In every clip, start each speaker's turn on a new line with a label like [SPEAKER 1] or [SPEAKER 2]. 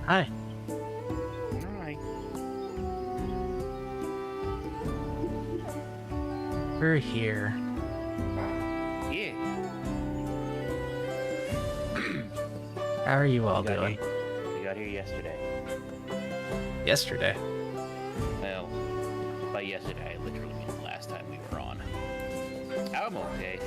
[SPEAKER 1] Hi.
[SPEAKER 2] Alright.
[SPEAKER 1] We're here.
[SPEAKER 2] Yeah.
[SPEAKER 1] How are you all
[SPEAKER 2] We got
[SPEAKER 1] doing?
[SPEAKER 2] here- We got here yesterday.
[SPEAKER 1] Yesterday.
[SPEAKER 2] Well, by yesterday, I literally mean the last time we were on. I'm okay.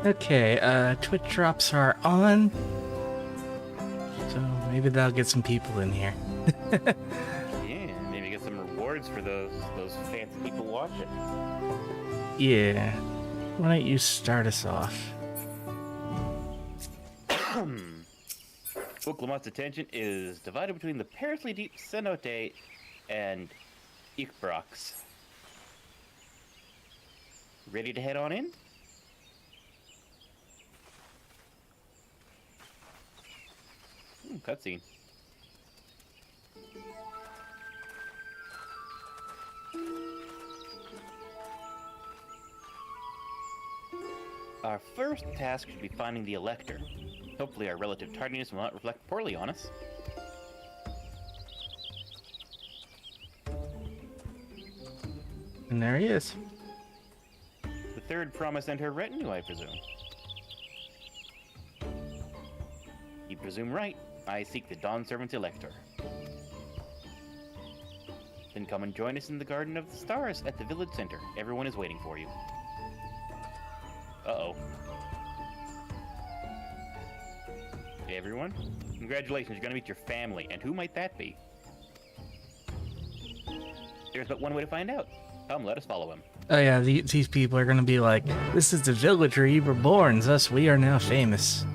[SPEAKER 1] Okay, Twitch drops are on. So maybe that'll get some people in here.
[SPEAKER 2] Yeah, maybe get some rewards for those fancy people watching.
[SPEAKER 1] Yeah. Why don't you start us off?
[SPEAKER 2] Book Lamont's attention is divided between the perilously deep cenote and Ikbrox. Ready to head on in? Cutscene. Our first task should be finding the Elector. Hopefully our relative tardiness will not reflect poorly on us.
[SPEAKER 1] And there he is.
[SPEAKER 2] The third promise and her retinue, I presume. You presume right. I seek the Dawn Servant Elector. Then come and join us in the Garden of the Stars at the village center. Everyone is waiting for you. Uh-oh. Hey, everyone. Congratulations, you're gonna meet your family. And who might that be? There's but one way to find out. Come, let us follow him.
[SPEAKER 1] Oh yeah, these people are gonna be like, this is the village where you were born, thus we are now famous.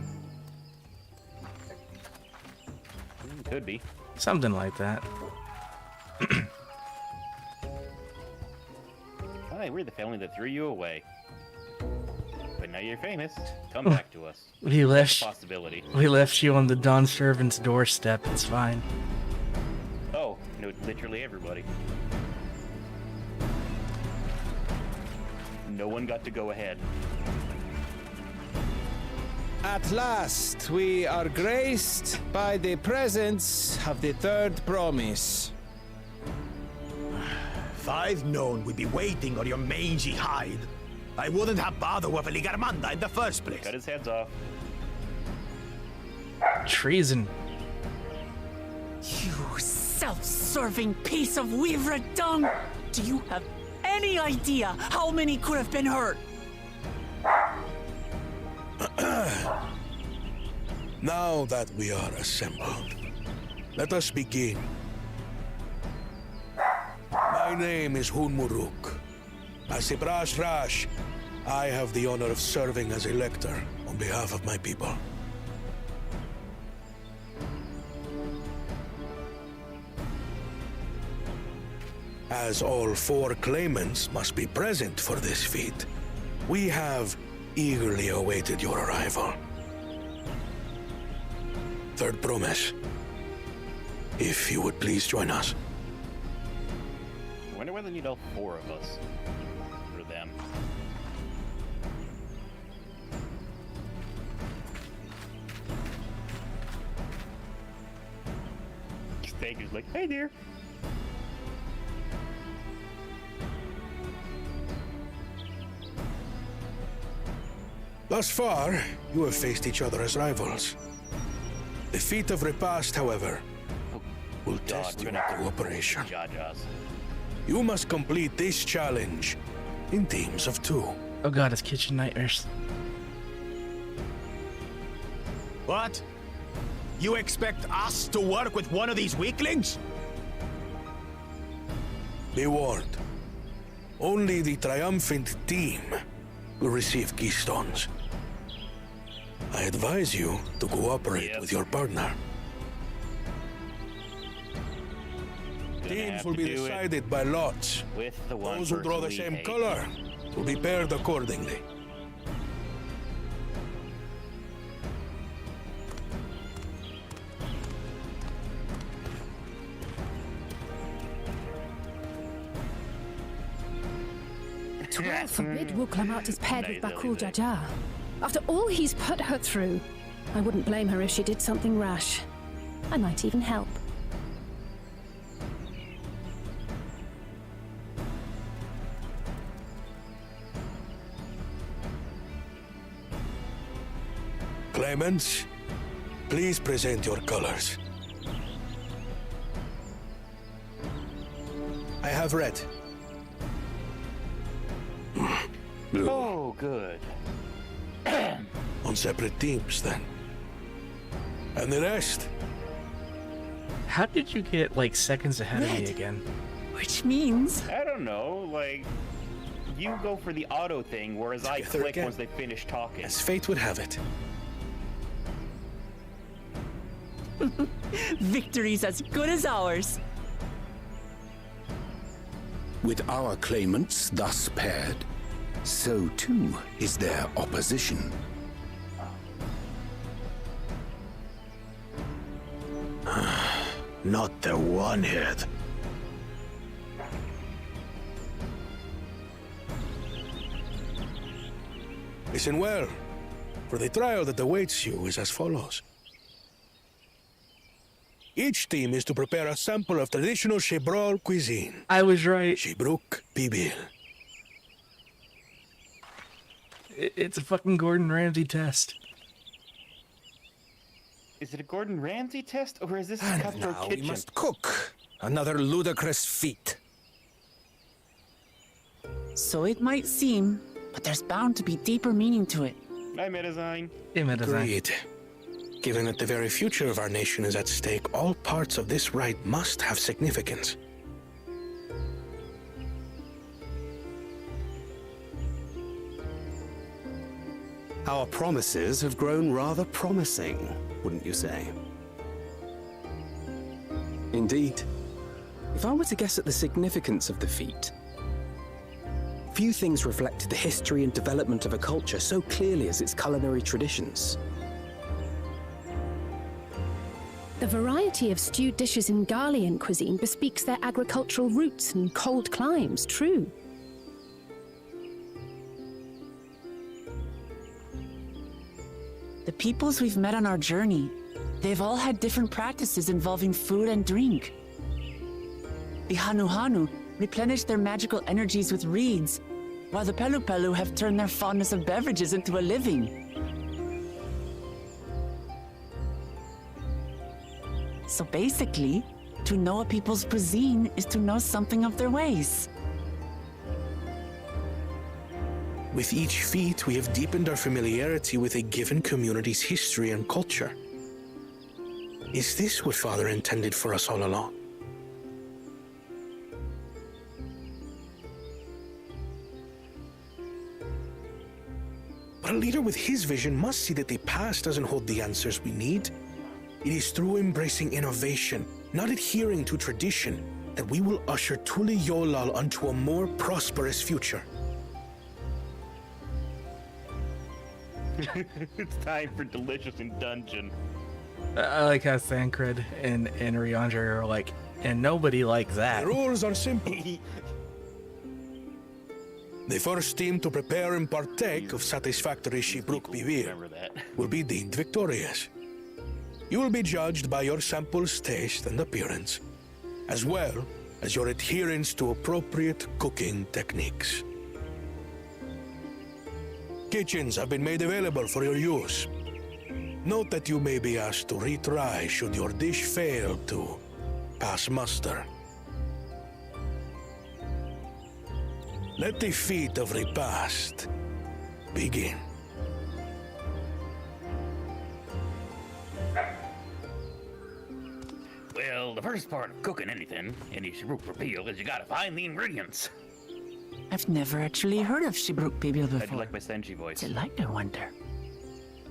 [SPEAKER 2] Could be.
[SPEAKER 1] Something like that.
[SPEAKER 2] Hi, we're the family that threw you away. But now you're famous. Come back to us.
[SPEAKER 1] We left
[SPEAKER 2] Possibility.
[SPEAKER 1] you on the Dawn Servant's doorstep, it's fine.
[SPEAKER 2] Oh, no, literally everybody. No one got to go ahead.
[SPEAKER 3] At last, we are graced by the presence of the third promise.
[SPEAKER 4] If I'd known we'd be waiting on your mangy hide, I wouldn't have bothered with Ligarmanda in the first place.
[SPEAKER 2] Cut his heads off.
[SPEAKER 1] Treason.
[SPEAKER 5] You self-serving piece of weaver dung! Do you have any idea how many could have been hurt?
[SPEAKER 6] Now that we are assembled, let us begin. My name is Hunmuruk. As a Brash Rash, I have the honor of serving as Elector on behalf of my people. As all four claimants must be present for this feat, we have eagerly awaited your arrival. Third promise. If you would please join us.
[SPEAKER 2] I wonder whether they need all four of us. For them. Staker's like, hey dear.
[SPEAKER 6] Thus far, you have faced each other as rivals. The feat of Repast, however, will test
[SPEAKER 2] we're
[SPEAKER 6] your
[SPEAKER 2] gonna have to
[SPEAKER 6] cooperation.
[SPEAKER 2] Jajas.
[SPEAKER 6] You must complete this challenge in teams of 2.
[SPEAKER 1] Oh god, it's kitchen nightmares.
[SPEAKER 4] What? You expect us to work with one of these weaklings?
[SPEAKER 6] Be warned, only the triumphant team will receive keystones. I advise you to cooperate
[SPEAKER 2] Yep.
[SPEAKER 6] with your partner.
[SPEAKER 2] Gonna
[SPEAKER 6] Teams
[SPEAKER 2] have
[SPEAKER 6] will
[SPEAKER 2] to
[SPEAKER 6] be
[SPEAKER 2] do it
[SPEAKER 6] decided by lots.
[SPEAKER 2] with the one
[SPEAKER 6] Those who draw the
[SPEAKER 2] person we
[SPEAKER 6] same
[SPEAKER 2] hate.
[SPEAKER 6] color will be paired accordingly.
[SPEAKER 7] 'Twill forbid will Clamat is paired with
[SPEAKER 2] Nice,
[SPEAKER 7] Bakul
[SPEAKER 2] Elise.
[SPEAKER 7] Jaja. After all he's put her through, I wouldn't blame her if she did something rash. I might even help.
[SPEAKER 6] Claimants, please present your colors. I have red. Blue.
[SPEAKER 2] Oh, good.
[SPEAKER 6] On separate teams, then. And the rest?
[SPEAKER 1] How did you get like seconds ahead of me again?
[SPEAKER 5] Which means
[SPEAKER 2] I don't know, like, you go for the auto thing, whereas I
[SPEAKER 6] Together
[SPEAKER 2] click
[SPEAKER 6] again.
[SPEAKER 2] once they finish talking.
[SPEAKER 6] As fate would have it.
[SPEAKER 5] victory's as good as ours.
[SPEAKER 8] With our claimants thus paired, so too is their opposition.
[SPEAKER 4] Not the one head.
[SPEAKER 6] Listen well, for the trial that awaits you is as follows. Each team is to prepare a sample of traditional Shebrol cuisine.
[SPEAKER 1] I was right.
[SPEAKER 6] Shibruk Bibil.
[SPEAKER 1] It's a fucking Gordon Ramsay test.
[SPEAKER 2] Is it a Gordon Ramsay test, or is this a
[SPEAKER 3] And
[SPEAKER 2] cutthroat
[SPEAKER 3] now
[SPEAKER 2] kitchen?
[SPEAKER 3] we must cook. Another ludicrous feat.
[SPEAKER 5] So it might seem, but there's bound to be deeper meaning to it.
[SPEAKER 2] I made a sign.
[SPEAKER 6] Agreed. Given that the very future of our nation is at stake, all parts of this rite must have significance.
[SPEAKER 9] Our promises have grown rather promising, wouldn't you say? Indeed. If I were to guess at the significance of the feat, few things reflect the history and development of a culture so clearly as its culinary traditions.
[SPEAKER 7] The variety of stewed dishes in Garlean cuisine bespeaks their agricultural roots and cold climes, true.
[SPEAKER 5] The peoples we've met on our journey, they've all had different practices involving food and drink. The Hanuhanu replenish their magical energies with reeds, while the Pelupelu have turned their fondness of beverages into a living. So basically, to know a people's cuisine is to know something of their ways.
[SPEAKER 6] With each feat, we have deepened our familiarity with a given community's history and culture. Is this what Father intended for us all along? But a leader with his vision must see that the past doesn't hold the answers we need. It is through embracing innovation, not adhering to tradition, that we will usher Tuli Yolal onto a more prosperous future.
[SPEAKER 2] It's time for delicious in dungeon.
[SPEAKER 1] I like how Thancred and Riandra are like, and nobody like that.
[SPEAKER 6] The rules are simple. The first team to prepare and partake of satisfactory Shibruk Bivir
[SPEAKER 2] Remember that.
[SPEAKER 6] will be deemed victorious. You will be judged by your sample's taste and appearance, as well as your adherence to appropriate cooking techniques. Kitchens have been made available for your use. Note that you may be asked to retry should your dish fail to pass muster. Let the feat of repast begin.
[SPEAKER 2] Well, the first part of cooking anything, any Shibruk repeal, is you gotta find the ingredients.
[SPEAKER 5] I've never actually heard of Shibruk Bibil
[SPEAKER 2] I do
[SPEAKER 5] before.
[SPEAKER 2] like my Senji voice.
[SPEAKER 5] Delight, I wonder.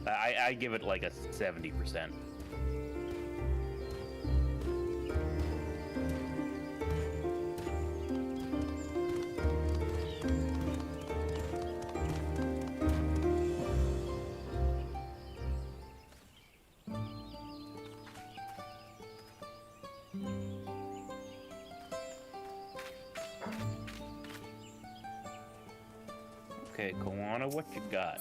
[SPEAKER 2] I give it like a 70%. Okay, Koana, what you got?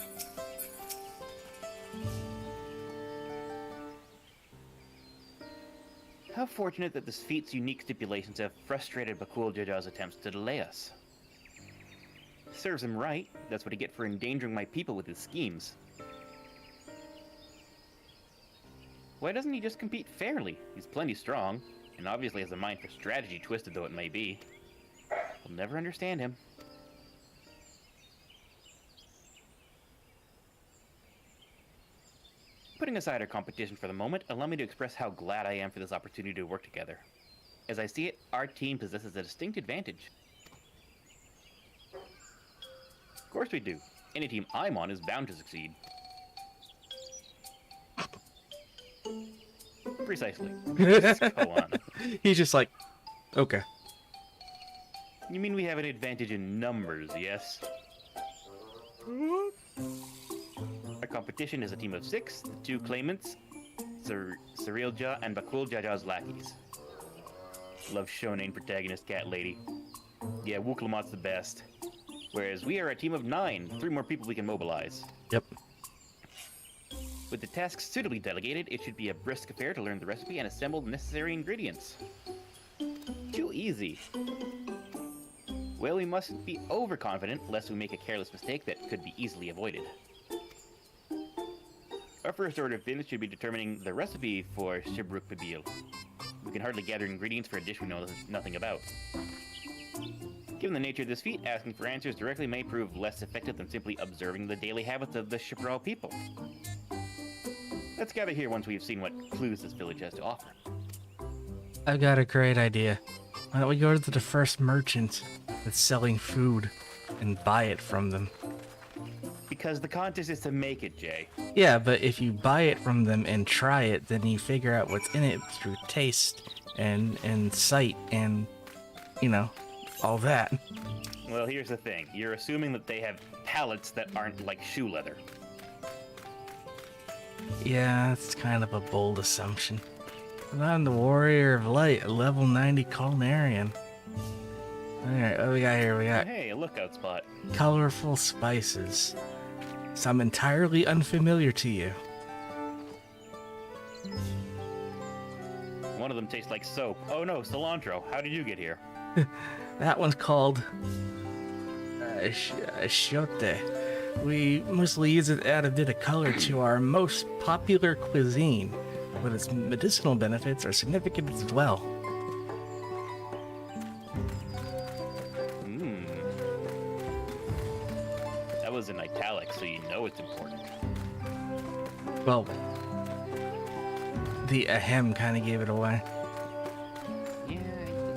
[SPEAKER 2] How fortunate that this feat's unique stipulations have frustrated Bakul Jaja's attempts to delay us. Serves him right. That's what he get for endangering my people with his schemes. Why doesn't he just compete fairly? He's plenty strong, and obviously has a mind for strategy, twisted though it may be. I'll never understand him. Putting aside our competition for the moment, allow me to express how glad I am for this opportunity to work together. As I see it, our team possesses a distinct advantage. Of course we do. Any team I'm on is bound to succeed. Precisely. Just go on.
[SPEAKER 1] He's just like, okay.
[SPEAKER 2] You mean we have an advantage in numbers, yes? Our competition is a team of 6, the 2 claimants, Cirilja and Bakul Jaja's lackeys. Love shonen protagonist cat lady. Yeah, Wuklamot's the best. Whereas we are a team of 9, 3 more people we can mobilize.
[SPEAKER 1] Yep.
[SPEAKER 2] With the tasks suitably delegated, it should be a brisk affair to learn the recipe and assemble the necessary ingredients. Too easy. Well, we mustn't be overconfident, lest we make a careless mistake that could be easily avoided. Our first order of business should be determining the recipe for Shibruk Pabil. We can hardly gather ingredients for a dish we know nothing about. Given the nature of this feat, asking for answers directly may prove less effective than simply observing the daily habits of the Shibral people. Let's gather here once we've seen what clues this village has to offer.
[SPEAKER 1] I've got a great idea. Why don't we go to the first merchant that's selling food and buy it from them?
[SPEAKER 2] Because the contest is to make it, Jay.
[SPEAKER 1] Yeah, but if you buy it from them and try it, then you figure out what's in it through taste and sight and, you know, all that.
[SPEAKER 2] Well, here's the thing. You're assuming that they have palates that aren't like shoe leather.
[SPEAKER 1] Yeah, that's kind of a bold assumption. But I'm the Warrior of Light, a level 90 culinarian. Alright, what do we got here? We got
[SPEAKER 2] Hey, a lookout spot.
[SPEAKER 1] colorful spices. Some entirely unfamiliar to you.
[SPEAKER 2] One of them tastes like soap. Oh no, cilantro. How did you get here?
[SPEAKER 1] That one's called Shote. We mostly use it to add a bit of color to our most popular cuisine, but its medicinal benefits are significant as well.
[SPEAKER 2] That was in italics, so you know it's important.
[SPEAKER 1] Well, the ahem kind of gave it away.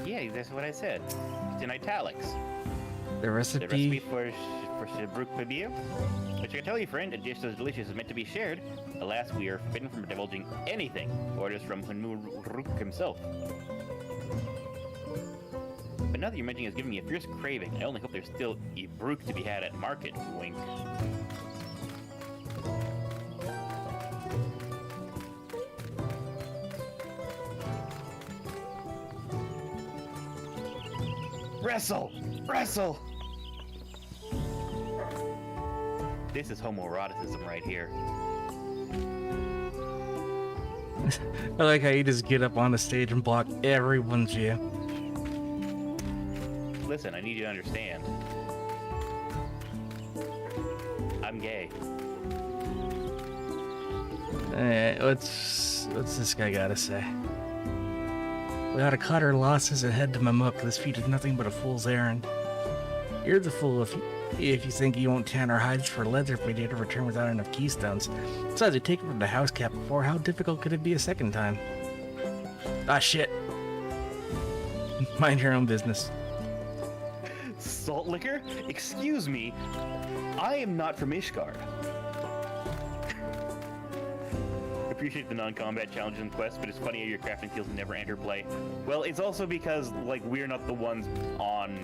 [SPEAKER 2] Yeah, that's what I said. It's in italics.
[SPEAKER 1] The
[SPEAKER 2] The
[SPEAKER 1] recipe
[SPEAKER 2] recipe for Shibruk Pabil? Which I can tell you, friend, a dish so delicious is meant to be shared. Alas, we are forbidden from divulging anything. Orders from Hunuruk himself. But now that you're mentioning it's giving me a fierce craving, I only hope there's still Ibruk to be had at market. Wink. Wrestle! Wrestle! This is homoeroticism right here.
[SPEAKER 1] I like how you just get up on the stage and block everyone's view.
[SPEAKER 2] Listen, I need you to understand. I'm gay.
[SPEAKER 1] Alright, what's this guy gotta say? We ought to cut our losses and head to Mamuk. This feat is nothing but a fool's errand. You're the fool if you think you won't tan our hides for leather if we dare to return without enough keystones. Besides, we take it from the house cap before. How difficult could it be a second time? Ah, shit. Mind your own business.
[SPEAKER 2] Salt liquor? Excuse me. I am not from Ishgard. Appreciate the non-combat challenges and quests, but it's funny how your crafting skills never enter play. Well, it's also because, like, we're not the ones on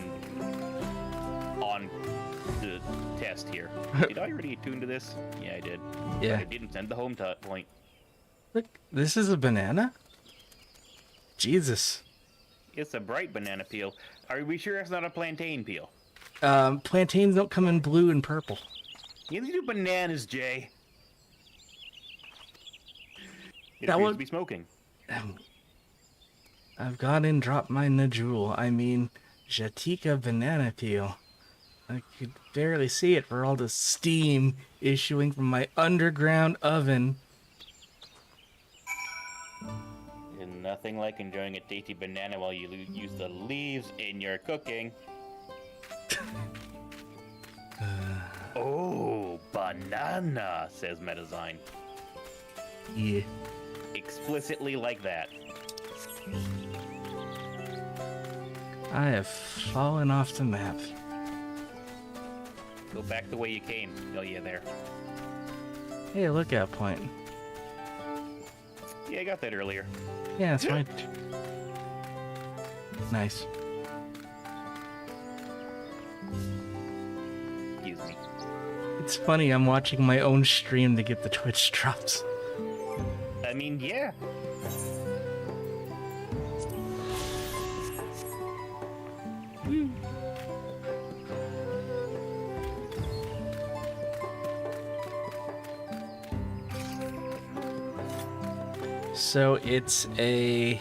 [SPEAKER 2] the test here. Did I already attune to this? Yeah, I did.
[SPEAKER 1] Yeah.
[SPEAKER 2] But I didn't send the home point.
[SPEAKER 1] Look, this is a banana? Jesus.
[SPEAKER 2] It's a bright banana peel. Are we sure it's not a plantain peel?
[SPEAKER 1] Plantains don't come in blue and purple.
[SPEAKER 2] Neither do bananas, Jay. It
[SPEAKER 1] That
[SPEAKER 2] appears
[SPEAKER 1] would
[SPEAKER 2] to be smoking.
[SPEAKER 1] I've gone and dropped my Najul. I mean, Jatika banana peel. I could barely see it for all the steam issuing from my underground oven.
[SPEAKER 2] And nothing like enjoying a tasty banana while you use the leaves in your cooking. Oh, banana, says Metazine.
[SPEAKER 1] Yeah.
[SPEAKER 2] Explicitly like that.
[SPEAKER 1] I have fallen off the map.
[SPEAKER 2] Go back the way you came. Oh, yeah, there.
[SPEAKER 1] Hey, lookout point.
[SPEAKER 2] Yeah, I got that earlier.
[SPEAKER 1] Yeah, that's right. Nice.
[SPEAKER 2] Excuse me.
[SPEAKER 1] It's funny, I'm watching my own stream to get the Twitch drops.
[SPEAKER 2] I mean, yeah.
[SPEAKER 1] So it's a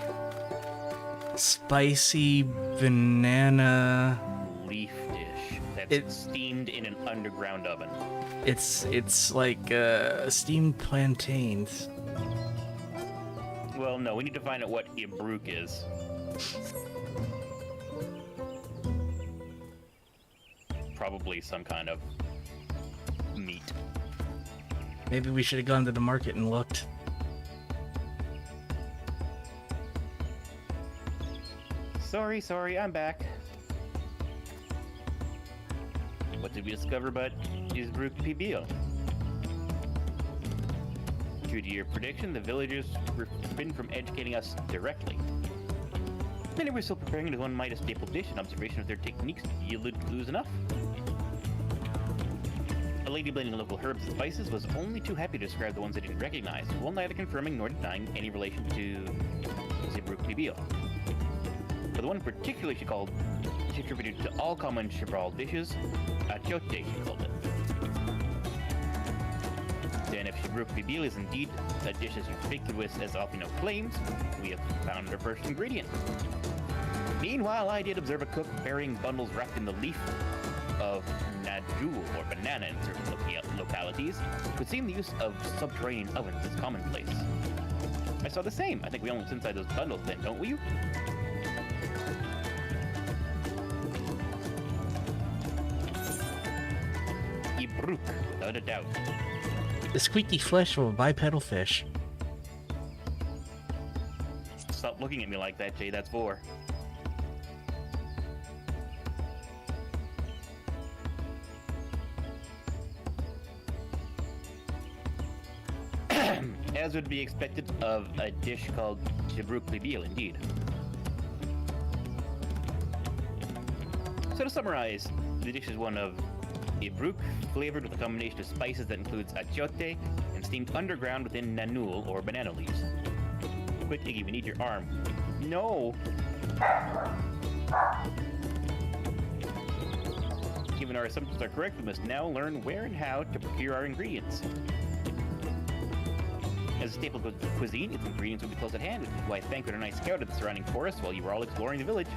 [SPEAKER 1] spicy banana
[SPEAKER 2] Leaf dish that's
[SPEAKER 1] It's-
[SPEAKER 2] steamed in an underground oven.
[SPEAKER 1] It's like steamed plantains.
[SPEAKER 2] Well, no, we need to find out what Ibruk is. Probably some kind of meat.
[SPEAKER 1] Maybe we should have gone to the market and looked.
[SPEAKER 2] Sorry, I'm back. What did we discover about Ibruk PBO? True to your prediction, the villagers were forbidden from educating us directly. Many were still preparing as one might a staple dish, and observation of their techniques yielded clues enough. A lady blending local herbs and spices was only too happy to describe the ones they didn't recognize, while neither confirming nor denying any relation to Ibruk PBO. For the one in particular she attributed to all common Chibral dishes, achiote she called it. Then if Ibruk PBO is indeed a dish as ubiquitous as Alpino claims, we have found our first ingredient. Meanwhile, I did observe a cook burying bundles wrapped in the leaf of Najul, or banana in certain localities. It would seem the use of subterranean ovens is commonplace. I saw the same. I think we all went inside those bundles then, don't we? Ibruk, without a doubt.
[SPEAKER 1] The squeaky flesh of a bipedal fish.
[SPEAKER 2] Stop looking at me like that, Jay. That's 4. As would be expected of a dish called Ibruk PBO, indeed. So to summarize, the dish is one of Ibruk, flavored with a combination of spices that includes achiote and steamed underground within nanul, or banana leaves. Quick, Iggy, we need your arm. No! Given our assumptions are correct, we must now learn where and how to procure our ingredients. As a staple cuisine, its ingredients will be close at hand, which is why I thanked our nice scout at the surrounding forest while you were all exploring the village.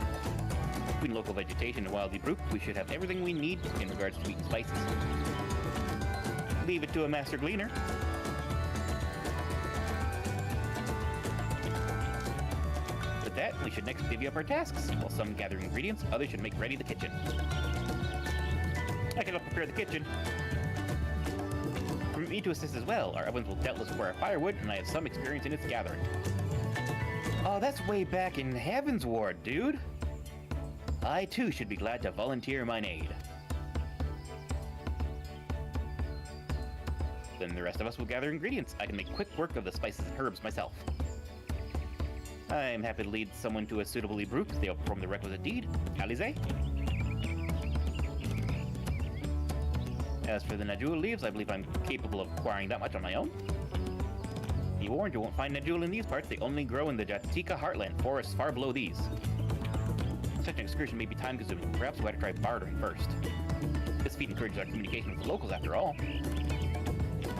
[SPEAKER 2] Between local vegetation and wild Ibruk, we should have everything we need in regards to meat and spices. Leave it to a master gleaner. With that, we should next divvy up our tasks. While some gather ingredients, others should make ready the kitchen. I can help prepare the kitchen. For me to assist as well, our ovens will doubtless require firewood, and I have some experience in its gathering. Oh, that's way back in Heaven's Ward, dude. I too should be glad to volunteer mine aid. Then the rest of us will gather ingredients. I can make quick work of the spices and herbs myself. I am happy to lead someone to a suitable Ibruk if they'll perform the requisite deed. Alize? As for the Najul leaves, I believe I'm capable of acquiring that much on my own. Be warned, you won't find Najul in these parts. They only grow in the Jatika heartland, forests far below these. Such an excursion may be time-consuming. Perhaps we ought to try bartering first. This feat encourages our communication with the locals, after all.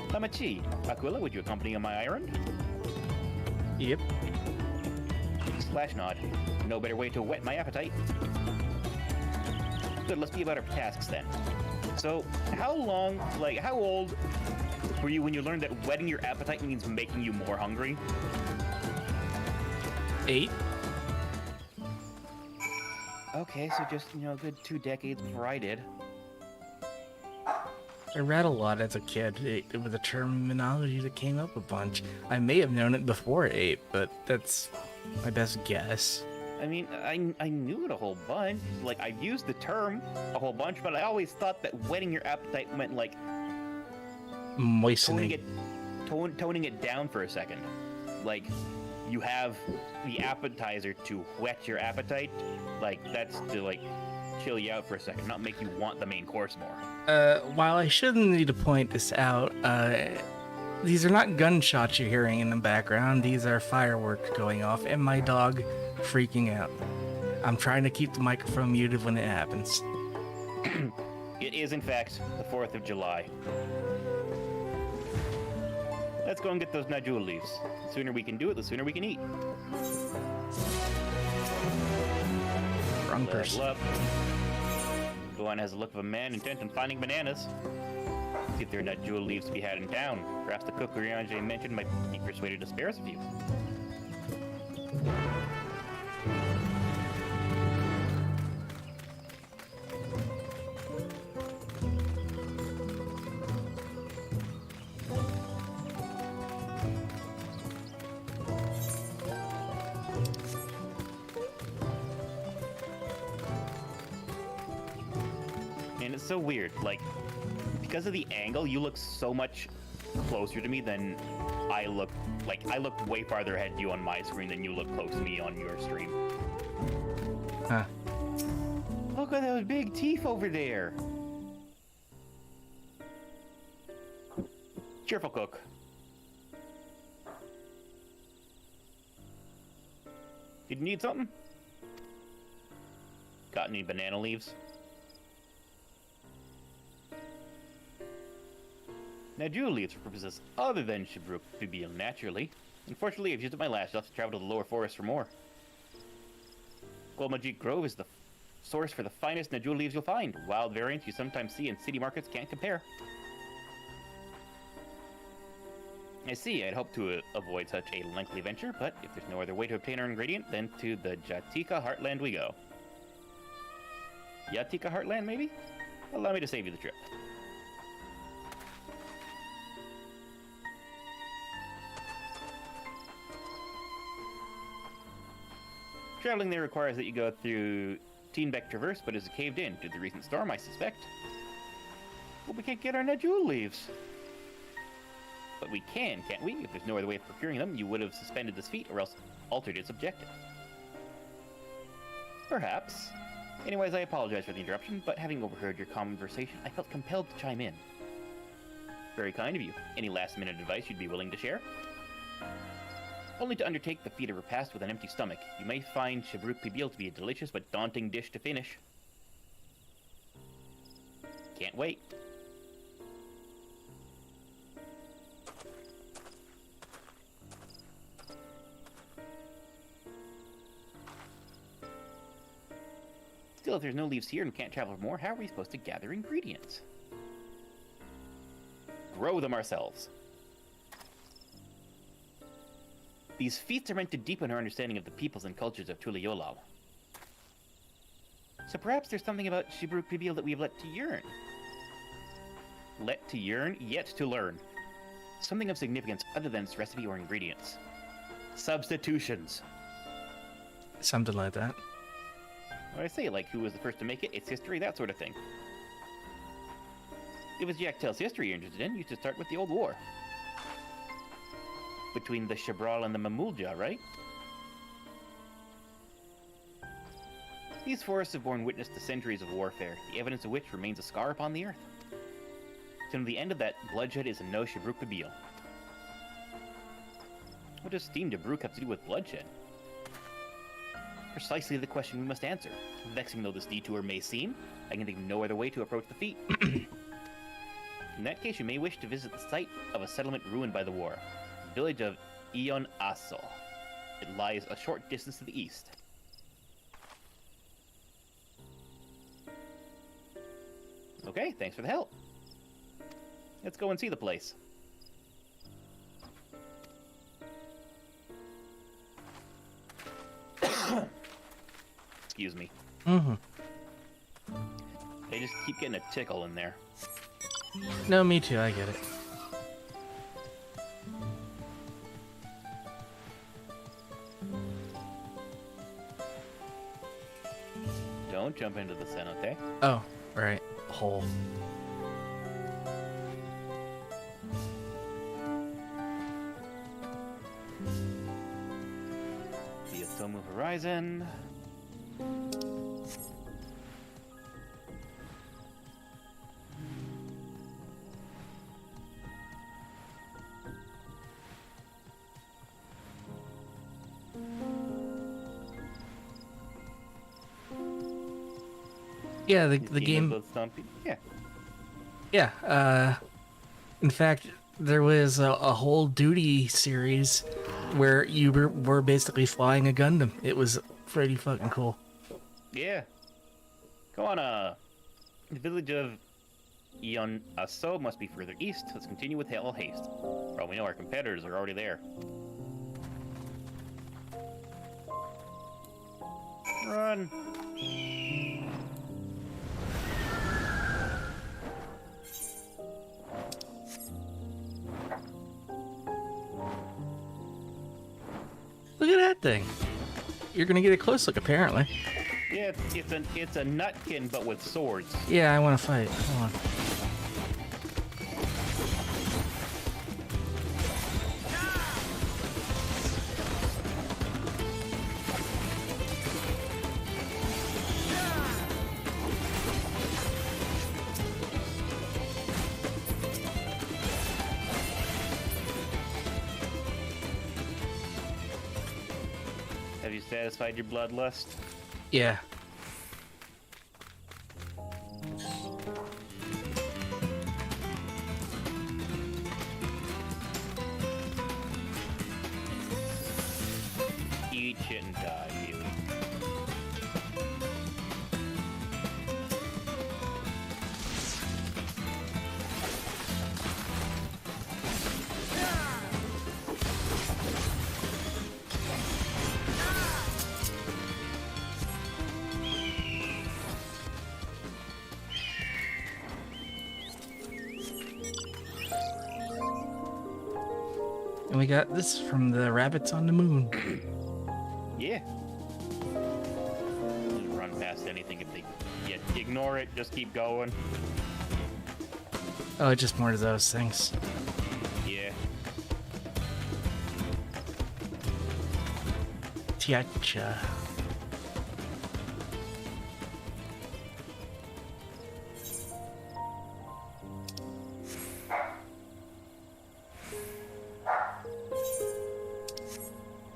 [SPEAKER 2] Hamachi, Aquila, would you accompany on my errand?
[SPEAKER 1] Yep.
[SPEAKER 2] Slash nod. No better way to whet my appetite. Good, let's be about our tasks then. So, how old were you when you learned that whetting your appetite means making you more hungry?
[SPEAKER 1] 8.
[SPEAKER 2] Okay, so just, a good 2 decades before I did.
[SPEAKER 1] I read a lot as a kid. It was a terminology that came up a bunch. I may have known it before 8, but that's my best guess.
[SPEAKER 2] I mean, I knew it a whole bunch. Like, I've used the term a whole bunch, but I always thought that whetting your appetite meant, like,
[SPEAKER 1] moistening.
[SPEAKER 2] Toning it down for a second. Like, you have the appetizer to whet your appetite. Like, that's to, like, chill you out for a second, not make you want the main course more.
[SPEAKER 1] While I shouldn't need to point this out, these are not gunshots you're hearing in the background. These are fireworks going off and my dog freaking out. I'm trying to keep the microphone muted when it happens.
[SPEAKER 2] It is, in fact, the 4th of July. Let's go and get those Najul leaves. The sooner we can do it, the sooner we can eat.
[SPEAKER 1] Wrong person.
[SPEAKER 2] Level up. Luan has the look of a man intent on finding bananas. See if there are Najul leaves to be had in town. Perhaps the cook Jaye mentioned might be persuaded to spare us a few. And it's so weird, like, because of the angle, you look so much closer to me than I look. Like, I look way farther ahead of you on my screen than you look close to me on your stream.
[SPEAKER 1] Huh.
[SPEAKER 2] Look at those big teeth over there. Cheerful cook. Did you need something? Got any banana leaves? Najul leaves for purposes other than Shabruk Bibil, naturally. Unfortunately, I've used up my last. You'll have to travel to the lower forest for more. Golmajit Grove is the source for the finest Najul leaves you'll find. Wild variants you sometimes see in city markets can't compare. I see, I'd hoped to avoid such a lengthy venture, but if there's no other way to obtain our ingredient, then to the Jatika Heartland we go. Yatika Heartland, maybe? Allow me to save you the trip. Traveling there requires that you go through Teenbeck Traverse, but is caved in due to the recent storm, I suspect. Well, we can't get our Najul leaves. But we can, can't we? If there's no other way of procuring them, you would have suspended this feat or else altered its objective. Perhaps. Anyways, I apologize for the interruption, but having overheard your conversation, I felt compelled to chime in. Very kind of you. Any last-minute advice you'd be willing to share? Only to undertake the feat of repast with an empty stomach. You may find Shabruk Pibil to be a delicious but daunting dish to finish. Can't wait. Still, if there's no leaves here and we can't travel for more, how are we supposed to gather ingredients? Grow them ourselves. These feats are meant to deepen our understanding of the peoples and cultures of Tulayolal. So perhaps there's something about Shabruk Pibil that we have let to yearn. Let to yearn, yet to learn. Something of significance other than its recipe or ingredients. Substitutions.
[SPEAKER 1] Something like that.
[SPEAKER 2] What I say, like who was the first to make it, its history, that sort of thing. If it's Yaktel's history you're interested in, you should start with the Old War. Between the Shabral and the Mamulja, right? These forests have borne witness to centuries of warfare, the evidence of which remains a scar upon the earth. To the end of that, bloodshed is a no Shabruk Pibil. What does steamed Dabruk have to do with bloodshed? precisely the question we must answer. Vexing though this detour may seem, I can think of no other way to approach the feat. In that case, you may wish to visit the site of a settlement ruined by the war, the village of Ion Aso. It lies a short distance to the east. Okay, thanks for the help. Let's go and see the place. Excuse me.
[SPEAKER 1] Mm-hmm.
[SPEAKER 2] They just keep getting a tickle in there.
[SPEAKER 1] No, me too. I get it.
[SPEAKER 2] Don't jump into the cenote.
[SPEAKER 1] Oh, right. Hole.
[SPEAKER 2] The Atomu Horizon.
[SPEAKER 1] Yeah, the game.
[SPEAKER 2] Of Thumpy. Yeah.
[SPEAKER 1] Yeah. In fact, there was a whole duty series where you were basically flying a Gundam. It was pretty fucking cool.
[SPEAKER 2] Yeah. Go on, the village of Ion Aso must be further east. Let's continue with all haste. For all we know, our competitors are already there. Run.
[SPEAKER 1] Look at that thing. You're gonna get a close look, apparently.
[SPEAKER 2] Yeah, it's a nutkin, but with swords.
[SPEAKER 1] Yeah, I want to fight. Hold on.
[SPEAKER 2] Have you satisfied your bloodlust?
[SPEAKER 1] Yeah.
[SPEAKER 2] Eat shit and die, you.
[SPEAKER 1] And we got this from the rabbits on the moon.
[SPEAKER 2] Yeah. Just run past anything if they ignore it, just keep going.
[SPEAKER 1] Oh, just more of those things.
[SPEAKER 2] Yeah.
[SPEAKER 1] Tiacha.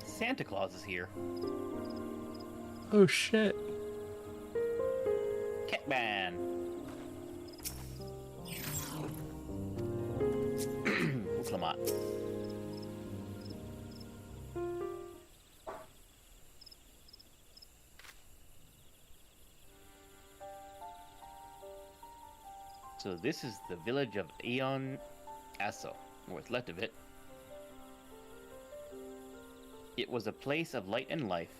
[SPEAKER 2] Santa Claus is here.
[SPEAKER 1] Oh shit.
[SPEAKER 2] Catman. Lamont. So this is the village of Ion Aso, or what's left of it. It was a place of light and life.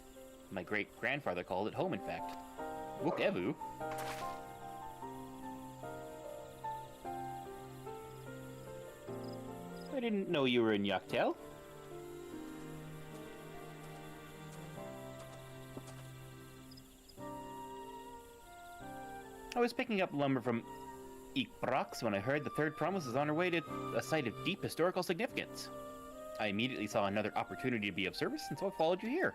[SPEAKER 2] My great-grandfather called it home, in fact. Wukevu. I didn't know you were in Yaktel. I was picking up lumber from Ikbrax when I heard the third promise is on her way to a site of deep historical significance. I immediately saw another opportunity to be of service, and so I followed you here.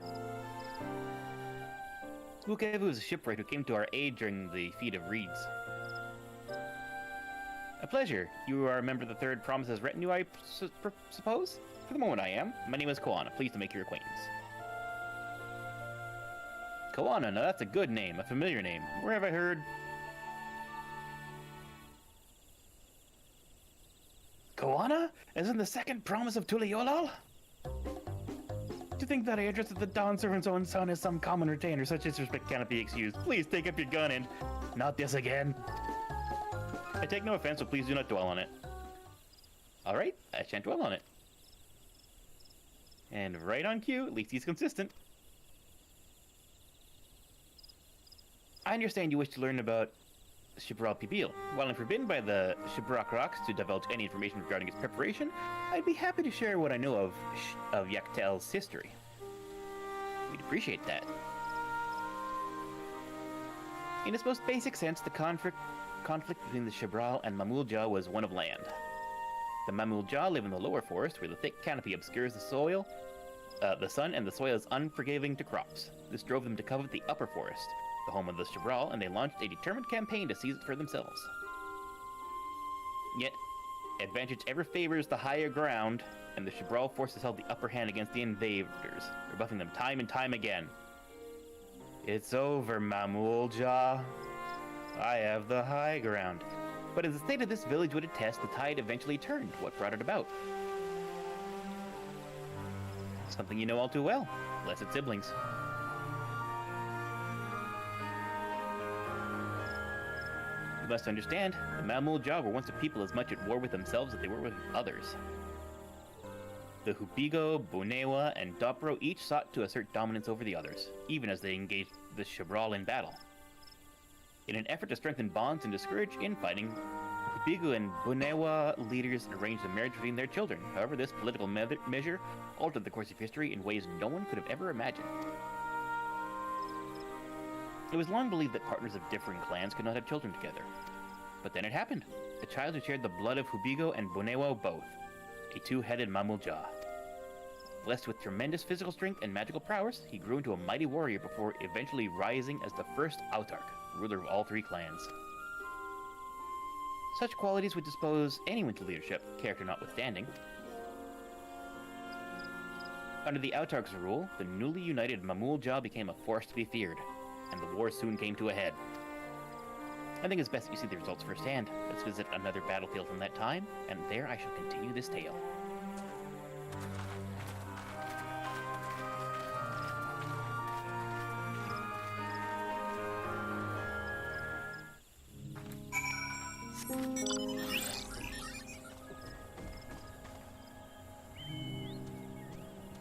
[SPEAKER 2] Wukevu is a shipwright who came to our aid during the Feat of Reeds. A pleasure. You are a member of the Third Promise's retinue, I suppose? For the moment I am. My name is Koana. Pleased to make your acquaintance. Koana, now that's a good name, a familiar name. Where have I heard? Koana? Isn't the second promise of Tuliolal? Do you think that address of the Dawn Servant's own son is some common retainer? Such disrespect cannot be excused. Please take up your gun and... Not this again. I take no offense, so please do not dwell on it. Alright, I shan't dwell on it. And right on cue, at least he's consistent. I understand you wish to learn about Shibral Pibil. While I'm forbidden by the Shibrak Rocks to divulge any information regarding its preparation, I'd be happy to share what I know of Yaktel's history. We'd appreciate that. In its most basic sense, the conflict between the Shibral and Mamulja was one of land. The Mamulja live in the lower forest, where the thick canopy obscures the soil, the sun, and the soil is unforgiving to crops. This drove them to covet the upper forest, the home of the Shibral, and they launched a determined campaign to seize it for themselves. Yet, advantage ever favors the higher ground, and the Shibral forces held the upper hand against the invaders, rebuffing them time and time again. It's over, Mamulja. I have the high ground. But as the state of this village would attest, the tide eventually turned. What brought it about? Something you know all too well. Blessed siblings. You must understand, the Mamulja were once a people as much at war with themselves as they were with others. The Hubigo, Bunewa, and Dopro each sought to assert dominance over the others, even as they engaged the Shibral in battle. In an effort to strengthen bonds and discourage infighting, Hubigo and Bunewa leaders arranged a marriage between their children. However, this political measure altered the course of history in ways no one could have ever imagined. It was long believed that partners of differing clans could not have children together. But then it happened. A child who shared the blood of Hubigo and Bunewa both. A two-headed Mamulja. Blessed with tremendous physical strength and magical prowess, he grew into a mighty warrior before eventually rising as the first Autarch, ruler of all three clans. Such qualities would dispose anyone to leadership, character notwithstanding. Under the Autarch's rule, the newly united Mamulja became a force to be feared, and the war soon came to a head. I think it's best that you see the results firsthand. Let's visit another battlefield from that time, and there I shall continue this tale.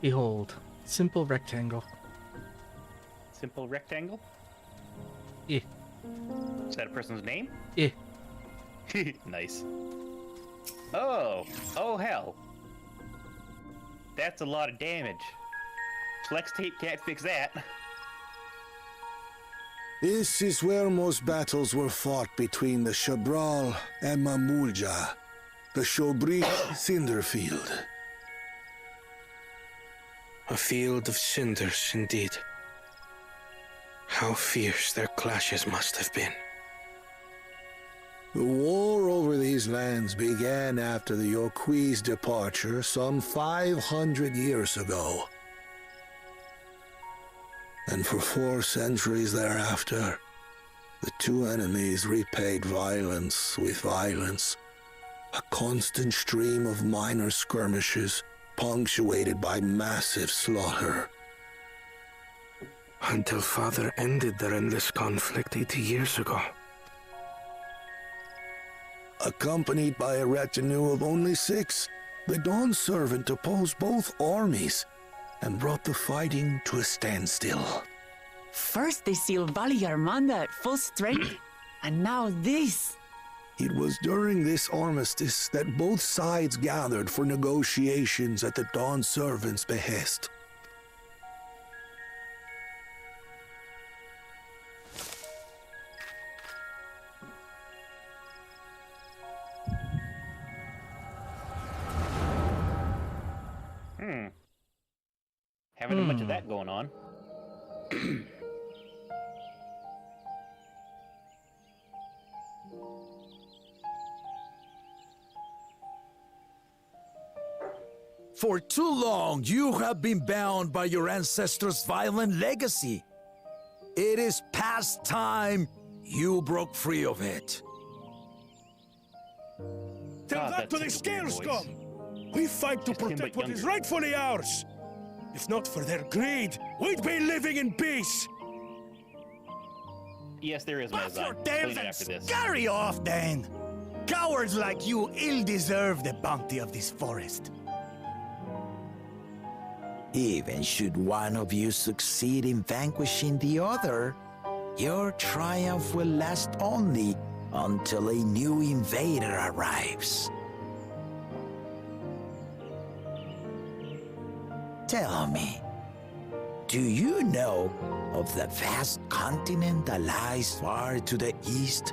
[SPEAKER 1] Behold, simple rectangle.
[SPEAKER 2] Simple rectangle?
[SPEAKER 1] Yeah.
[SPEAKER 2] Is that a person's name?
[SPEAKER 1] Yeah.
[SPEAKER 2] Nice. Oh hell. That's a lot of damage. Flex tape can't fix that.
[SPEAKER 10] This is where most battles were fought between the Shibral and Mamulja, the Shobri Cinderfield.
[SPEAKER 6] A field of cinders, indeed. How fierce their clashes must have been.
[SPEAKER 10] The war over these lands began after the Yoqui's departure some 500 years ago. And for 4 centuries thereafter, the two enemies repaid violence with violence. A constant stream of minor skirmishes, punctuated by massive slaughter.
[SPEAKER 6] Until Father ended their endless conflict 80 years ago.
[SPEAKER 10] Accompanied by a retinue of only 6, the Dawn Servant opposed both armies and brought the fighting to a standstill.
[SPEAKER 5] First they sealed Vali Armanda at full strength, and now this.
[SPEAKER 10] It was during this armistice that both sides gathered for negotiations at the Dawn Servant's behest.
[SPEAKER 2] Haven't much of that going on.
[SPEAKER 4] For too long, you have been bound by your ancestors' violent legacy.
[SPEAKER 8] It is past time you broke free of it.
[SPEAKER 6] Tell that to the scale scum! We fight to protect what is rightfully ours! If not for their greed, we'd be living in peace!
[SPEAKER 2] Yes, there is my
[SPEAKER 4] Pass your
[SPEAKER 2] design.
[SPEAKER 4] tails
[SPEAKER 2] Clean it
[SPEAKER 4] and
[SPEAKER 2] after this.
[SPEAKER 4] scurry off, then! Cowards like you ill deserve the bounty of this forest.
[SPEAKER 11] Even should one of you succeed in vanquishing the other, your triumph will last only until a new invader arrives. Tell me, do you know of the vast continent that lies far to the east,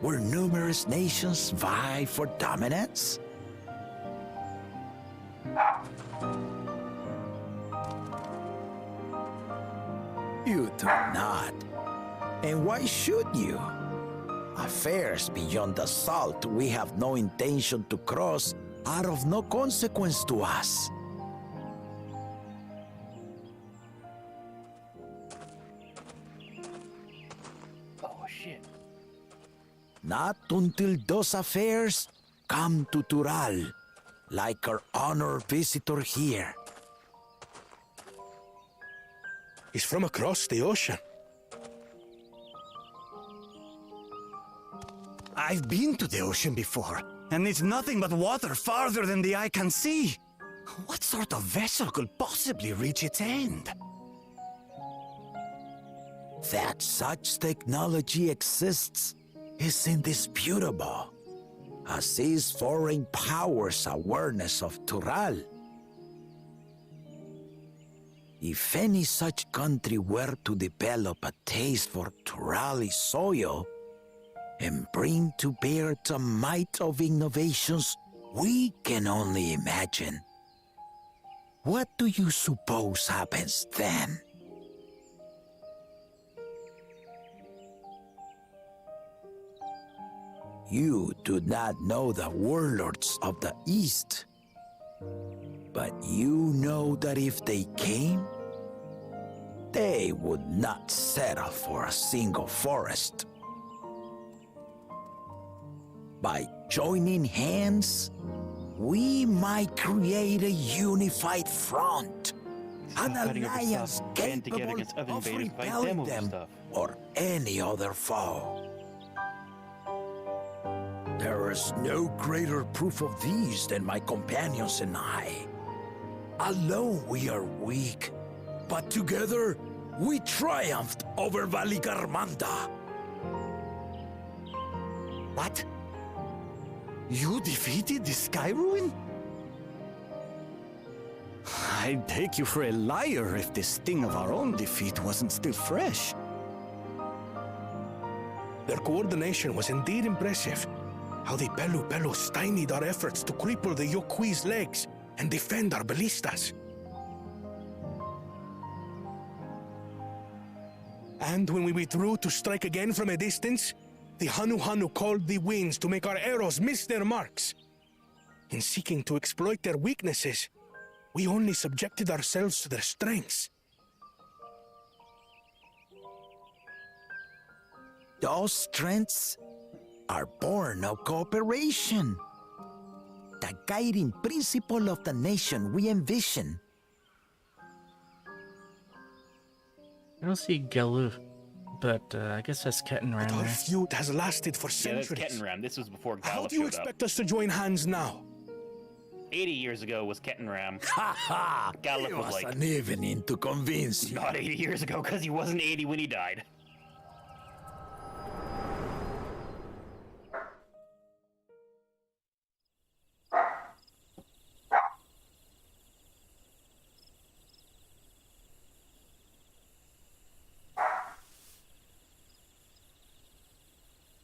[SPEAKER 11] where numerous nations vie for dominance? You do not. And why should you? Affairs beyond the salt we have no intention to cross are of no consequence to us.
[SPEAKER 2] Oh, shit.
[SPEAKER 11] Not until those affairs come to Tural, like our honored visitor here.
[SPEAKER 6] He's from across the ocean.
[SPEAKER 4] I've been to the ocean before, and it's nothing but water farther than the eye can see. What sort of vessel could possibly reach its end?
[SPEAKER 11] That such technology exists is indisputable, as is foreign powers' awareness of Tural. If any such country were to develop a taste for Turali soil and bring to bear the might of innovations we can only imagine, what do you suppose happens then? You do not know the warlords of the East, but you know that if they came, they would not settle for a single forest. By joining hands, we might create a unified front, an alliance capable of repelling them or any other foe. There is no greater proof of these than my companions and I. Alone we are weak, but together we triumphed over Valigarmanda.
[SPEAKER 4] What? You defeated the Sky Ruin? I'd take you for a liar if the sting of our own defeat wasn't still fresh.
[SPEAKER 6] Their coordination was indeed impressive. How they Pelu stymied our efforts to cripple the Yokui's legs and defend our ballistas. And when we withdrew to strike again from a distance, the Hanu called the winds to make our arrows miss their marks. In seeking to exploit their weaknesses, we only subjected ourselves to their strengths.
[SPEAKER 11] Those strengths are born of cooperation. The guiding principle of the nation we envision.
[SPEAKER 1] I don't see Geluf, but I guess that's Kettenram
[SPEAKER 6] But our
[SPEAKER 1] there.
[SPEAKER 6] feud has lasted for
[SPEAKER 2] Yeah, that's
[SPEAKER 6] centuries.
[SPEAKER 2] Kettenram. This was before
[SPEAKER 6] How
[SPEAKER 2] Gallup
[SPEAKER 6] do you
[SPEAKER 2] showed up.
[SPEAKER 6] expect us to join hands now?
[SPEAKER 2] 80 years ago was Kettenram.
[SPEAKER 11] Ha ha!
[SPEAKER 2] Gallup
[SPEAKER 11] It
[SPEAKER 2] was
[SPEAKER 11] was
[SPEAKER 2] like,
[SPEAKER 11] an evening to convince you.
[SPEAKER 2] not 80 years ago, because he wasn't 80 when he died.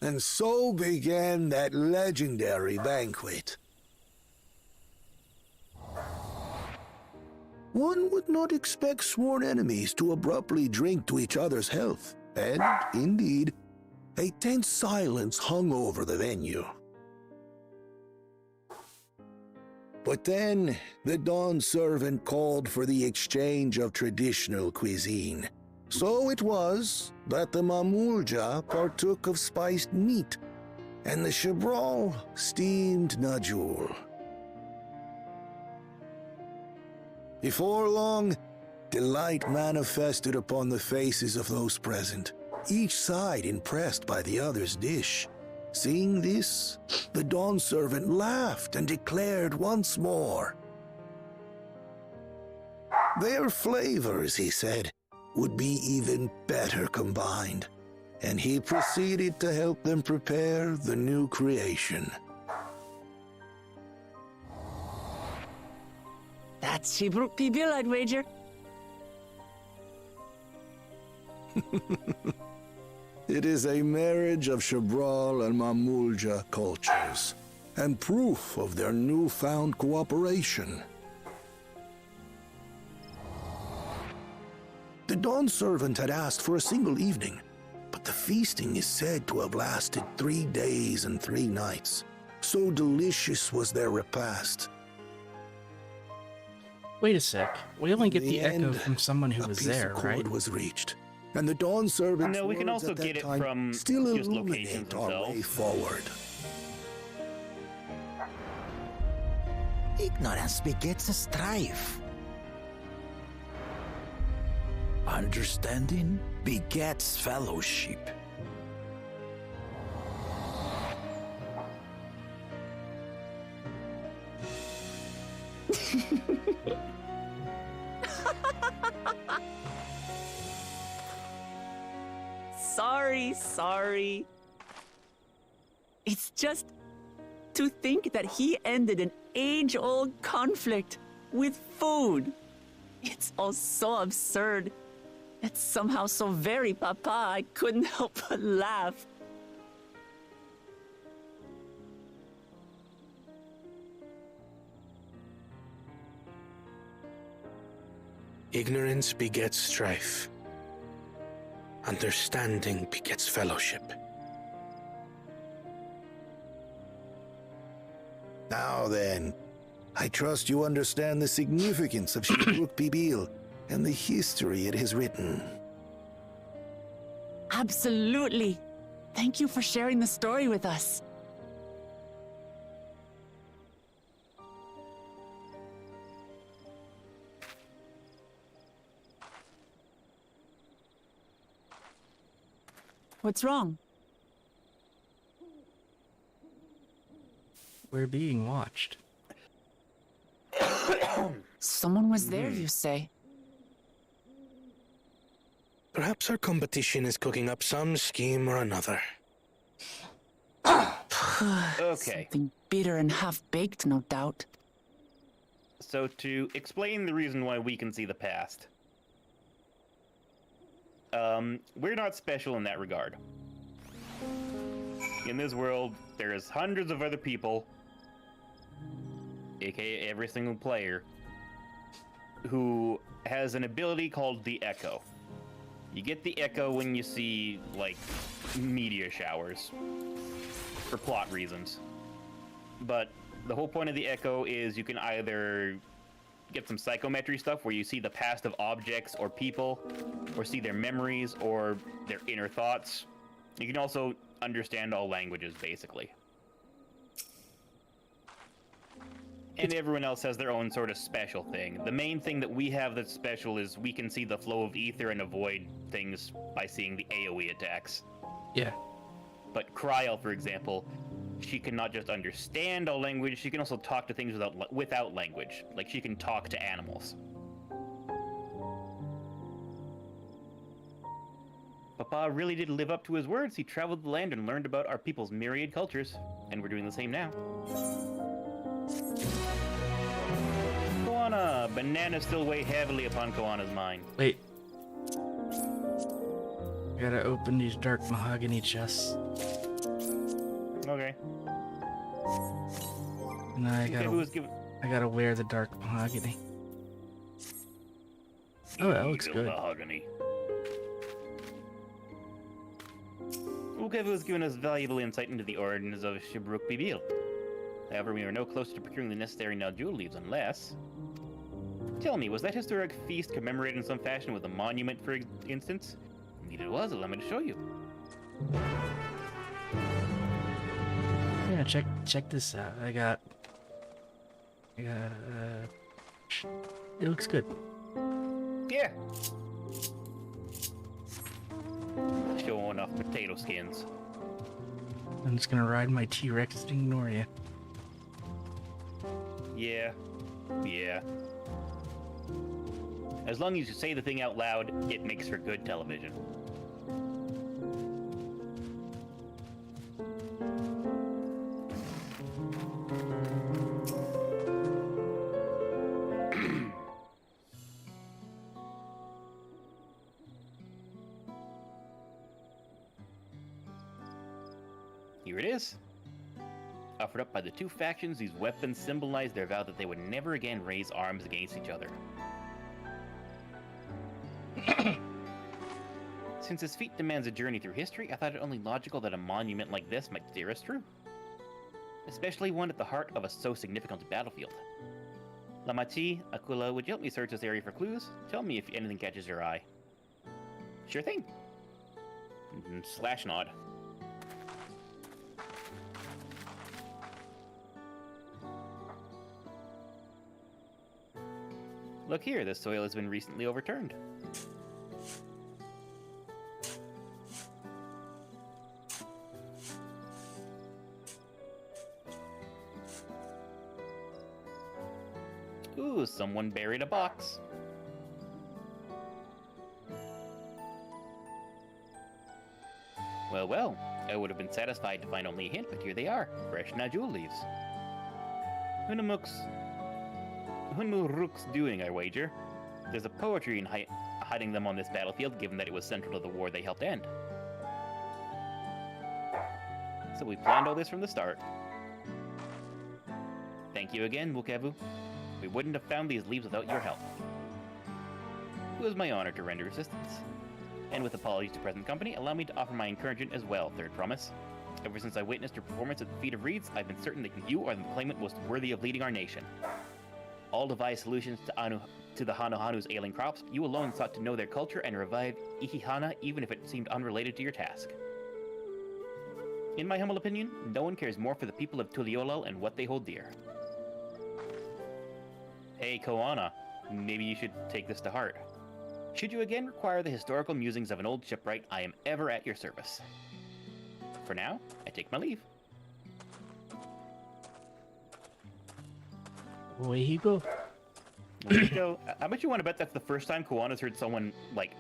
[SPEAKER 10] And so began that legendary banquet. One would not expect sworn enemies to abruptly drink to each other's health, and, indeed, a tense silence hung over the venue. But then, the Dawn servant called for the exchange of traditional cuisine, So it was that the Mamulja partook of spiced meat, and the Chibral steamed Najul. Before long, delight manifested upon the faces of those present, each side impressed by the other's dish. Seeing this, the Dawn servant laughed and declared once more. Their flavors, he said, would be even better combined, and he proceeded to help them prepare the new creation.
[SPEAKER 5] That's Shibruk Pibil, I'd wager.
[SPEAKER 10] It is a marriage of Chibral and Mamulja cultures, and proof of their newfound cooperation. The Dawn servant had asked for a single evening, but the feasting is said to have lasted 3 days and 3 nights. So delicious was their repast.
[SPEAKER 1] Wait a sec. We only get the echo
[SPEAKER 10] end,
[SPEAKER 1] from someone who was there,
[SPEAKER 10] A
[SPEAKER 1] right?
[SPEAKER 10] peace accord was reached, and the Dawn servant's
[SPEAKER 2] No, we can
[SPEAKER 10] words
[SPEAKER 2] also
[SPEAKER 10] at that
[SPEAKER 2] get it
[SPEAKER 10] time
[SPEAKER 2] from
[SPEAKER 10] still
[SPEAKER 2] just locations
[SPEAKER 10] illuminate our way
[SPEAKER 2] themselves.
[SPEAKER 10] forward.
[SPEAKER 11] Ignorance begets strife. Understanding begets fellowship.
[SPEAKER 5] Sorry. It's just to think that he ended an age-old conflict with food. It's all so absurd. It's somehow so very papa, I couldn't help but laugh.
[SPEAKER 6] Ignorance begets strife. Understanding begets fellowship.
[SPEAKER 10] Now then, I trust you understand the significance of Shibruk Pibil and the history it has written.
[SPEAKER 5] Absolutely. Thank you for sharing the story with us. What's wrong?
[SPEAKER 1] We're being watched.
[SPEAKER 5] Someone was there, you say?
[SPEAKER 6] Perhaps our competition is cooking up some scheme or another.
[SPEAKER 2] Okay.
[SPEAKER 5] Something bitter and half-baked, no doubt.
[SPEAKER 2] So to explain the reason why we can see the past. We're not special in that regard. In this world, there's hundreds of other people, aka every single player, who has an ability called the Echo. You get the Echo when you see, like, meteor showers, for plot reasons. But the whole point of the Echo is you can either get some psychometry stuff where you see the past of objects or people, or see their memories or their inner thoughts. You can also understand all languages, basically. And everyone else has their own sort of special thing. The main thing that we have that's special is we can see the flow of ether and avoid things by seeing the AoE attacks.
[SPEAKER 1] Yeah.
[SPEAKER 2] But Kryl, for example, she can not just understand all language, she can also talk to things without language. Like, she can talk to animals. Papa really did live up to his words. He traveled the land and learned about our people's myriad cultures. And we're doing the same now. Koana! Bananas still weigh heavily upon Koana's mind.
[SPEAKER 1] Wait. Gotta open these dark mahogany chests.
[SPEAKER 2] Okay.
[SPEAKER 1] And I gotta wear the dark mahogany. Oh, that looks good.
[SPEAKER 2] Mahogany. Ukevu has given us valuable insight into the origins of Shibruk Pibil. However, we are no closer to procuring the necessary Najul leaves unless... Tell me, was that historic feast commemorated in some fashion with a monument, for instance? Indeed it was. Allow me to show you.
[SPEAKER 1] Yeah, check this out. I got it looks good.
[SPEAKER 2] Yeah. Showing off potato skins.
[SPEAKER 1] I'm just gonna ride my T-Rex and ignore you.
[SPEAKER 2] Yeah. Yeah. As long as you say the thing out loud, it makes for good television. Here it is. Offered up by the two factions, these weapons symbolize their vow that they would never again raise arms against each other. Since this feat demands a journey through history, I thought it only logical that a monument like this might steer us through. Especially one at the heart of a so significant battlefield. Lamachi, Akula, would you help me search this area for clues? Tell me if anything catches your eye. Sure thing. Slash nod. Look here, the soil has been recently overturned. Ooh, someone buried a box. Well, well, I would have been satisfied to find only a hint, but here they are, fresh Najul leaves. Hunmuruk's doing, I wager. There's a poetry in hiding them on this battlefield, given that it was central to the war they helped end. So we planned all this from the start. Thank you again, Mukevu. We wouldn't have found these leaves without your help. It was my honor to render assistance. And with apologies to present company, allow me to offer my encouragement as well, Third Promise. Ever since I witnessed your performance at the Feat of Reeds, I've been certain that you are the claimant most worthy of leading our nation. All devised solutions to the Hanohanu's ailing crops, you alone sought to know their culture and revive Ikihana even if it seemed unrelated to your task. In my humble opinion, no one cares more for the people of Tuliolal and what they hold dear. Hey, Koana, maybe you should take this to heart. Should you again require the historical musings of an old shipwright, I am ever at your service. For now, I take my leave.
[SPEAKER 1] Away he go.
[SPEAKER 2] There you go. I bet you want to bet that's the first time Koana's heard someone, like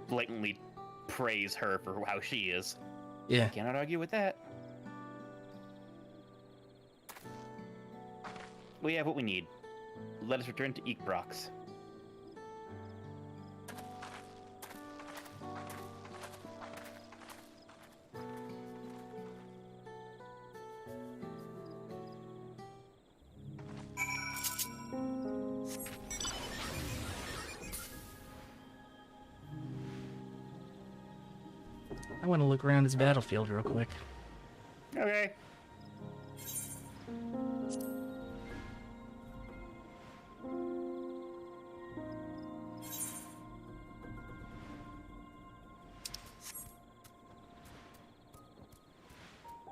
[SPEAKER 2] blatantly praise her for how she is.
[SPEAKER 1] Yeah.
[SPEAKER 2] Cannot argue with that. We have what we need. Let us return to Eekbrox.
[SPEAKER 1] I want to look around his battlefield real quick.
[SPEAKER 2] Okay.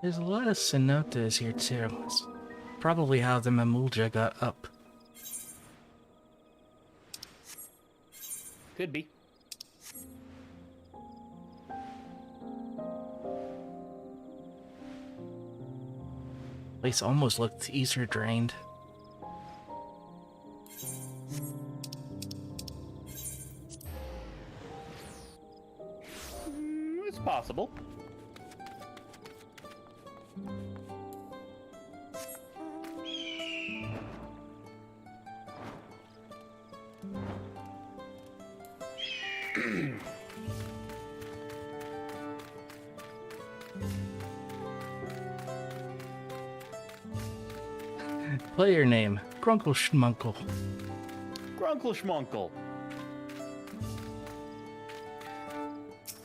[SPEAKER 1] There's a lot of cenotes here too. It's probably how the Mamulja got up.
[SPEAKER 2] Could be.
[SPEAKER 1] Place almost looked ether drained.
[SPEAKER 2] It's possible.
[SPEAKER 1] Player name, Grunkle Schmunkle.
[SPEAKER 2] Grunkle Schmunkle.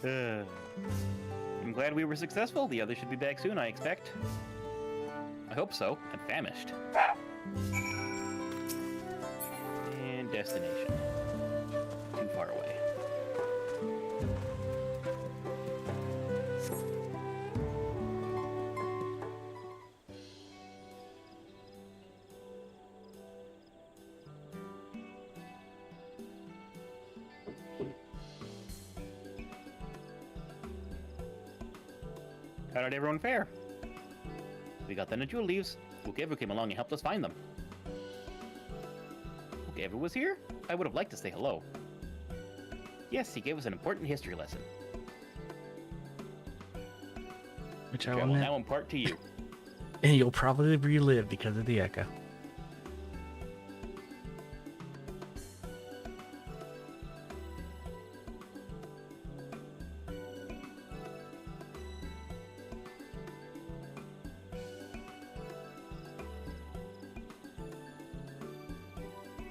[SPEAKER 2] I'm glad we were successful. The others should be back soon, I expect. I hope so. I'm famished. destination. Too far away. How did everyone fare? We got the Najul leaves. Ukevu came along and helped us find them. Ukevu was here? I would have liked to say hello. Yes, he gave us an important history lesson.
[SPEAKER 1] Which I
[SPEAKER 2] will
[SPEAKER 1] will
[SPEAKER 2] now impart to you.
[SPEAKER 1] And you'll probably relive because of the echo.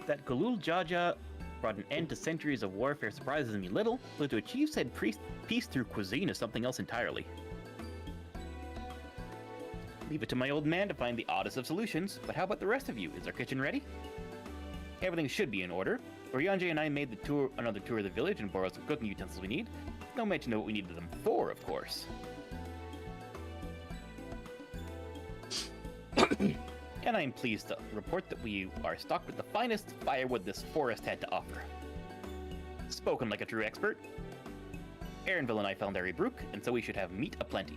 [SPEAKER 2] That Galul Jaja brought an end to centuries of warfare surprises me little, but to achieve said peace through cuisine is something else entirely. Leave it to my old man to find the oddest of solutions, but how about the rest of you? Is our kitchen ready? Everything should be in order. Orianjay and I made another tour of the village and borrowed some cooking utensils we need. No mention of what we needed them for, of course. And I am pleased to report that we are stocked with the finest firewood this forest had to offer. Spoken like a true expert. Aaronville and I found Airy Brook, and so we should have meat aplenty.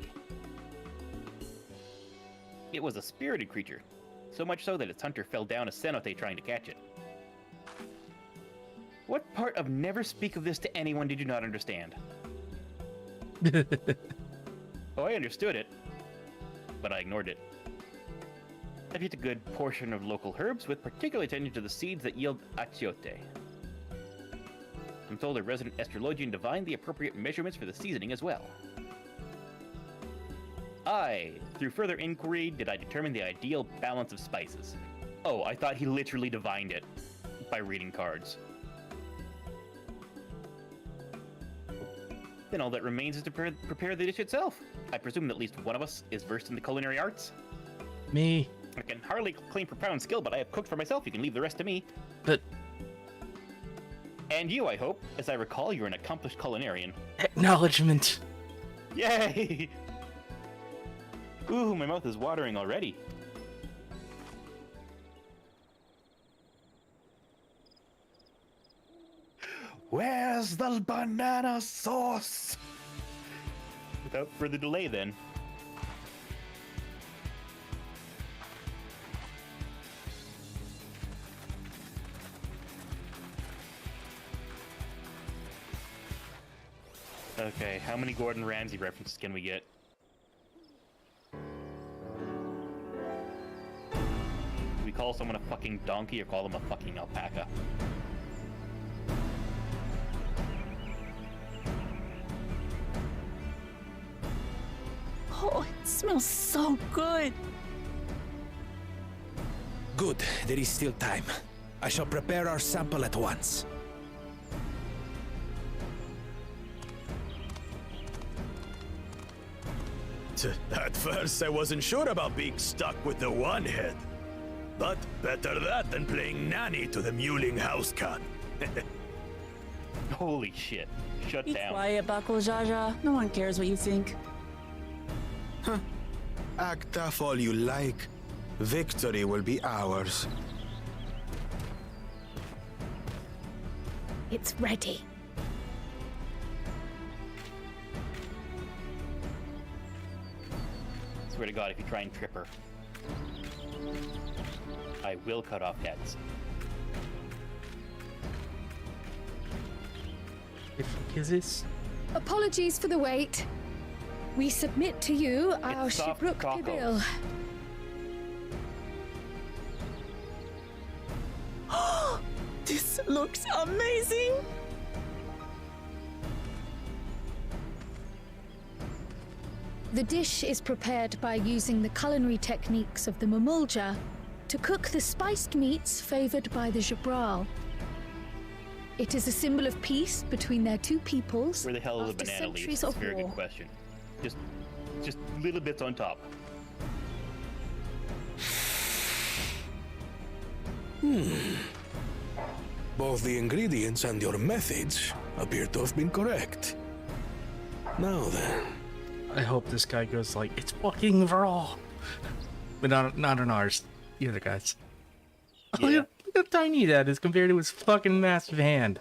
[SPEAKER 2] It was a spirited creature, so much so that its hunter fell down a cenote trying to catch it. What part of never speak of this to anyone did you not understand? Oh, I understood it, but I ignored it. I've eaten a good portion of local herbs, with particular attention to the seeds that yield achiote. I'm told a resident astrologian divined the appropriate measurements for the seasoning as well. Through further inquiry, did I determine the ideal balance of spices. Oh, I thought he literally divined it by reading cards. Then all that remains is to prepare the dish itself. I presume that at least one of us is versed in the culinary arts.
[SPEAKER 1] Me.
[SPEAKER 2] I can hardly claim profound skill, but I have cooked for myself. You can leave the rest to me.
[SPEAKER 1] But...
[SPEAKER 2] And you, I hope. As I recall, you're an accomplished culinarian.
[SPEAKER 1] Acknowledgement.
[SPEAKER 2] Yay! Ooh, my mouth is watering already.
[SPEAKER 4] Where's the banana sauce?
[SPEAKER 2] Without further delay, then. Okay, how many Gordon Ramsay references can we get? Do we call someone a fucking donkey or call them a fucking alpaca?
[SPEAKER 5] Oh, it smells so good.
[SPEAKER 3] Good, there is still time. I shall prepare our sample at once.
[SPEAKER 4] At first, I wasn't sure about being stuck with the one head. But better that than playing nanny to the mewling house cat.
[SPEAKER 2] Holy shit. Shut
[SPEAKER 5] Be
[SPEAKER 2] down.
[SPEAKER 5] quiet, Bakul Jaja. No one cares what you think.
[SPEAKER 4] Huh. Act tough all you like. Victory will be ours.
[SPEAKER 7] It's ready.
[SPEAKER 2] Swear to God, if you try and trip her, I will cut off heads.
[SPEAKER 1] Is this?
[SPEAKER 7] Apologies for the wait. We submit to you our
[SPEAKER 2] It's soft
[SPEAKER 7] Shiprook
[SPEAKER 2] cockle.
[SPEAKER 7] bill.
[SPEAKER 5] This looks amazing.
[SPEAKER 7] The dish is prepared by using the culinary techniques of the Mamulja to cook the spiced meats favored by the Jabral. It is a symbol of peace between their two peoples.
[SPEAKER 2] Where the hell are the
[SPEAKER 7] after
[SPEAKER 2] banana leaves?
[SPEAKER 7] centuries
[SPEAKER 2] That's a
[SPEAKER 7] of
[SPEAKER 2] very
[SPEAKER 7] war.
[SPEAKER 2] good question. Just little bits on top.
[SPEAKER 6] Both the ingredients and your methods appear to have been correct. Now then.
[SPEAKER 1] I hope this guy goes like, it's fucking raw. But not on ours. The other guys.
[SPEAKER 2] Yeah.
[SPEAKER 1] Oh, look how tiny that is compared to his fucking massive hand.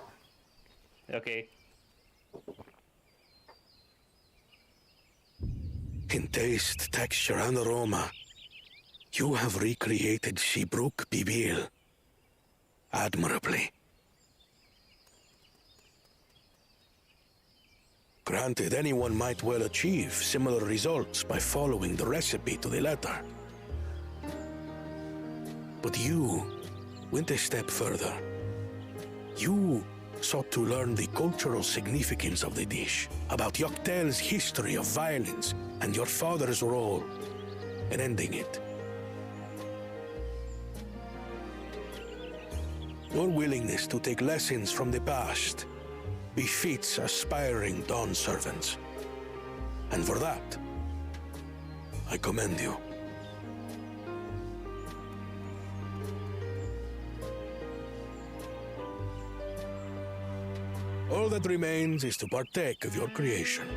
[SPEAKER 2] Okay.
[SPEAKER 6] In taste, texture, and aroma, you have recreated Shibruk Bibil admirably. Granted, anyone might well achieve similar results by following the recipe to the letter. But you went a step further. You sought to learn the cultural significance of the dish, about Yoktel's history of violence and your father's role in ending it. Your willingness to take lessons from the past befits aspiring Dawn servants. And for that, I commend you. All that remains is to partake of your creation.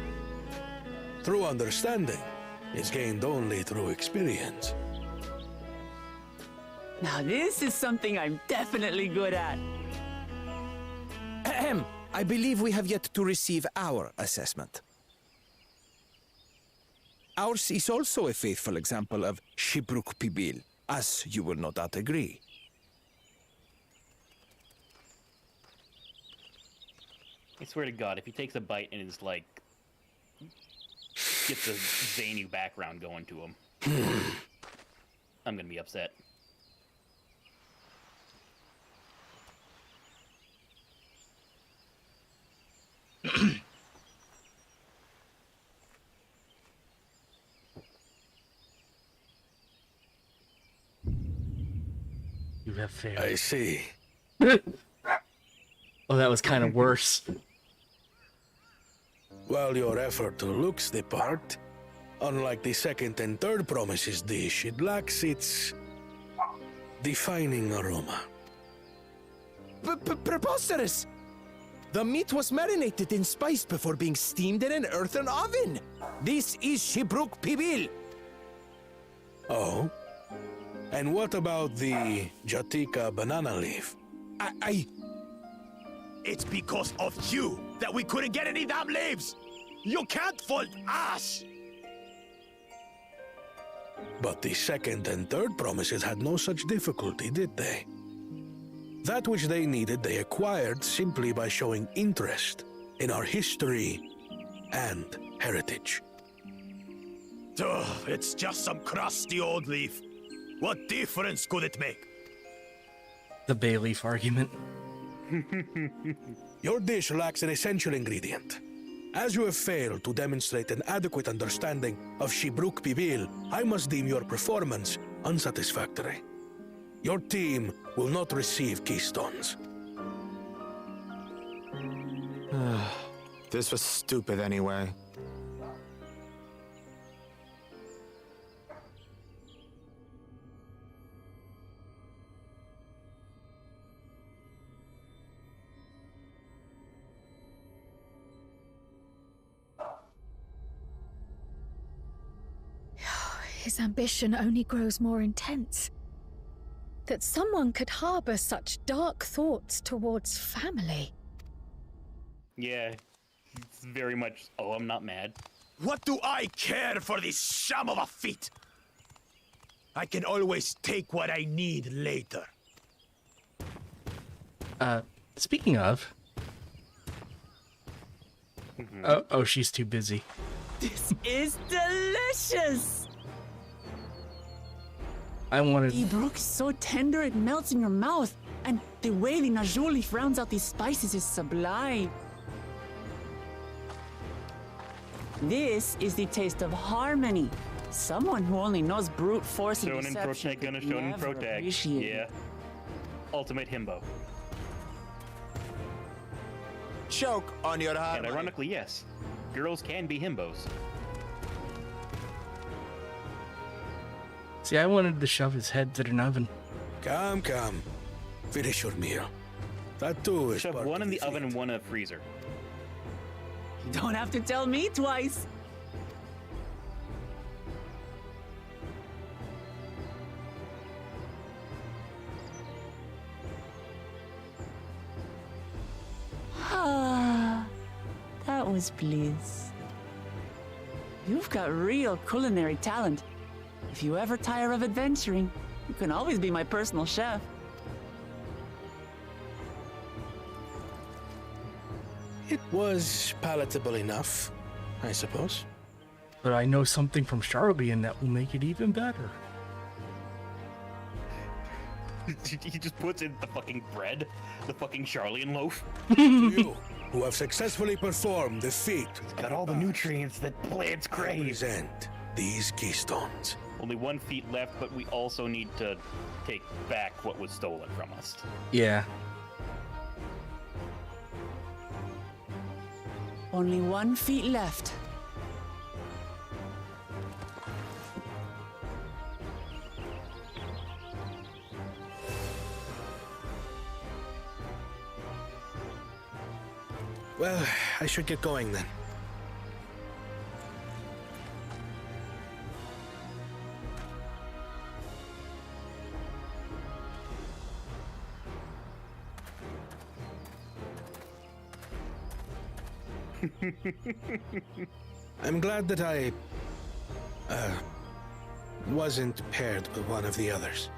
[SPEAKER 6] True understanding is gained only through experience.
[SPEAKER 5] Now this is something I'm definitely good at.
[SPEAKER 11] Ahem. I believe we have yet to receive our assessment. Ours is also a faithful example of Shibruk Pibil, as you will no doubt agree.
[SPEAKER 2] I swear to God, if he takes a bite and is like, gets a zany background going to him, I'm gonna be upset.
[SPEAKER 1] You have failed.
[SPEAKER 6] I see.
[SPEAKER 1] Oh, that was kind of worse.
[SPEAKER 6] While your effort looks the part, unlike the second and third promises dish, it lacks its defining aroma.
[SPEAKER 11] Preposterous! The meat was marinated in spice before being steamed in an earthen oven. This is Shibruk Pibil.
[SPEAKER 6] Oh? And what about the Jatika banana leaf?
[SPEAKER 12] It's because of you that we couldn't get any damn leaves! You can't fault us!
[SPEAKER 6] But the second and third promises had no such difficulty, did they? That which they needed, they acquired simply by showing interest in our history and heritage.
[SPEAKER 12] Ugh, it's just some crusty old leaf. What difference could it make?
[SPEAKER 1] The bay leaf argument.
[SPEAKER 6] Your dish lacks an essential ingredient. As you have failed to demonstrate an adequate understanding of Shibruk Pibil, I must deem your performance unsatisfactory. Your team will not receive keystones.
[SPEAKER 13] This was stupid anyway.
[SPEAKER 7] His ambition only grows more intense. That someone could harbor such dark thoughts towards family.
[SPEAKER 2] Yeah, it's very much, oh, I'm not mad.
[SPEAKER 12] What do I care for this sham of a feat? I can always take what I need later.
[SPEAKER 1] Speaking of... Oh, she's too busy.
[SPEAKER 5] This is delicious!
[SPEAKER 1] I wanted...
[SPEAKER 5] Shibruk is so tender it melts in your mouth, and the way the Najuli rounds out these spices is sublime. This is the taste of harmony. Someone who only knows brute force and
[SPEAKER 2] Shonen
[SPEAKER 5] deception
[SPEAKER 2] Protag gonna
[SPEAKER 5] could
[SPEAKER 2] Shonen
[SPEAKER 5] never
[SPEAKER 2] Protag.
[SPEAKER 5] appreciate it.
[SPEAKER 2] Yeah. Ultimate himbo.
[SPEAKER 13] Choke on your
[SPEAKER 2] And
[SPEAKER 13] harmony.
[SPEAKER 2] ironically, yes. Girls can be himbos.
[SPEAKER 1] See, I wanted to shove his head to an oven.
[SPEAKER 6] Come. Finish your meal. That too is
[SPEAKER 2] Shove
[SPEAKER 6] part
[SPEAKER 2] one
[SPEAKER 6] of
[SPEAKER 2] in the
[SPEAKER 6] feat.
[SPEAKER 2] oven and one in the freezer.
[SPEAKER 5] You don't have to tell me twice. Ah, that was bliss. You've got real culinary talent. If you ever tire of adventuring, you can always be my personal chef.
[SPEAKER 6] It was palatable enough, I suppose.
[SPEAKER 1] But I know something from Charlene that will make it even better.
[SPEAKER 2] He just puts in the fucking bread, the fucking Charlian loaf.
[SPEAKER 6] You, who have successfully performed the feat,
[SPEAKER 2] Got all the nutrients that plants crave.
[SPEAKER 6] present these keystones.
[SPEAKER 2] Only one feat left, but we also need to take back what was stolen from us.
[SPEAKER 1] Yeah.
[SPEAKER 5] Only 1 feet left.
[SPEAKER 6] Well, I should get going then. I'm glad that I wasn't paired with one of the others.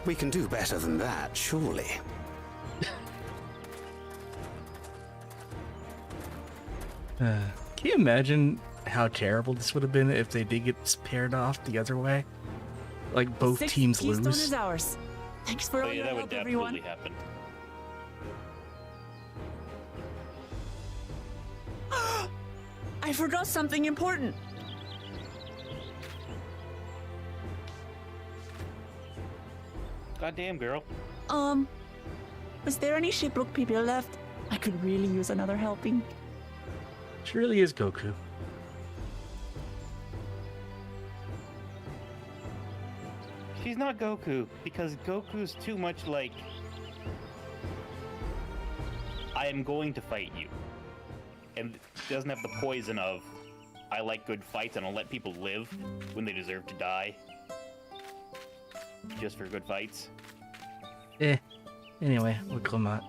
[SPEAKER 8] We can do better than that, surely.
[SPEAKER 1] Can you imagine how terrible this would have been if they did get paired off the other way? Like both
[SPEAKER 5] 6th
[SPEAKER 1] teams
[SPEAKER 5] keystone
[SPEAKER 1] lose.
[SPEAKER 5] is ours. Thanks for
[SPEAKER 2] Oh
[SPEAKER 5] all
[SPEAKER 2] yeah,
[SPEAKER 5] your
[SPEAKER 2] that
[SPEAKER 5] help,
[SPEAKER 2] would
[SPEAKER 5] everyone.
[SPEAKER 2] absolutely happen.
[SPEAKER 5] I forgot something important.
[SPEAKER 2] Goddamn, girl.
[SPEAKER 5] Was there any shipwreck people left? I could really use another helping.
[SPEAKER 1] She really is Goku.
[SPEAKER 2] She's not Goku, because Goku's too much like, I am going to fight you. And doesn't have the poison of, I like good fights and I'll let people live when they deserve to die. Just for good fights.
[SPEAKER 1] Anyway, we'll come out.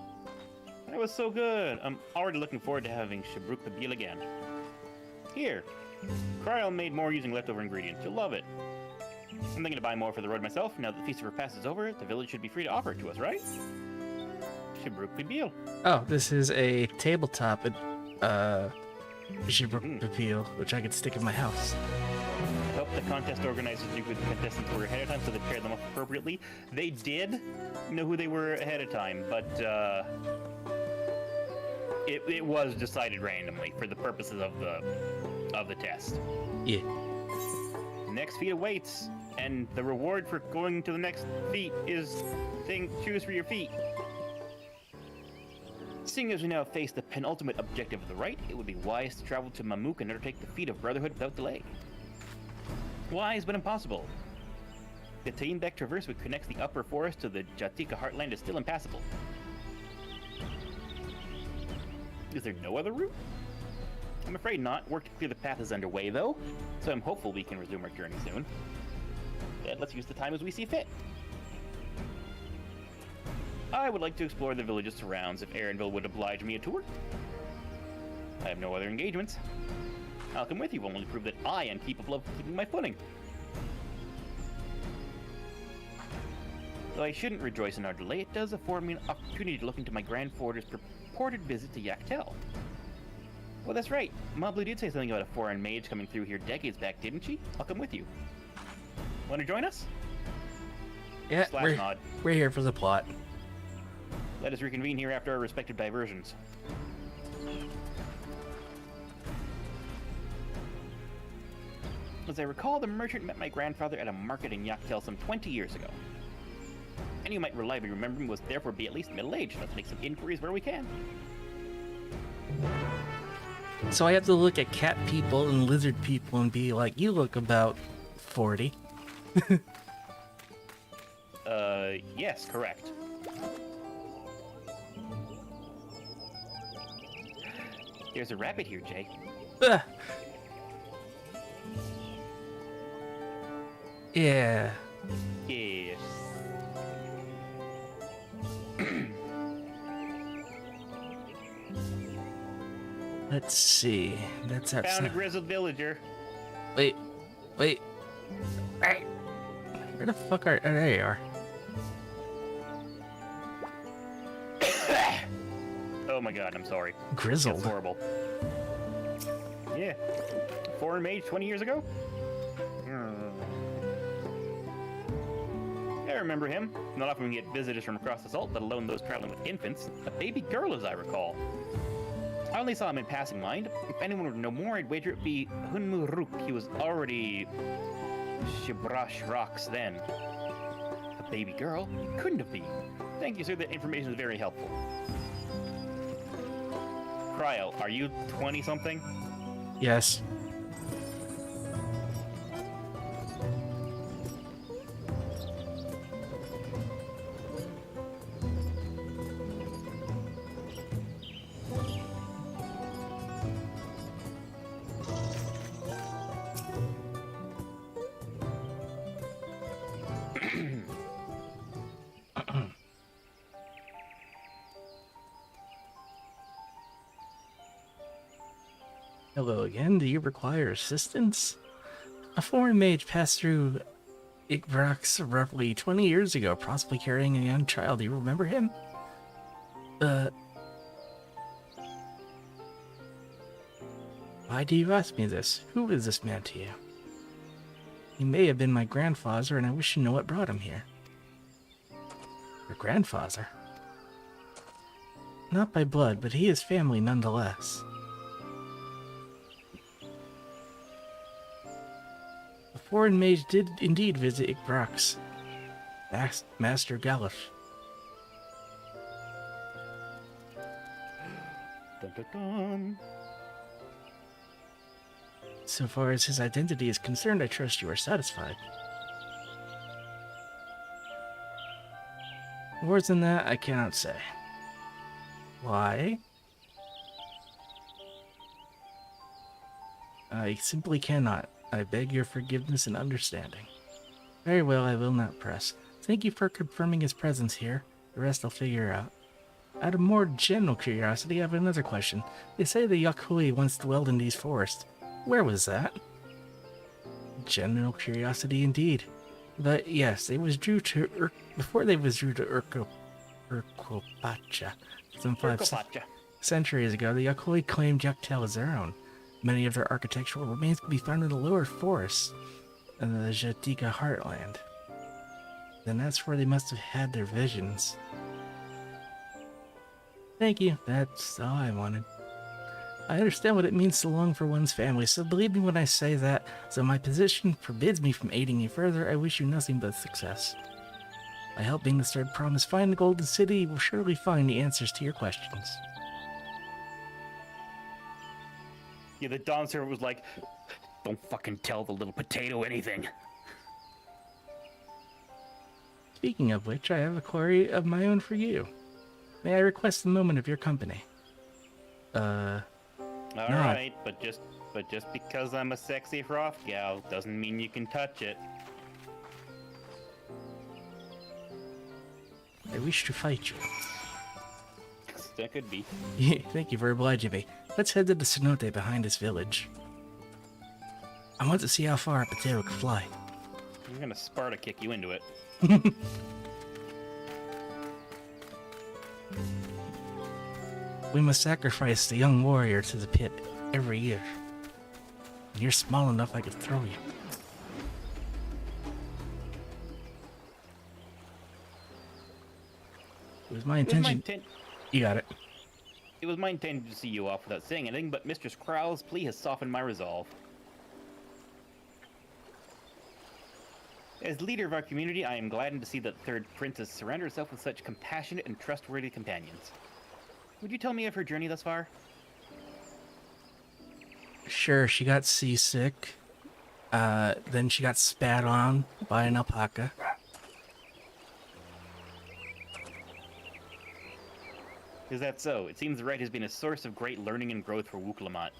[SPEAKER 2] That was so good. I'm already looking forward to having Shabruk Babil again. Here. Cryo made more using leftover ingredients. You'll love it. I'm thinking to buy more for the road myself. Now that the Feast of Repast is over, the village should be free to offer it to us, right? Shabruk Babil.
[SPEAKER 1] Oh, this is a tabletop appeal, which I could stick in my house.
[SPEAKER 2] Hope the contest organizers knew who the contestants were ahead of time, so they paired them up appropriately. They did know who they were ahead of time, but it was decided randomly for the purposes of the test.
[SPEAKER 1] Yeah.
[SPEAKER 2] Next feat awaits, and the reward for going to the next feat is choose for your feat. Seeing as we now face the penultimate objective of the rite, it would be wise to travel to Mamuk and undertake the feat of Brotherhood without delay. Wise but impossible. The Taimbek traverse which connects the upper forest to the Jatika heartland is still impassable. Is there no other route? I'm afraid not. Work to clear the path is underway though, so I'm hopeful we can resume our journey soon. Let's use the time as we see fit. I would like to explore the village's surrounds if Aaronville would oblige me a tour. I have no other engagements. I'll come with you, only prove that I am capable of keeping my footing. Though I shouldn't rejoice in our delay, it does afford me an opportunity to look into my Grand Forger's purported visit to Yaktel. Well, that's right. Mablu did say something about a foreign mage coming through here decades back, didn't she? I'll come with you. Want to join us?
[SPEAKER 1] Yeah,
[SPEAKER 2] Slash nod.
[SPEAKER 1] we're here for the plot.
[SPEAKER 2] Let us reconvene here after our respective diversions. As I recall, the merchant met my grandfather at a market in Yaktel some 20 years ago. And you might reliably remember him was therefore be at least middle-aged. Let's make some inquiries where we can.
[SPEAKER 1] So I have to look at cat people and lizard people and be like, you look about 40.
[SPEAKER 2] Yes, correct. There's a rabbit here, Jay.
[SPEAKER 1] Yeah.
[SPEAKER 2] Yeah.
[SPEAKER 1] Let's see. That's
[SPEAKER 2] Found a
[SPEAKER 1] outside.
[SPEAKER 2] grizzled villager.
[SPEAKER 1] Wait. Wait. Hey. Where the fuck are... Oh, there you are.
[SPEAKER 2] Oh my god, I'm sorry.
[SPEAKER 1] Grizzled.
[SPEAKER 2] That's horrible. Yeah. Foreign mage 20 years ago? I remember him. Not often we get visitors from across the salt, let alone those traveling with infants. A baby girl, as I recall. I only saw him in passing mind. If anyone would know more, I'd wager it be Hunmuruk. He was already Shibrash rocks then. A baby girl? He couldn't have been. Thank you, sir. That information is very helpful. Cryo, are you 20-something?
[SPEAKER 1] Yes. Hello again. Do you require assistance? A foreign mage passed through Igbrax roughly 20 years ago, possibly carrying a young child. Do you remember him? Why do you ask me this? Who is this man to you? He may have been my grandfather, and I wish to know what brought him here. Your grandfather? Not by blood, but he is family nonetheless. The foreign mage did indeed visit Igbrax. Master Galif.
[SPEAKER 2] Dun, dun, dun.
[SPEAKER 1] So far as his identity is concerned, I trust you are satisfied. More than that, I cannot say. Why? I simply cannot. I beg your forgiveness and understanding. Very well, I will not press. Thank you for confirming his presence here. The rest I'll figure out. Out of more general curiosity, I have another question. They say the Yakui once dwelled in these forests. Where was that? General curiosity indeed. But yes, they withdrew to before they withdrew to Urkopacha. Some 5 centuries ago, the Yakui claimed Yaktel as their own. Many of their architectural remains can be found in the lower forests in the Jatika heartland. Then that's where they must have had their visions. Thank you, that's all I wanted. I understand what it means to long for one's family, so believe me when I say that, so my position forbids me from aiding you further. I wish you nothing but success. By helping the third promise find the Golden City, you will surely find the answers to your questions.
[SPEAKER 2] Yeah, the Dawn servant was like, don't fucking tell the little potato anything.
[SPEAKER 1] Speaking of which, I have a query of my own for you. May I request a moment of your company?
[SPEAKER 2] Alright, but just because I'm a sexy froth gal doesn't mean you can touch it.
[SPEAKER 1] I wish to fight you.
[SPEAKER 2] That could be.
[SPEAKER 1] Thank you for obliging me. Let's head to the cenote behind this village. I want to see how far a potato can fly.
[SPEAKER 2] I'm gonna Sparta kick you into it.
[SPEAKER 1] We must sacrifice the young warrior to the pit every year. When you're small enough, I could throw you. It was my intention. You got it.
[SPEAKER 2] It was my intention to see you off without saying anything, but Mistress Krowl's plea has softened my resolve. As leader of our community, I am gladdened to see that the Third Princess surrounded herself with such compassionate and trustworthy companions. Would you tell me of her journey thus far?
[SPEAKER 1] Sure, she got seasick. Then she got spat on by an alpaca.
[SPEAKER 2] Is that so? It seems the rite has been a source of great learning and growth for Wuklamont.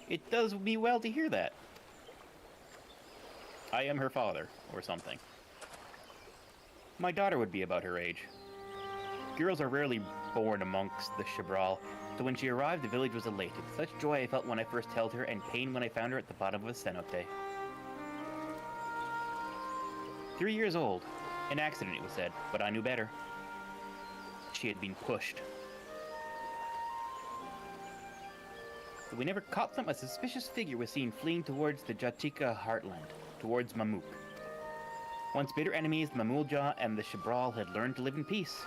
[SPEAKER 2] It does me well to hear that. I am her father, or something. My daughter would be about her age. Girls are rarely born amongst the Shabral, so when she arrived, the village was elated. Such joy I felt when I first held her, and pain when I found her at the bottom of a cenote. 3 years old. An accident, it was said, but I knew better. She had been pushed. But we never caught them. A suspicious figure was seen fleeing towards the Jatika heartland, towards Mamuk. Once bitter enemies, the Mamulja and the Shabral had learned to live in peace.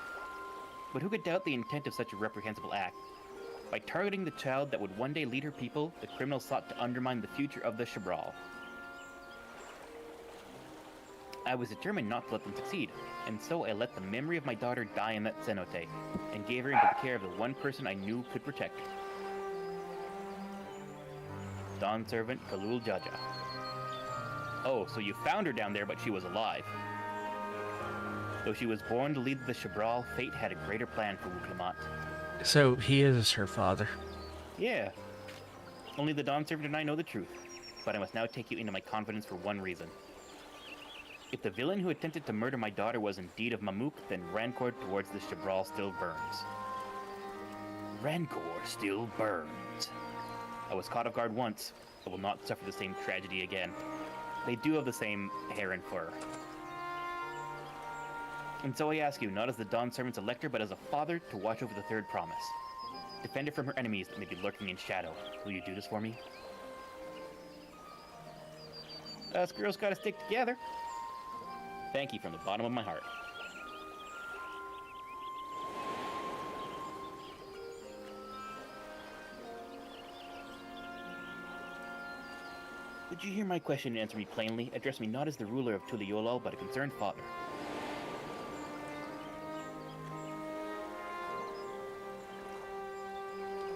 [SPEAKER 2] But who could doubt the intent of such a reprehensible act? By targeting the child that would one day lead her people, the criminal sought to undermine the future of the Shabral. I was determined not to let them succeed, and so I let the memory of my daughter die in that cenote, and gave her into the care of the one person I knew could protect her. Dawn servant Kalul Jaja. Oh, so you found her down there, but she was alive. Though she was born to lead the Shabral, fate had a greater plan for Wuklamont.
[SPEAKER 1] So he is her father.
[SPEAKER 2] Yeah. Only the Dawn servant and I know the truth, but I must now take you into my confidence for one reason. If the villain who attempted to murder my daughter was indeed of Mamuk, then rancor towards the Shabral still burns. Rancor still burns. I was caught off guard once. I will not suffer the same tragedy again. They do have the same hair and fur. And so I ask you, not as the Dawn Servant's elector, but as a father, to watch over the third promise. Defend her from her enemies that may be lurking in shadow. Will you do this for me? Us girls gotta stick together. Thank you from the bottom of my heart. Would you hear my question and answer me plainly? Address me not as the ruler of Tuliolal, but a concerned father.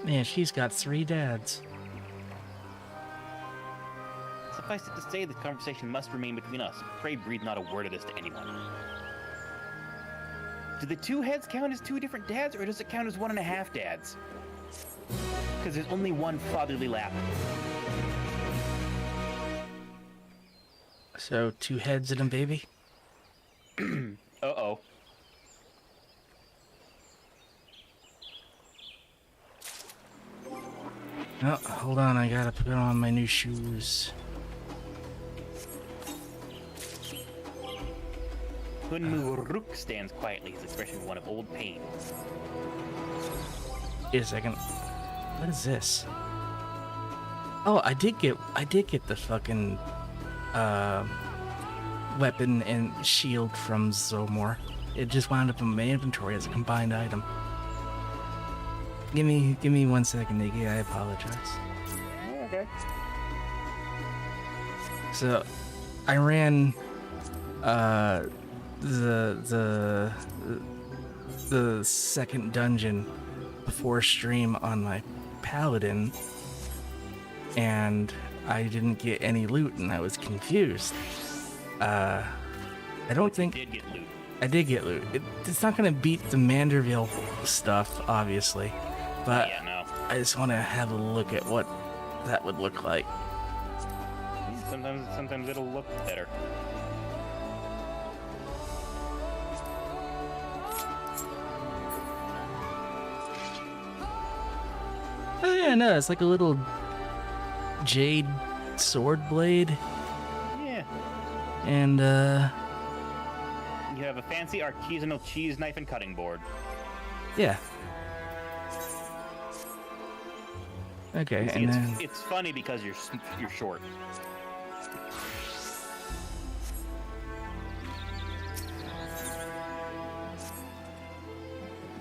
[SPEAKER 1] Man, she's got 3 dads.
[SPEAKER 2] Suffice it to say, the conversation must remain between us. Pray breathe not a word of this to anyone. Do the 2 heads count as 2 different dads, or does it count as 1.5 dads? Because there's only one fatherly lap.
[SPEAKER 1] So 2 heads and a baby?
[SPEAKER 2] Uh-oh.
[SPEAKER 1] Oh, hold on, I gotta put on my new shoes.
[SPEAKER 2] Hunmuruk stands quietly, his expression one of old pain.
[SPEAKER 1] Wait a second. What is this? Oh, I did get the fucking weapon and shield from Zomor. It just wound up in my inventory as a combined item. Give me 1 second, Iggy. I apologize.
[SPEAKER 2] Okay.
[SPEAKER 1] So, I ran the second dungeon before stream on my paladin, and I didn't get any loot, and I was confused. I don't think
[SPEAKER 2] You did get loot.
[SPEAKER 1] I did get loot. It's not gonna beat the Manderville stuff, obviously, but
[SPEAKER 2] Yeah, no.
[SPEAKER 1] I just want to have a look at what that would look like.
[SPEAKER 2] Sometimes it'll look better.
[SPEAKER 1] Oh yeah, no, it's like a little jade sword blade,
[SPEAKER 2] Yeah.
[SPEAKER 1] and
[SPEAKER 2] You have a fancy artisanal cheese knife and cutting board.
[SPEAKER 1] yeah. Okay,
[SPEAKER 2] See,
[SPEAKER 1] and then
[SPEAKER 2] it's funny because you're short.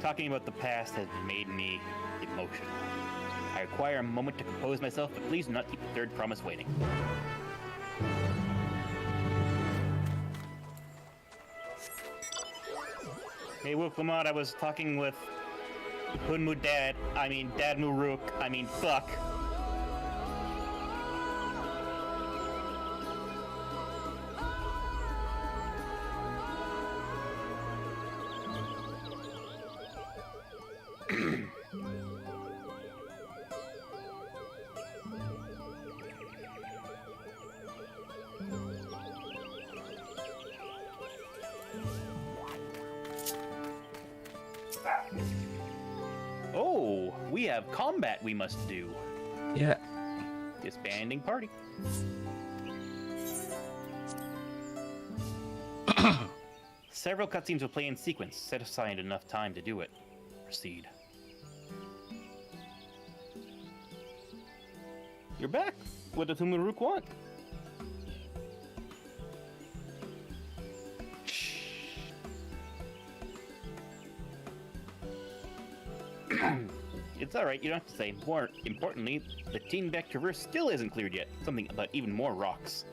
[SPEAKER 2] Talking about the past has made me emotional. I require a moment to compose myself, but please do not keep the third promise waiting. Hey, Wuklamot, I was talking with Hunmu Dad, Dad Muruk, fuck. we have combat we must do.
[SPEAKER 1] Yeah.
[SPEAKER 2] Disbanding party. Several cutscenes will play in sequence. Set aside enough time to do it. Proceed. You're back. What does Humaruk want? It's alright, you don't have to say. More importantly, the Teenbeck Traverse still isn't cleared yet. Something about even more rocks.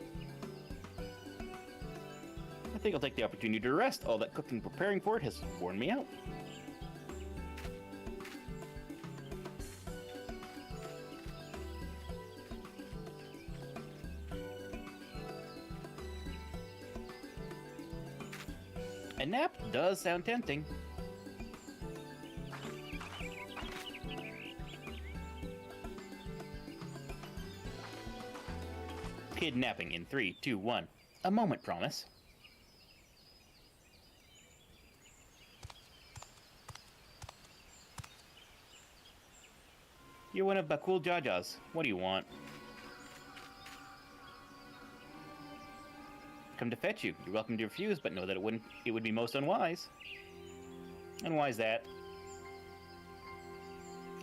[SPEAKER 2] I think I'll take the opportunity to rest. All that cooking preparing for it has worn me out. A nap does sound tempting. Kidnapping in 3, 2, 1. A moment, promise. You're one of Bakul Jaja's. What do you want? Come to fetch you. You're welcome to refuse, but know that it would be most unwise. Unwise that.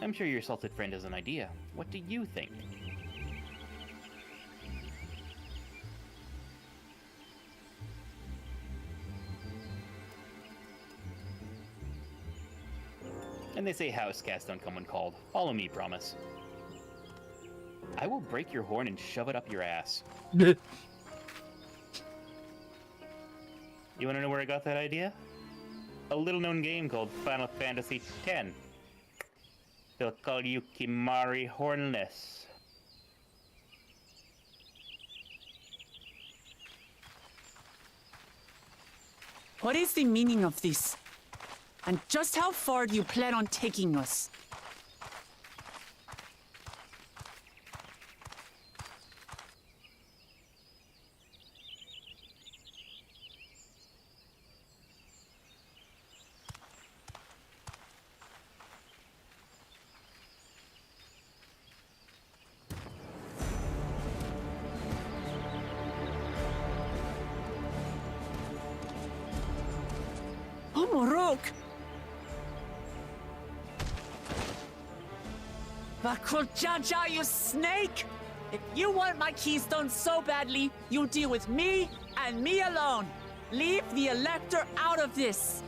[SPEAKER 2] I'm sure your salted friend has an idea. What do you think? And they say house cats don't come when called. Follow me, promise. I will break your horn and shove it up your ass. You want to know where I got that idea? A little-known game called Final Fantasy X. They'll call you Kimari Hornless.
[SPEAKER 5] What is the meaning of this? And just how far do you plan on taking us? Oh, Morok! Bakul Jaja, you snake! If you want my keystone so badly, you deal with me and me alone. Leave the Elector out of this.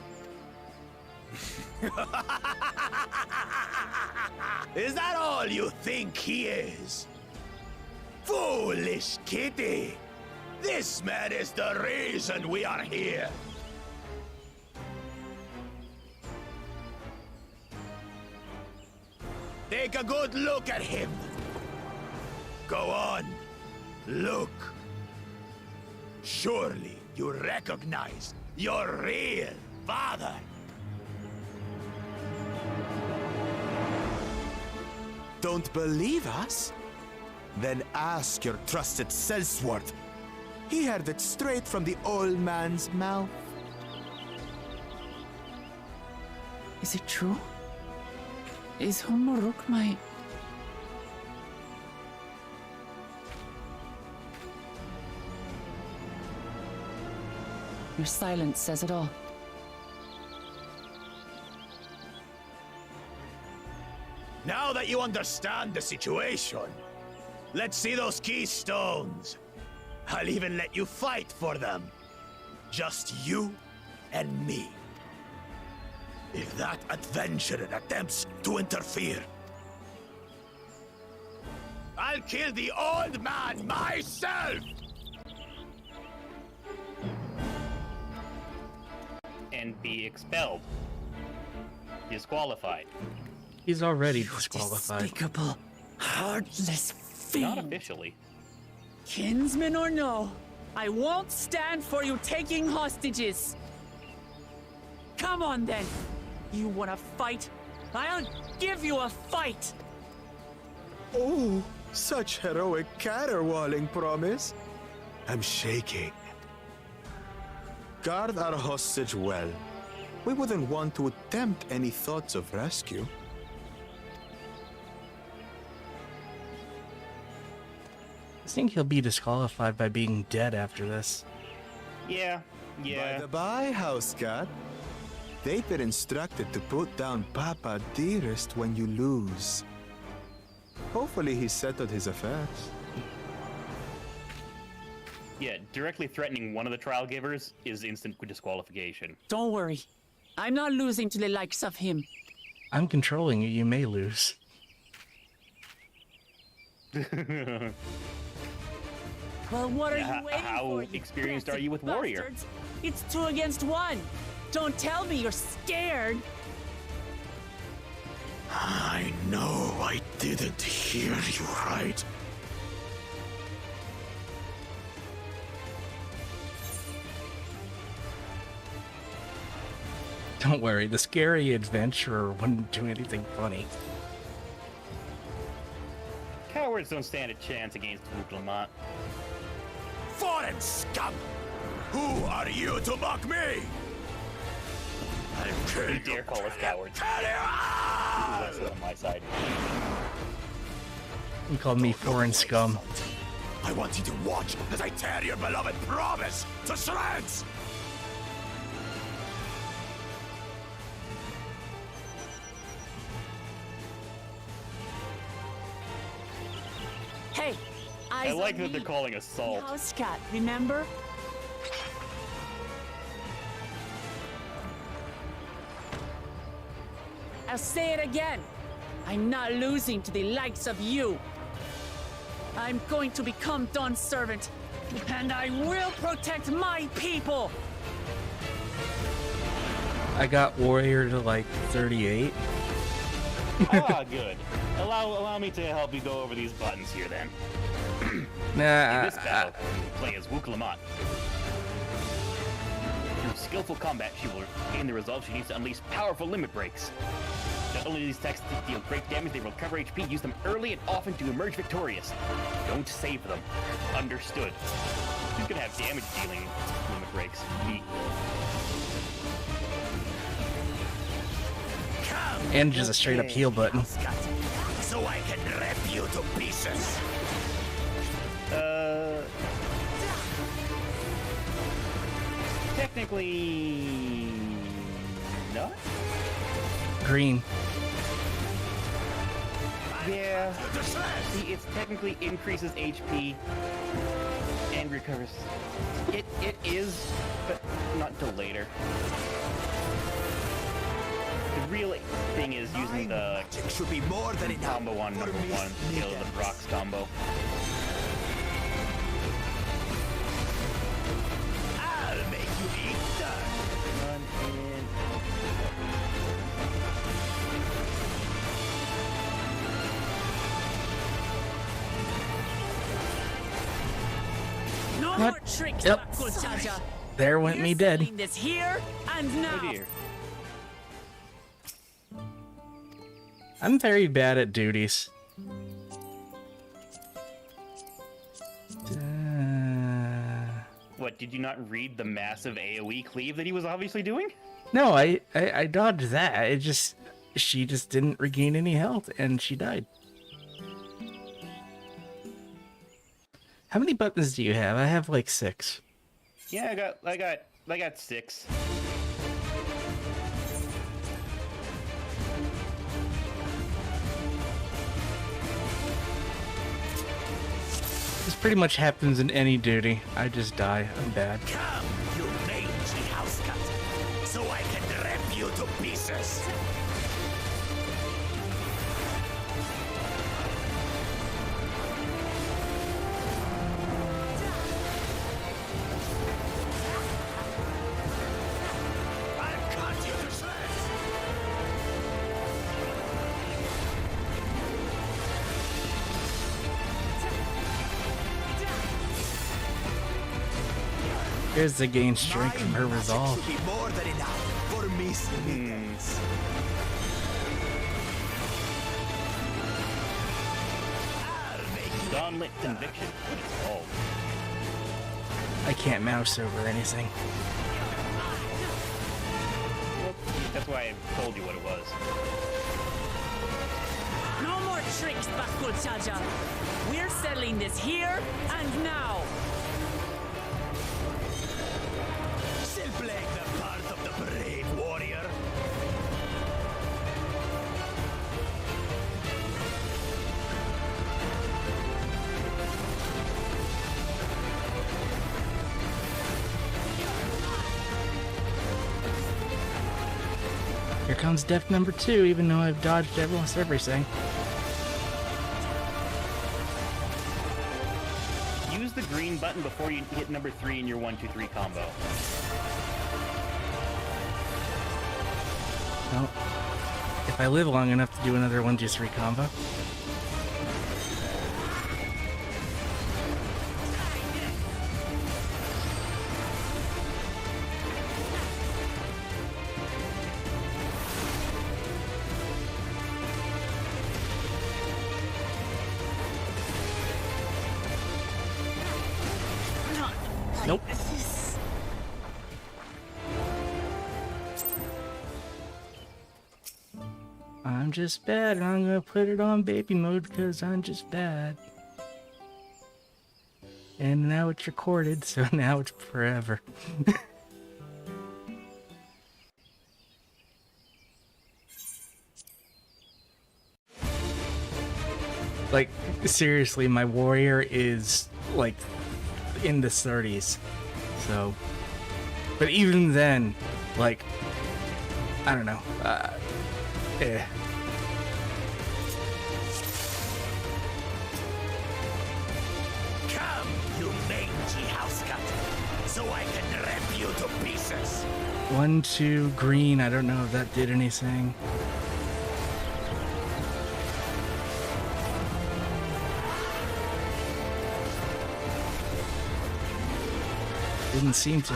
[SPEAKER 12] Is that all you think he is? Foolish kitty! This man is the reason we are here. Take a good look at him. Go on, look. Surely you recognize your real father. Don't believe us? Then ask your trusted Sellsworth. He heard it straight from the old man's mouth.
[SPEAKER 5] Is it true? Is Humuruk my... Your silence says it all.
[SPEAKER 12] Now that you understand the situation, let's see those keystones. I'll even let you fight for them. Just you and me. If that adventurer attempts to interfere, I'll kill the old man myself!
[SPEAKER 2] And be expelled. Disqualified.
[SPEAKER 1] He's already disqualified.
[SPEAKER 5] Despicable, heartless fiend.
[SPEAKER 2] Not officially.
[SPEAKER 5] Kinsman or no, I won't stand for you taking hostages. Come on then. You want to fight? I'll give you a fight.
[SPEAKER 12] Oh, such heroic caterwauling promise. I'm shaking. Guard our hostage well. We wouldn't want to attempt any thoughts of rescue.
[SPEAKER 1] think he'll be disqualified by being dead after this.
[SPEAKER 2] Yeah.
[SPEAKER 13] By the by, house cat. They've been instructed to put down Papa Dearest when you lose. Hopefully he settled his affairs.
[SPEAKER 2] Yeah, directly threatening one of the trial givers is instant disqualification.
[SPEAKER 5] Don't worry. I'm not losing to the likes of him.
[SPEAKER 1] I'm controlling you. You may lose.
[SPEAKER 5] Well, what are you waiting for?
[SPEAKER 2] How experienced are you with Warrior?
[SPEAKER 5] Bastards? It's 2 against 1. Don't tell me you're scared.
[SPEAKER 12] I know I didn't hear you right.
[SPEAKER 1] Don't worry, the scary adventurer wouldn't do anything funny.
[SPEAKER 2] Cowards don't stand a chance against Lamont.
[SPEAKER 12] Foreign scum! Who are you to mock me? I'll kill
[SPEAKER 2] You dare call us cowards. Less on my side.
[SPEAKER 1] You called me foreign scum.
[SPEAKER 12] I want you to watch as I tear your beloved promise to shreds!
[SPEAKER 5] Hey,
[SPEAKER 2] I like that they're calling us salt.
[SPEAKER 5] House cat, remember? I'll say it again. I'm not losing to the likes of you. I'm going to become Dawn's servant, and I will protect my people.
[SPEAKER 1] I got Warrior to like 38.
[SPEAKER 2] Ah, good. Allow me to help you go over these buttons here then.
[SPEAKER 1] Nah.
[SPEAKER 2] In this battle, you play as Wook Lamont. Through skillful combat, she will gain the result. She needs to unleash powerful limit breaks. Not only do these attacks deal great damage, they will recover HP. Use them early and often to emerge victorious. Don't save them. Understood. She's gonna have damage dealing limit breaks. Neat.
[SPEAKER 1] And just a straight up heal button.
[SPEAKER 12] So I can rip you to pieces.
[SPEAKER 2] Technically, not.
[SPEAKER 1] Green.
[SPEAKER 2] Yeah. See, it's technically increases HP and recovers. It is, but not until later. The real thing is using the
[SPEAKER 12] should be more than enough
[SPEAKER 2] combo on number 1, kill the Brock's combo.
[SPEAKER 12] I'll make you eat dirt.
[SPEAKER 2] Run in.
[SPEAKER 5] No
[SPEAKER 1] What?
[SPEAKER 5] more tricks,
[SPEAKER 1] Yep.
[SPEAKER 5] Jaja.
[SPEAKER 1] There went me dead.
[SPEAKER 5] Seeing this here and now.
[SPEAKER 2] Oh dear.
[SPEAKER 1] I'm very bad at duties.
[SPEAKER 2] What, did you not read the massive AoE cleave that he was obviously doing?
[SPEAKER 1] No, I dodged that. She just didn't regain any health and she died. How many buttons do you have? I have like 6.
[SPEAKER 2] Yeah, I got 6.
[SPEAKER 1] This pretty much happens in any duty. I just die. I'm bad.
[SPEAKER 12] Come, you mangy house cat, so I can rip you to pieces. I'll cut you to shreds.
[SPEAKER 1] Here's the gain strength from her resolve.
[SPEAKER 12] Should be more than enough for me, Smithers.
[SPEAKER 2] Dawnlit Conviction. What is it called?
[SPEAKER 1] I can't mouse over anything.
[SPEAKER 2] Well, that's why I told you what it was.
[SPEAKER 5] No more tricks, Bakul Chaja. We're settling this here and now.
[SPEAKER 12] Still playing the part of the brave warrior.
[SPEAKER 1] Here comes death number 2, even though I've dodged almost everything.
[SPEAKER 2] Use the green button before you hit number 3 in your 1-2-3 combo.
[SPEAKER 1] Well, if I live long enough to do another 1-2-3 combo. Nope. I'm just bad, and I'm gonna put it on baby mode because I'm just bad. And now it's recorded, so now it's forever. Like, seriously, my warrior is, like, in the 30s. So, but even then, like, I don't know, eh.
[SPEAKER 12] Come, you mangy house cat, so I can rip you to pieces.
[SPEAKER 1] 1-2 green, I don't know if that did anything. Didn't seem to.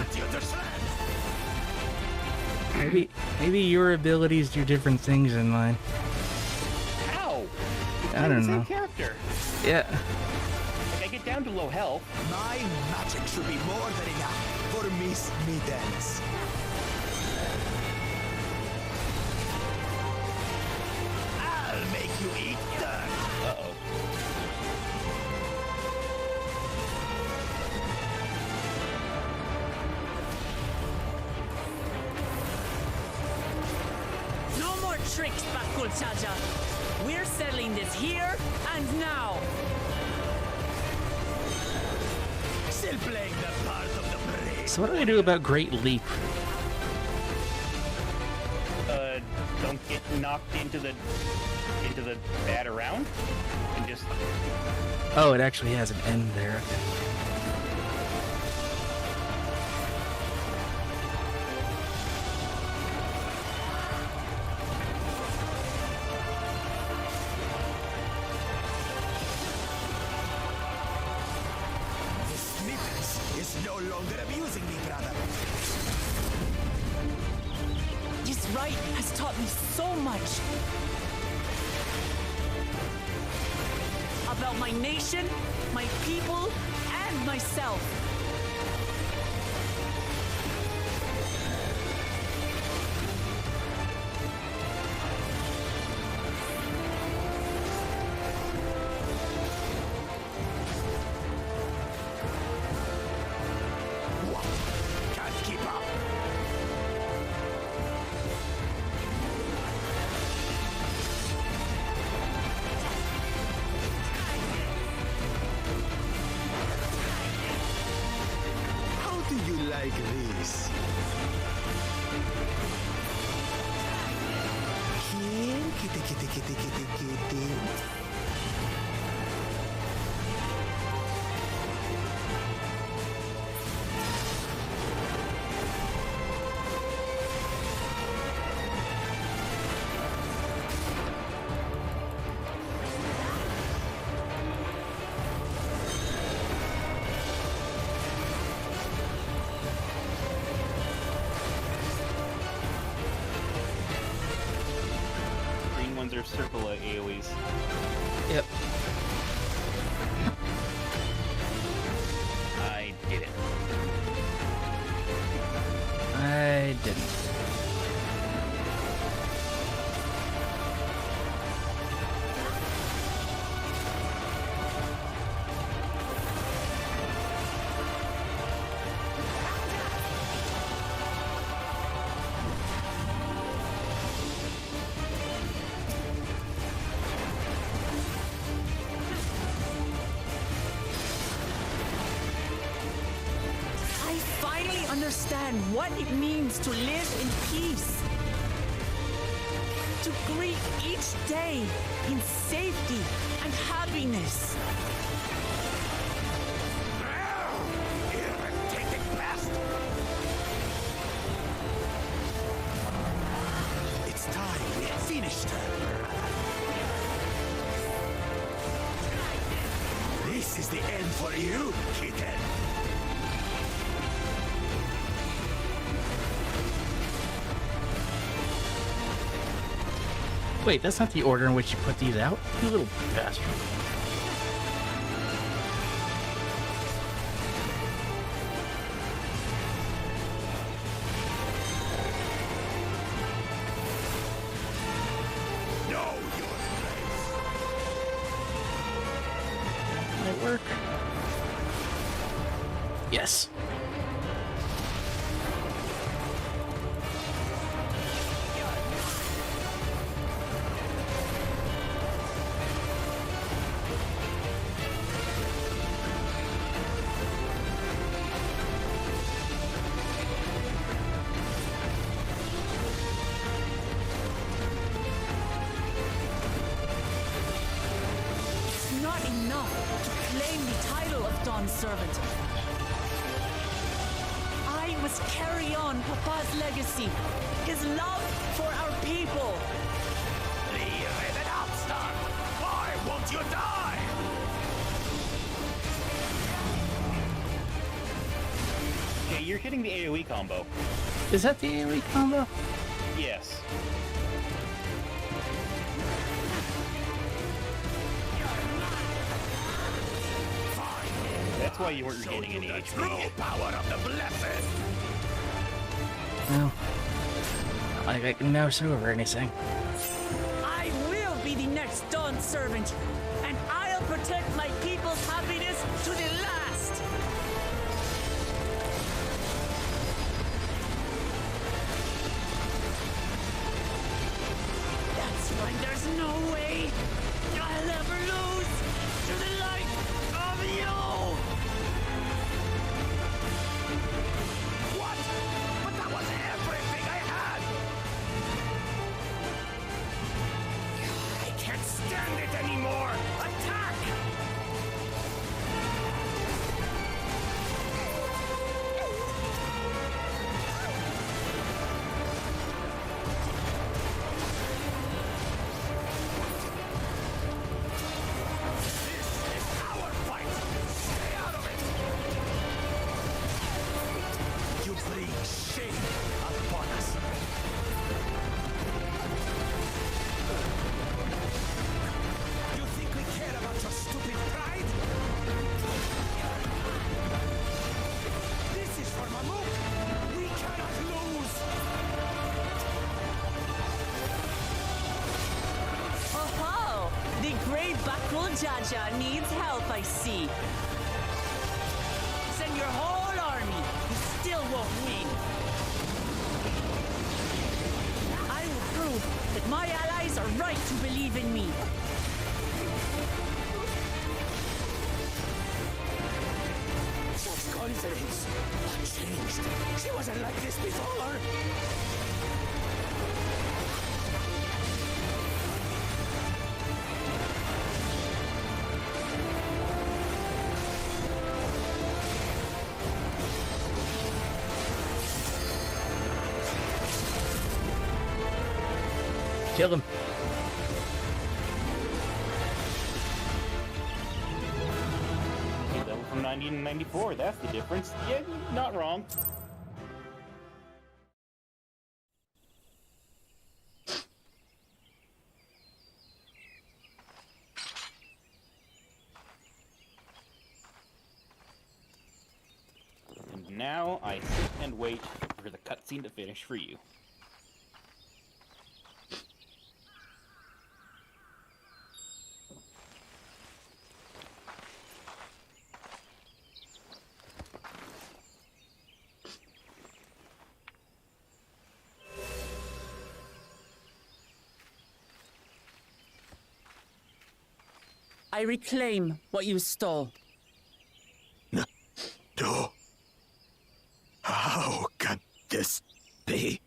[SPEAKER 1] Maybe your abilities do different things than mine.
[SPEAKER 2] Ow!
[SPEAKER 1] I don't know.
[SPEAKER 2] Same character.
[SPEAKER 1] Yeah.
[SPEAKER 2] Like, I get down to low health.
[SPEAKER 12] My magic should be more than enough for Miss Middens. I'll make you eat dirt.
[SPEAKER 2] Uh-oh.
[SPEAKER 5] No more tricks, Bakul Chaja. We're settling this here and now.
[SPEAKER 12] Still playing the part of the brave.
[SPEAKER 1] So what do I do about Great Leap?
[SPEAKER 2] Don't get knocked into the bad around, and just.
[SPEAKER 1] Oh, it actually has an end there. Okay.
[SPEAKER 12] Miss Middens is no longer abusing me, brother.
[SPEAKER 5] This rite has taught me so much about my nation, my people, and myself.
[SPEAKER 12] What? Can't keep up. How do you like this? Kitty, kitty, kitty, kitty, kitty.
[SPEAKER 2] Green ones are circle AoEs.
[SPEAKER 1] Yep.
[SPEAKER 2] I did it.
[SPEAKER 1] I didn't.
[SPEAKER 5] understand what it means to live in peace. To greet each day in safety and happiness.
[SPEAKER 12] Irritating pest! It's time we finished her. This is the end for you, kitten.
[SPEAKER 1] Wait, that's not the order in which you put these out, you little bastard.
[SPEAKER 12] Know your place.
[SPEAKER 1] Might work. Yes.
[SPEAKER 5] Servant. I must carry on Papa's legacy, his love for our people.
[SPEAKER 12] Leave it up, Star! Why won't you die?
[SPEAKER 2] Okay, you're hitting the AoE combo.
[SPEAKER 1] Is that the AoE combo?
[SPEAKER 2] Yes. That's why you weren't getting any HP.
[SPEAKER 12] Power of the blessed.
[SPEAKER 1] No. I can now show over anything.
[SPEAKER 5] I will be the next Dawn servant, and I'll protect my people's happiness to the last. That's why there's no way I'll ever lose to the light of you.
[SPEAKER 12] What? But that was everything I had! I can't stand it anymore! Attack! This is our fight! Stay out of it! You bring shame upon us. You think we care about your stupid pride? This is for Mamuk! We cannot lose!
[SPEAKER 5] Oh, the great Bakul Jaja needs help, I see. Send your whole army. You still won't win. I will prove that my allies are right to believe in me.
[SPEAKER 12] That's confidence. What changed? She wasn't like this before.
[SPEAKER 1] Kill him.
[SPEAKER 2] Level from 90 to 94, that's the difference. Yeah, you're not wrong. And now I sit and wait for the cutscene to finish for you.
[SPEAKER 5] I reclaim what you stole.
[SPEAKER 12] No. How?
[SPEAKER 13] They...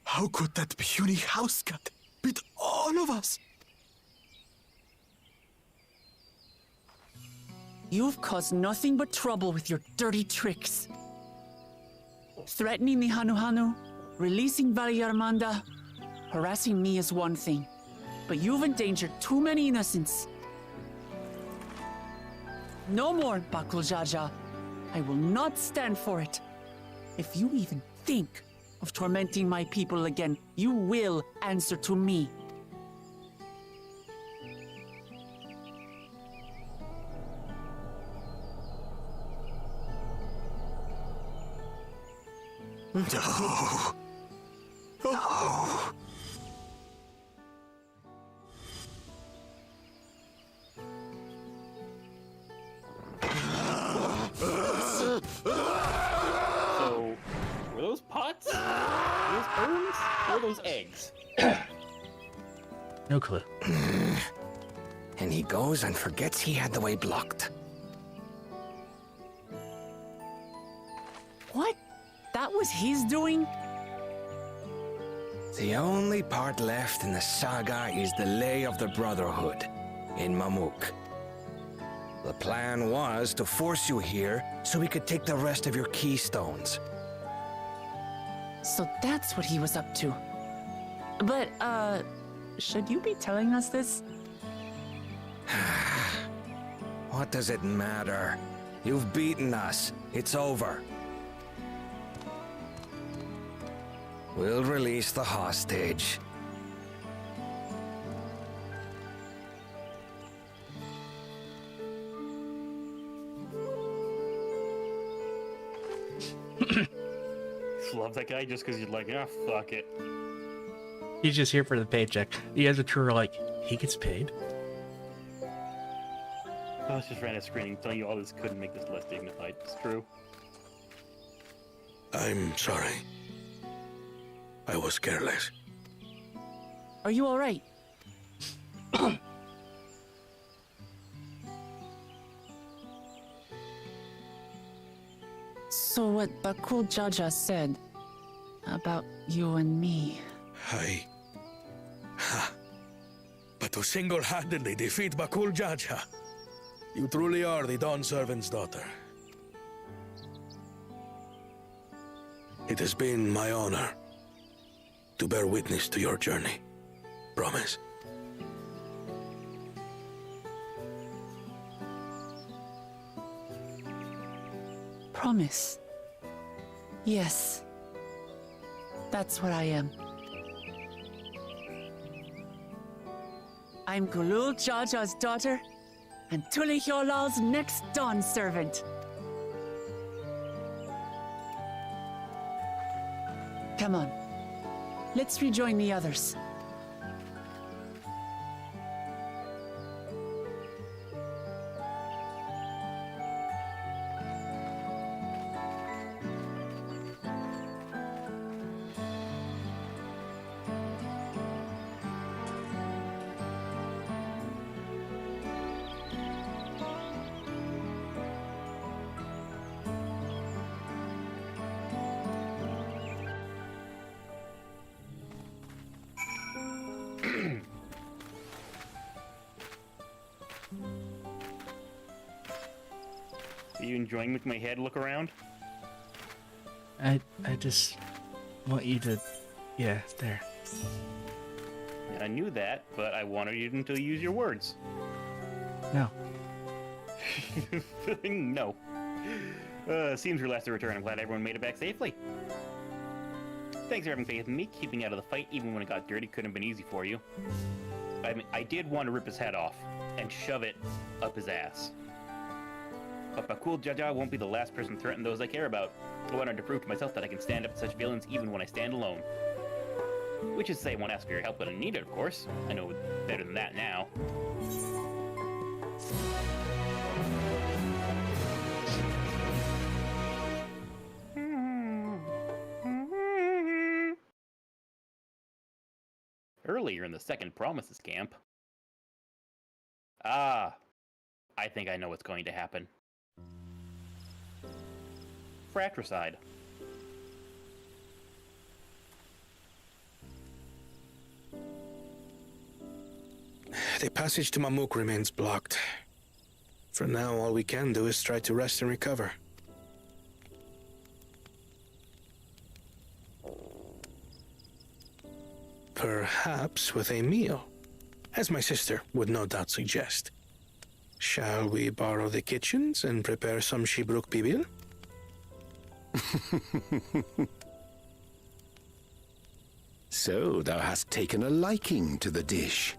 [SPEAKER 13] How could that puny house cat beat all of us?
[SPEAKER 5] You've caused nothing but trouble with your dirty tricks. Threatening the Hanuhanu, releasing Valyarmanda, harassing me is one thing, but you've endangered too many innocents. No more, Bakul Jaja. I will not stand for it. If you even think of tormenting my people again, you will answer to me.
[SPEAKER 13] No. No.
[SPEAKER 2] So, were those pots? Were those urns? Or were those eggs?
[SPEAKER 1] No clue.
[SPEAKER 8] And he goes and forgets he had the way blocked.
[SPEAKER 5] What? That was his doing?
[SPEAKER 8] The only part left in the saga is the Lay of the Brotherhood in Mamuk. The plan was to force you here so we could take the rest of your keystones.
[SPEAKER 5] So that's what he was up to. But, should you be telling us this?
[SPEAKER 8] What does it matter? You've beaten us. It's over. We'll release the hostage.
[SPEAKER 2] Love that guy just because you're like, ah, fuck it.
[SPEAKER 1] He's just here for the paycheck. You guys are true, like, he gets paid.
[SPEAKER 2] I was just ran a screening telling you all this couldn't make this less dignified. It's true.
[SPEAKER 10] I'm sorry. I was careless.
[SPEAKER 5] Are you alright? So what Bakul Jaja said about you and me...
[SPEAKER 6] But to single-handedly defeat Bakul Jaja, you truly are the Dawn Servant's daughter. It has been my honor to bear witness to your journey. Promise.
[SPEAKER 5] Promise. Yes. That's what I am. I'm Gulul Jaja's daughter, and Tulihyolal's next Dawn servant. Come on. Let's rejoin the others.
[SPEAKER 2] Are you enjoying making my head look around?
[SPEAKER 1] I just want you to... Yeah, there.
[SPEAKER 2] I knew that, but I wanted you to use your words.
[SPEAKER 1] No.
[SPEAKER 2] No. Seems relaxed to return. I'm glad everyone made it back safely. Thanks for having faith in me. Keeping out of the fight, even when it got dirty, couldn't have been easy for you. I mean, I did want to rip his head off and shove it up his ass. But Bakul Jaja won't be the last person to threaten those I care about. I wanted to prove to myself that I can stand up to such villains even when I stand alone. Which is to say I won't ask for your help when I need it, of course. I know better than that now. Earlier in the Second Promises camp. Ah, I think I know what's going to happen. Fratricide.
[SPEAKER 6] The passage to Mamuk remains blocked. For now, all we can do is try to rest and recover. Perhaps with a meal, as my sister would no doubt suggest. Shall we borrow the kitchens and prepare some Shibruk Bibil?
[SPEAKER 14] So thou hast taken a liking to the dish.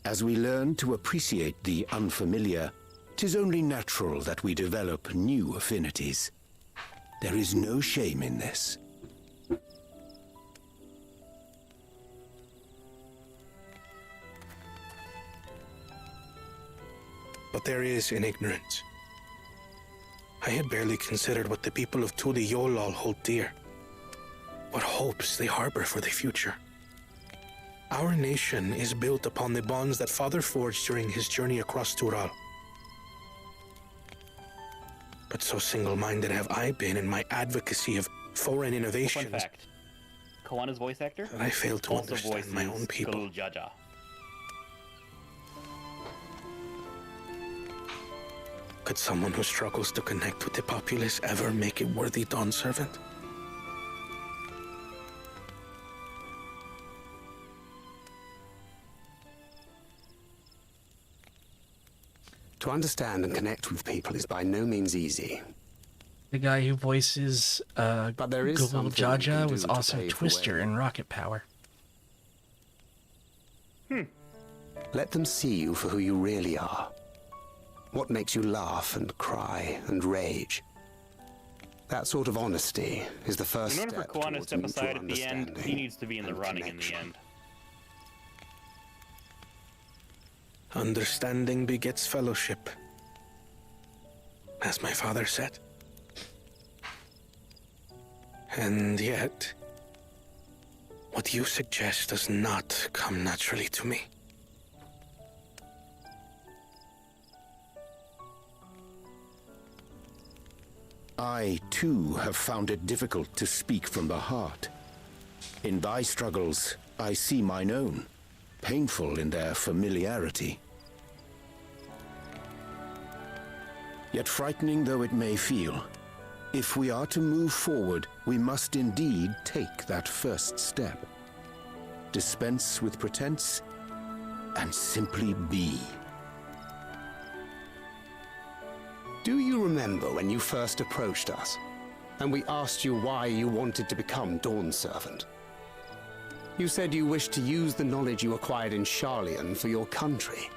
[SPEAKER 14] As we learn to appreciate the unfamiliar, 'tis only natural that we develop new affinities. There is no shame in this.
[SPEAKER 6] But there is in ignorance. I had barely considered what the people of Tuli Yolal hold dear. What hopes they harbor for the future. Our nation is built upon the bonds that Father forged during his journey across Tural. But so single-minded have I been in my advocacy of foreign innovations.
[SPEAKER 2] Fun fact. Koana's voice actor
[SPEAKER 6] that I fail to
[SPEAKER 2] also
[SPEAKER 6] understand my own people.
[SPEAKER 2] Gul Jaja.
[SPEAKER 6] Could someone who struggles to connect with the populace ever make a worthy Dawn servant?
[SPEAKER 9] To understand and connect with people is by no means easy.
[SPEAKER 1] The guy who voices
[SPEAKER 9] but there is
[SPEAKER 1] Gul Jaja was also Twister in Rocket Power.
[SPEAKER 9] Let them see you for who you really are. What makes you laugh and cry and rage. That sort of honesty is the first
[SPEAKER 2] step. In order for Koana to step aside at the end, he needs to be in the running in the end.
[SPEAKER 6] Understanding begets fellowship, as my father said. And yet, what you suggest does not come naturally to me.
[SPEAKER 14] I, too, have found it difficult to speak from the heart. In thy struggles, I see mine own, painful in their familiarity. Yet frightening though it may feel, if we are to move forward, we must indeed take that first step. Dispense with pretense, and simply be.
[SPEAKER 9] Do you remember when you first approached us, and we asked you why you wanted to become Dawn Servant? You said you wished to use the knowledge you acquired in Sharlayan for your country,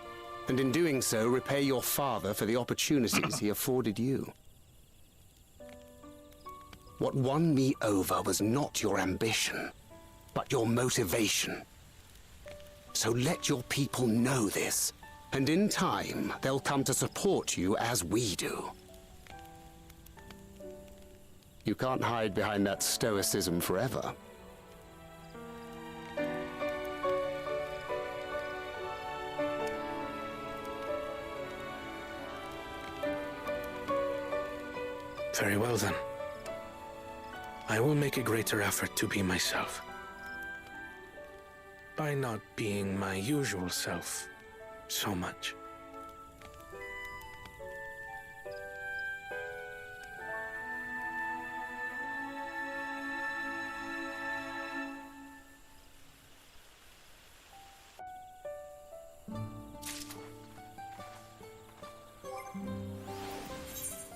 [SPEAKER 9] and in doing so repay your father for the opportunities he afforded you. What won me over was not your ambition, but your motivation. So let your people know this, and in time, they'll come to support you as we do. You can't hide behind that stoicism forever.
[SPEAKER 6] Very well then. I will make a greater effort to be myself. By not being my usual self so much.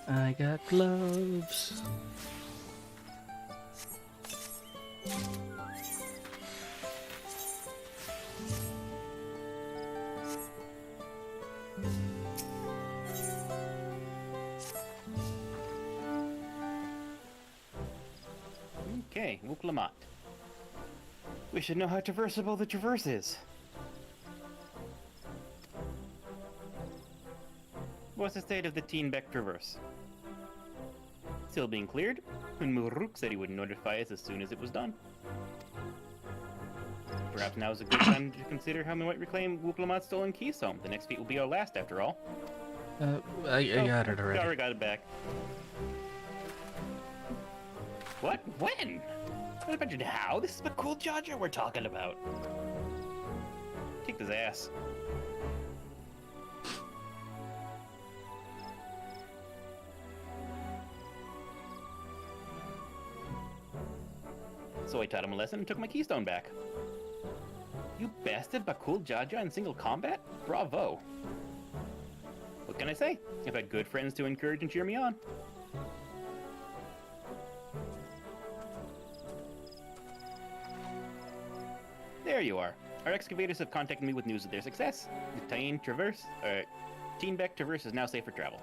[SPEAKER 1] I got gloves.
[SPEAKER 2] Okay, Wuklamat. We should know how traversable the traverse is. What's the state of the Teenbeck Traverse? Still being cleared, and Muruk said he would notify us as soon as it was done. Perhaps now is a good time to consider how we might reclaim Wuklamat's stolen keystone. The next feat will be our last, after all.
[SPEAKER 1] I got it already.
[SPEAKER 2] Already got it back. What? When? What about you now? This is the cool Jaja we're talking about. Kicked his ass. So I taught him a lesson and took my keystone back. You bested Bakul Jaja in single combat? Bravo. What can I say? I've had good friends to encourage and cheer me on. There you are. Our excavators have contacted me with news of their success. The Teenbeck Traverse is now safe for travel.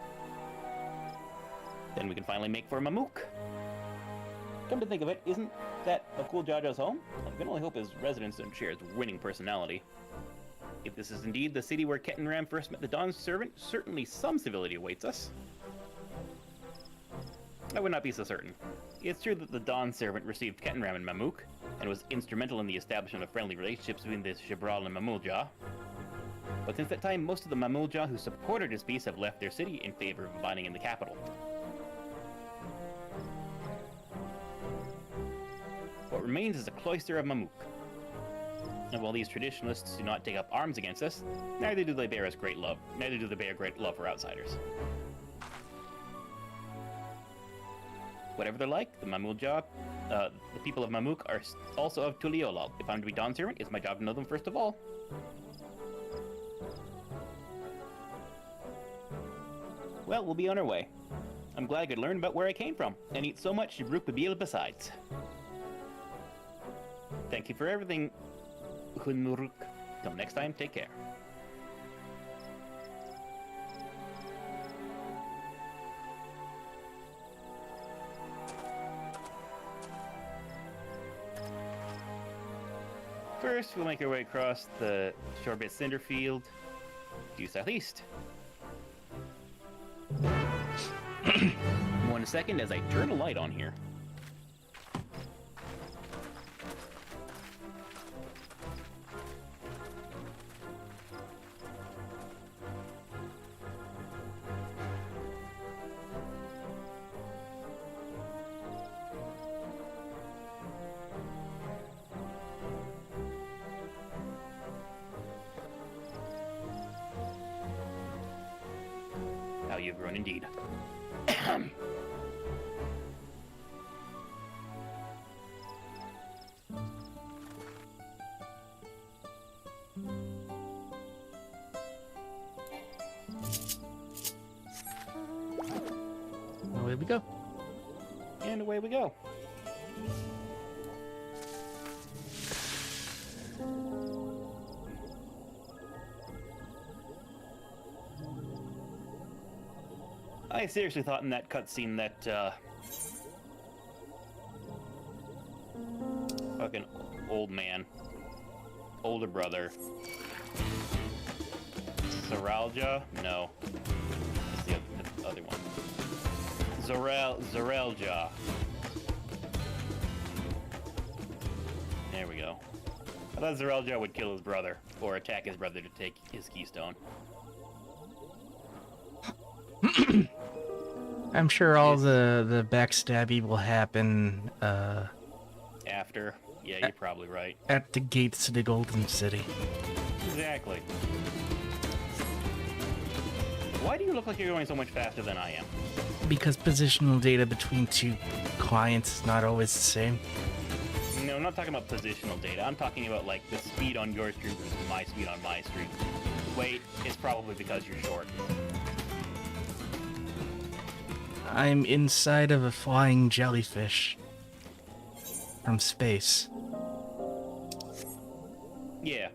[SPEAKER 2] Then we can finally make for Mamook. Come to think of it, isn't that Bakul Jaja's home? I can only hope his residents don't share his winning personality. If this is indeed the city where Kettenram first met the Dawn Servant, certainly some civility awaits us. I would not be so certain. It's true that the Dawn Servant received Kettenram and Mamook, and was instrumental in the establishment of friendly relationships between the Shibral and Mamulja. But since that time, most of the Mamulja who supported his peace have left their city in favor of abiding in the capital. What remains is the cloister of Mamook. And while these traditionalists do not take up arms against us, neither do they bear us great love. Neither do they bear great love for outsiders. Whatever they're like, the Mamulja, the people of Mamook are also of Tuliolal. If I'm to be Dawn Servant, it's my job to know them first of all. Well, we'll be on our way. I'm glad I could learn about where I came from, and eat so much Shibruk Babil besides. Thank you for everything, Hunmuruk. Till next time, take care. First, we'll make our way across the Shorebit Cinder Field, due southeast. 1 second as I turn a light on here. How you've grown indeed.
[SPEAKER 1] Away we go.
[SPEAKER 2] And away we go. I seriously thought in that cutscene that, fucking old man, older brother, Zaralja? No. That's the other one. Zarelja. There we go. I thought Zarelja would kill his brother, or attack his brother to take his keystone.
[SPEAKER 1] I'm sure all the backstabby will happen
[SPEAKER 2] After. Yeah, you're probably right.
[SPEAKER 1] at the gates of the Golden City.
[SPEAKER 2] Exactly. Why do you look like you're going so much faster than I am?
[SPEAKER 1] Because positional data between two clients is not always the same.
[SPEAKER 2] No, I'm not talking about positional data. I'm talking about, like, the speed on your stream versus my speed on my stream. Wait, it's probably because you're short.
[SPEAKER 1] I'm inside of a flying jellyfish from space.
[SPEAKER 2] Yeah.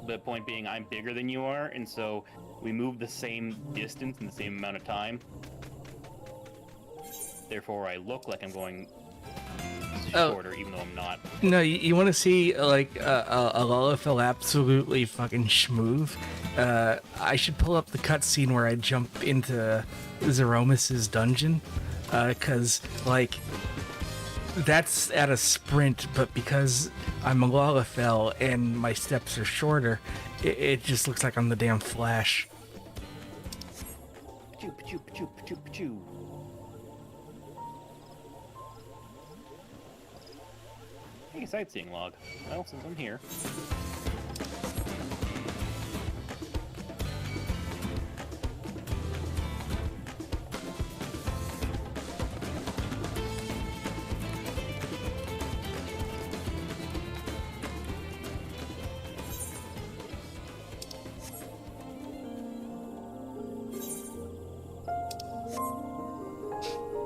[SPEAKER 2] The point being, I'm bigger than you are, and so we move the same distance in the same amount of time. Therefore, I look like I'm going shorter, even though I'm not.
[SPEAKER 1] No, you want to see like a Lullafell absolutely fucking schmoove? I should pull up the cutscene where I jump into Zeromus's dungeon, cause like that's at a sprint, but because I'm a Lullafell and my steps are shorter, it just looks like I'm the damn Flash.
[SPEAKER 2] Hey, sightseeing log. Well, since I'm here.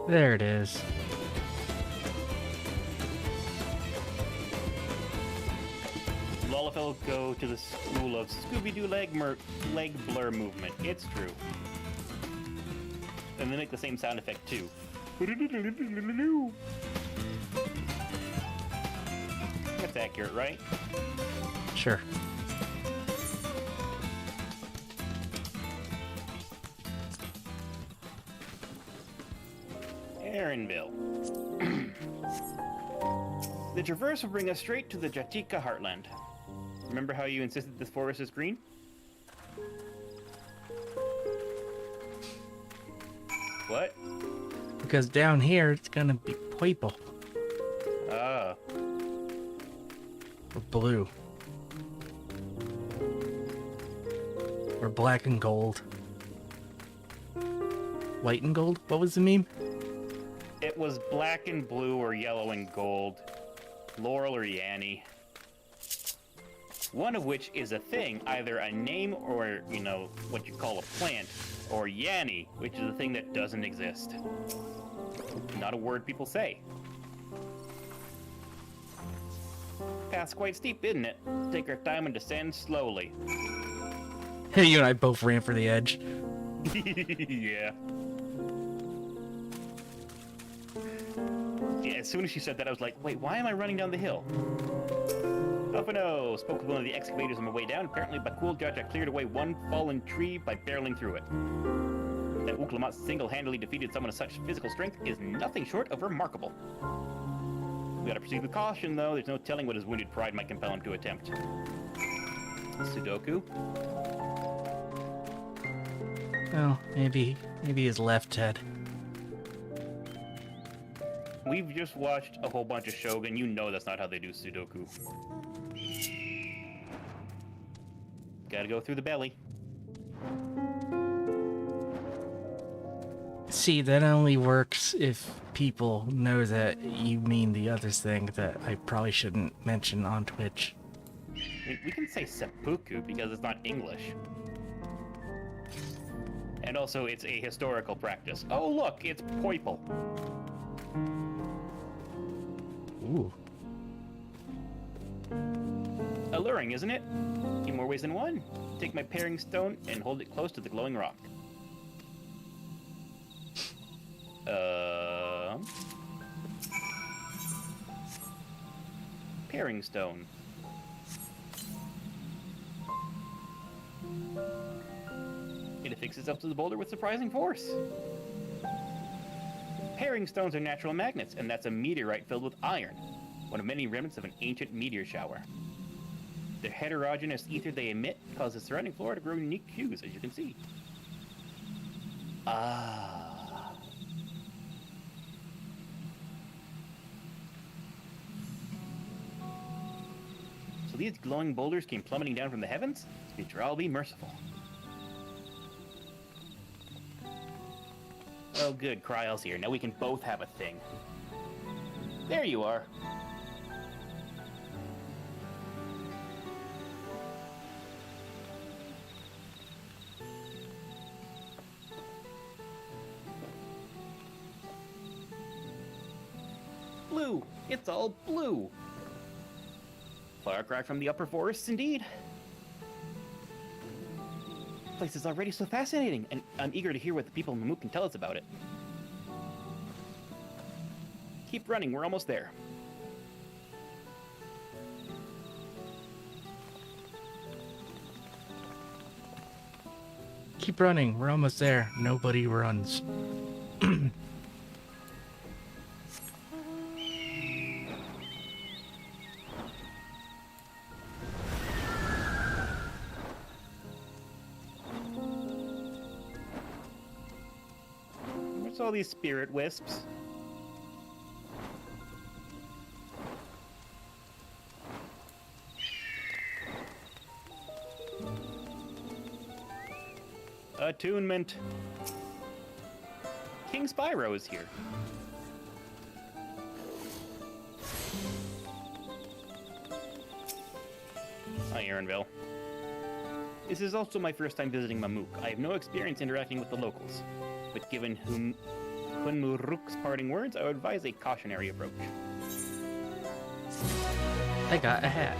[SPEAKER 1] There it is.
[SPEAKER 2] Lolafel go to the school of Scooby-Doo leg blur movement. It's true. And they make the same sound effect too. That's accurate, right?
[SPEAKER 1] Sure.
[SPEAKER 2] Aaronville. The traverse will bring us straight to the Jatika heartland. Remember how you insisted this forest is green? What?
[SPEAKER 1] Because down here it's gonna be purple.
[SPEAKER 2] Ah.
[SPEAKER 1] Or blue. Or black and gold. White and gold? What was the meme?
[SPEAKER 2] It was black and blue or yellow and gold. Laurel or Yanny. One of which is a thing, either a name or, you know, what you call a plant. Or Yanny, which is a thing that doesn't exist. Not a word people say. Path's quite steep, isn't it? Take our time and descend slowly.
[SPEAKER 1] You and I both ran for the edge.
[SPEAKER 2] Yeah. Yeah, as soon as she said that, I was like, wait, why am I running down the hill? Alphino spoke with one of the excavators on my way down. Apparently, Bakul Jaja cleared away one fallen tree by barreling through it. That Uklamat single-handedly defeated someone of such physical strength is nothing short of remarkable. We gotta proceed with caution, though. There's no telling what his wounded pride might compel him to attempt. Sudoku?
[SPEAKER 1] Well, maybe his left head.
[SPEAKER 2] We've just watched a whole bunch of Shogun. You know that's not how they do Sudoku. Gotta go through the belly.
[SPEAKER 1] See, that only works if people know that you mean the other thing that I probably shouldn't mention on Twitch.
[SPEAKER 2] We can say seppuku because it's not English. And also, it's a historical practice. Oh, look, it's poiple.
[SPEAKER 1] Ooh.
[SPEAKER 2] Alluring, isn't it? In more ways than one. Take my paring stone and hold it close to the glowing rock. Paring stone. It affixes itself to the boulder with surprising force. Paring stones are natural magnets, and that's a meteorite filled with iron, one of many remnants of an ancient meteor shower. The heterogeneous ether they emit causes the surrounding flora to grow unique hues, as you can see. Ah. So these glowing boulders came plummeting down from the heavens? May Tral be merciful. Oh good, Kryle's here. Now we can both have a thing. There you are. Blue! It's all blue! Far cry from the upper forests, indeed. This place is already so fascinating, and I'm eager to hear what the people in Mamuk can tell us about it. Keep running, we're almost there.
[SPEAKER 1] Keep running, we're almost there. Nobody runs.
[SPEAKER 2] What's all these spirit wisps? Attunement. King Spyro is here. Hi, Aaronville. This is also my first time visiting Mamuk. I have no experience interacting with the locals, but given Hunmuruk's parting words, I would advise a cautionary approach.
[SPEAKER 1] I got a hat.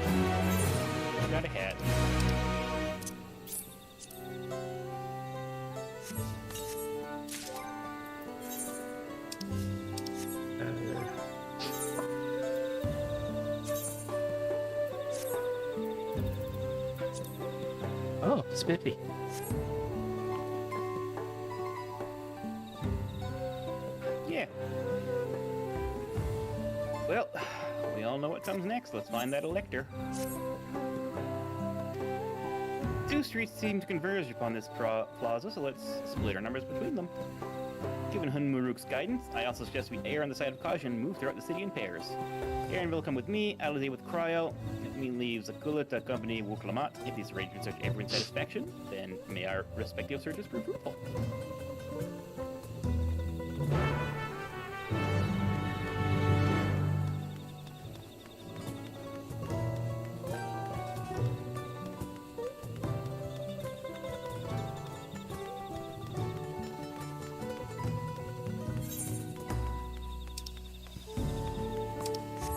[SPEAKER 2] I got a hat.
[SPEAKER 1] Oh, spiffy.
[SPEAKER 2] Yeah. Well, we all know what comes next. Let's find that elector. Two streets seem to converge upon this plaza, so let's split our numbers between them. Given Hunmuruk's guidance, I also suggest we err on the side of caution and move throughout the city in pairs. Aaron will come with me, Alize with Cryo. Me leaves Akula to accompany Wuklamat. If these arrangements are to everyone's satisfaction, then may our respective searches prove fruitful.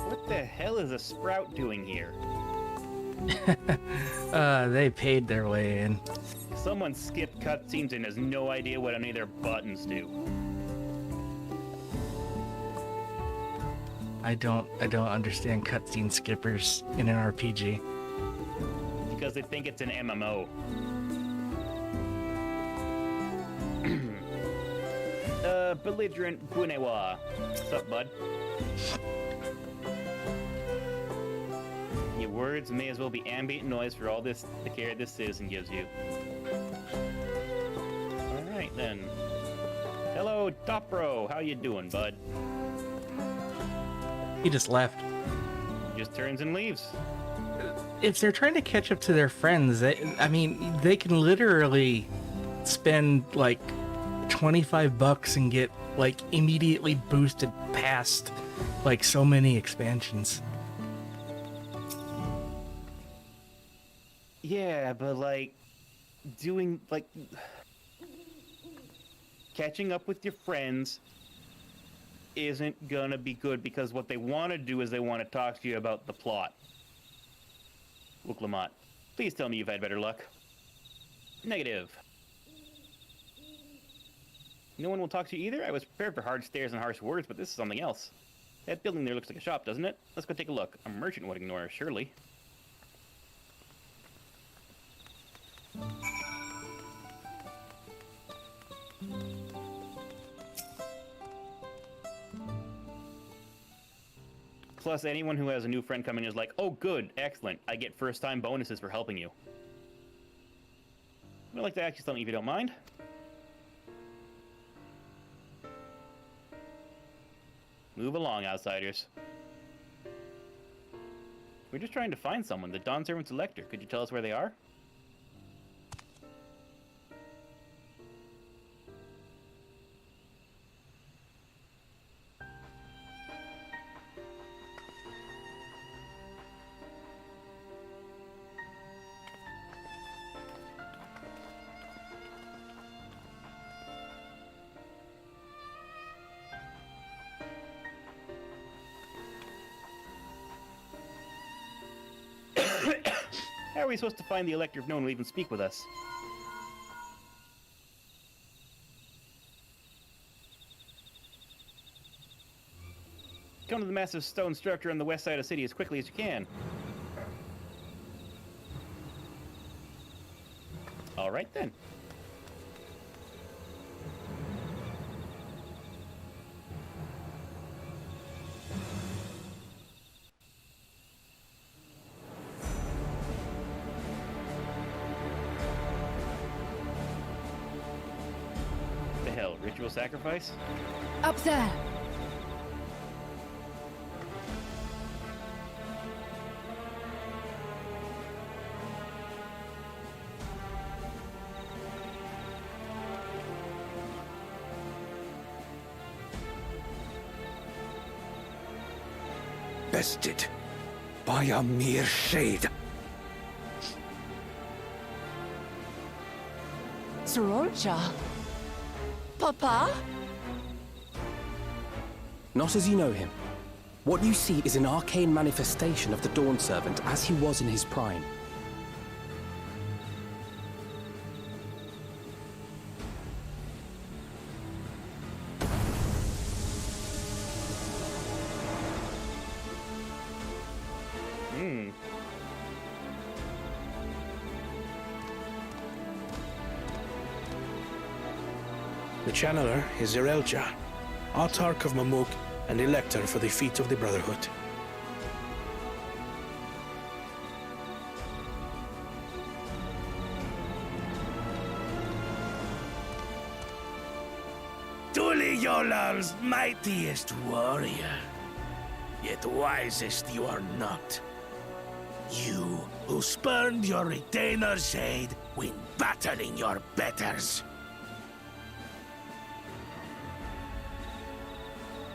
[SPEAKER 2] What the hell is a sprout doing here?
[SPEAKER 1] They paid their way in.
[SPEAKER 2] Someone skipped cutscenes and has no idea what any of their buttons do.
[SPEAKER 1] I don't understand cutscene skippers in an RPG.
[SPEAKER 2] Because they think it's an MMO. Belligerent Gunewa. What's up, bud? Your words may as well be ambient noise for all the care this citizen gives you. Alright then. Hello, Topro. How you doing, bud?
[SPEAKER 1] He just left.
[SPEAKER 2] Just turns and leaves.
[SPEAKER 1] If they're trying to catch up to their friends, they can literally spend like $25 and get like immediately boosted past like so many expansions.
[SPEAKER 2] Yeah, but like catching up with your friends isn't gonna be good because what they want to do is they want to talk to you about the plot. Wuklamat, please tell me you've had better luck. Negative. No one will talk to you either? I was prepared for hard stares and harsh words, but this is something else. That building there looks like a shop, doesn't it? Let's go take a look. A merchant would ignore us, surely. Plus, anyone who has a new friend coming is like, oh good, excellent, I get first-time bonuses for helping you. I'd like to ask you something if you don't mind. Move along, outsiders. We're just trying to find someone, the Dawn Servant's Elector. Could you tell us where they are? How are we supposed to find the Elector if no one will even speak with us? Come to the massive stone structure on the west side of the city as quickly as you can. Alright then. The hell, ritual sacrifice?
[SPEAKER 7] Up there!
[SPEAKER 9] bested by a mere shade.
[SPEAKER 5] Sororja? Papa?
[SPEAKER 15] Not as you know him. What you see is an arcane manifestation of the Dawn Servant as he was in his prime.
[SPEAKER 6] The channeler is Zerelja, Autarch of Mamuk and Elector for the Feats of the Brotherhood.
[SPEAKER 16] Yolal's mightiest warrior, yet wisest you are not. You who spurned your retainer's shade when battling your betters.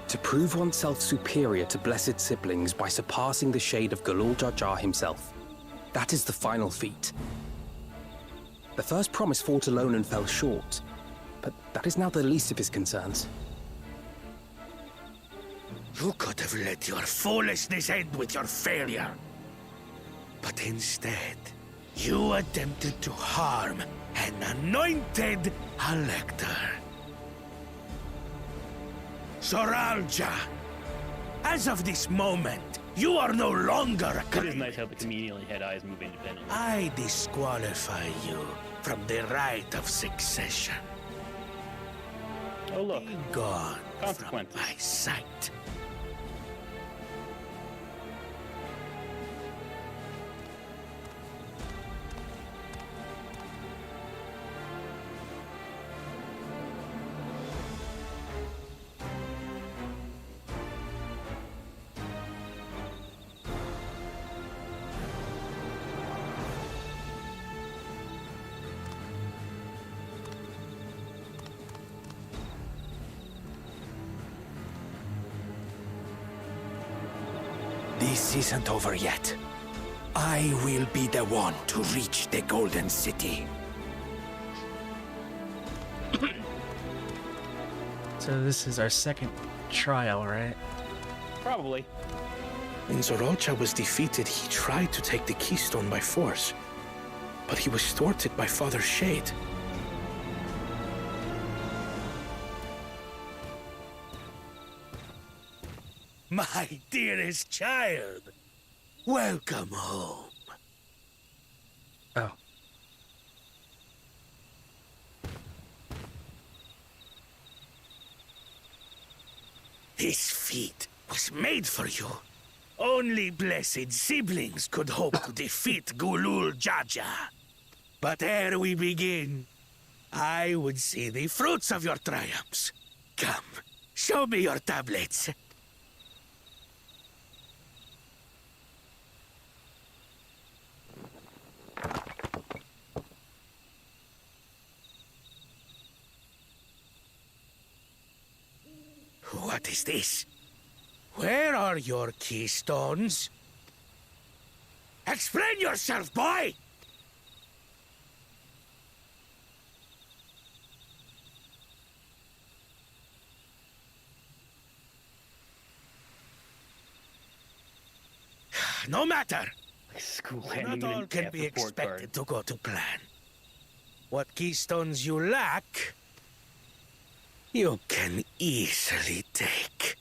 [SPEAKER 15] To prove oneself superior to blessed siblings by surpassing the shade of Galul Jar Jar himself. That is the final feat. The first promise fought alone and fell short, but that is now the least of his concerns.
[SPEAKER 16] You could have let your foolishness end with your failure. But instead, you attempted to harm an anointed elector. Sororja, as of this moment, you are no longer a
[SPEAKER 2] It is nice how the comedian head eyes move independently.
[SPEAKER 16] I disqualify you from the right of succession.
[SPEAKER 2] Oh look,
[SPEAKER 16] be gone
[SPEAKER 2] consequences.
[SPEAKER 16] From my sight. This isn't over yet. I will be the one to reach the Golden City.
[SPEAKER 1] So this is our second trial, right?
[SPEAKER 2] Probably.
[SPEAKER 6] When Sororja was defeated, he tried to take the keystone by force, but he was thwarted by Father Shade.
[SPEAKER 16] My dearest child, welcome home.
[SPEAKER 1] Oh.
[SPEAKER 16] This feat was made for you. Only blessed siblings could hope to defeat Galul Jar Jar. But ere we begin, I would see the fruits of your triumphs. Come, show me your tablets. What is this? Where are your keystones? Explain yourself, boy! No matter. Not all can be expected to go to plan. What keystones you lack, you can easily take.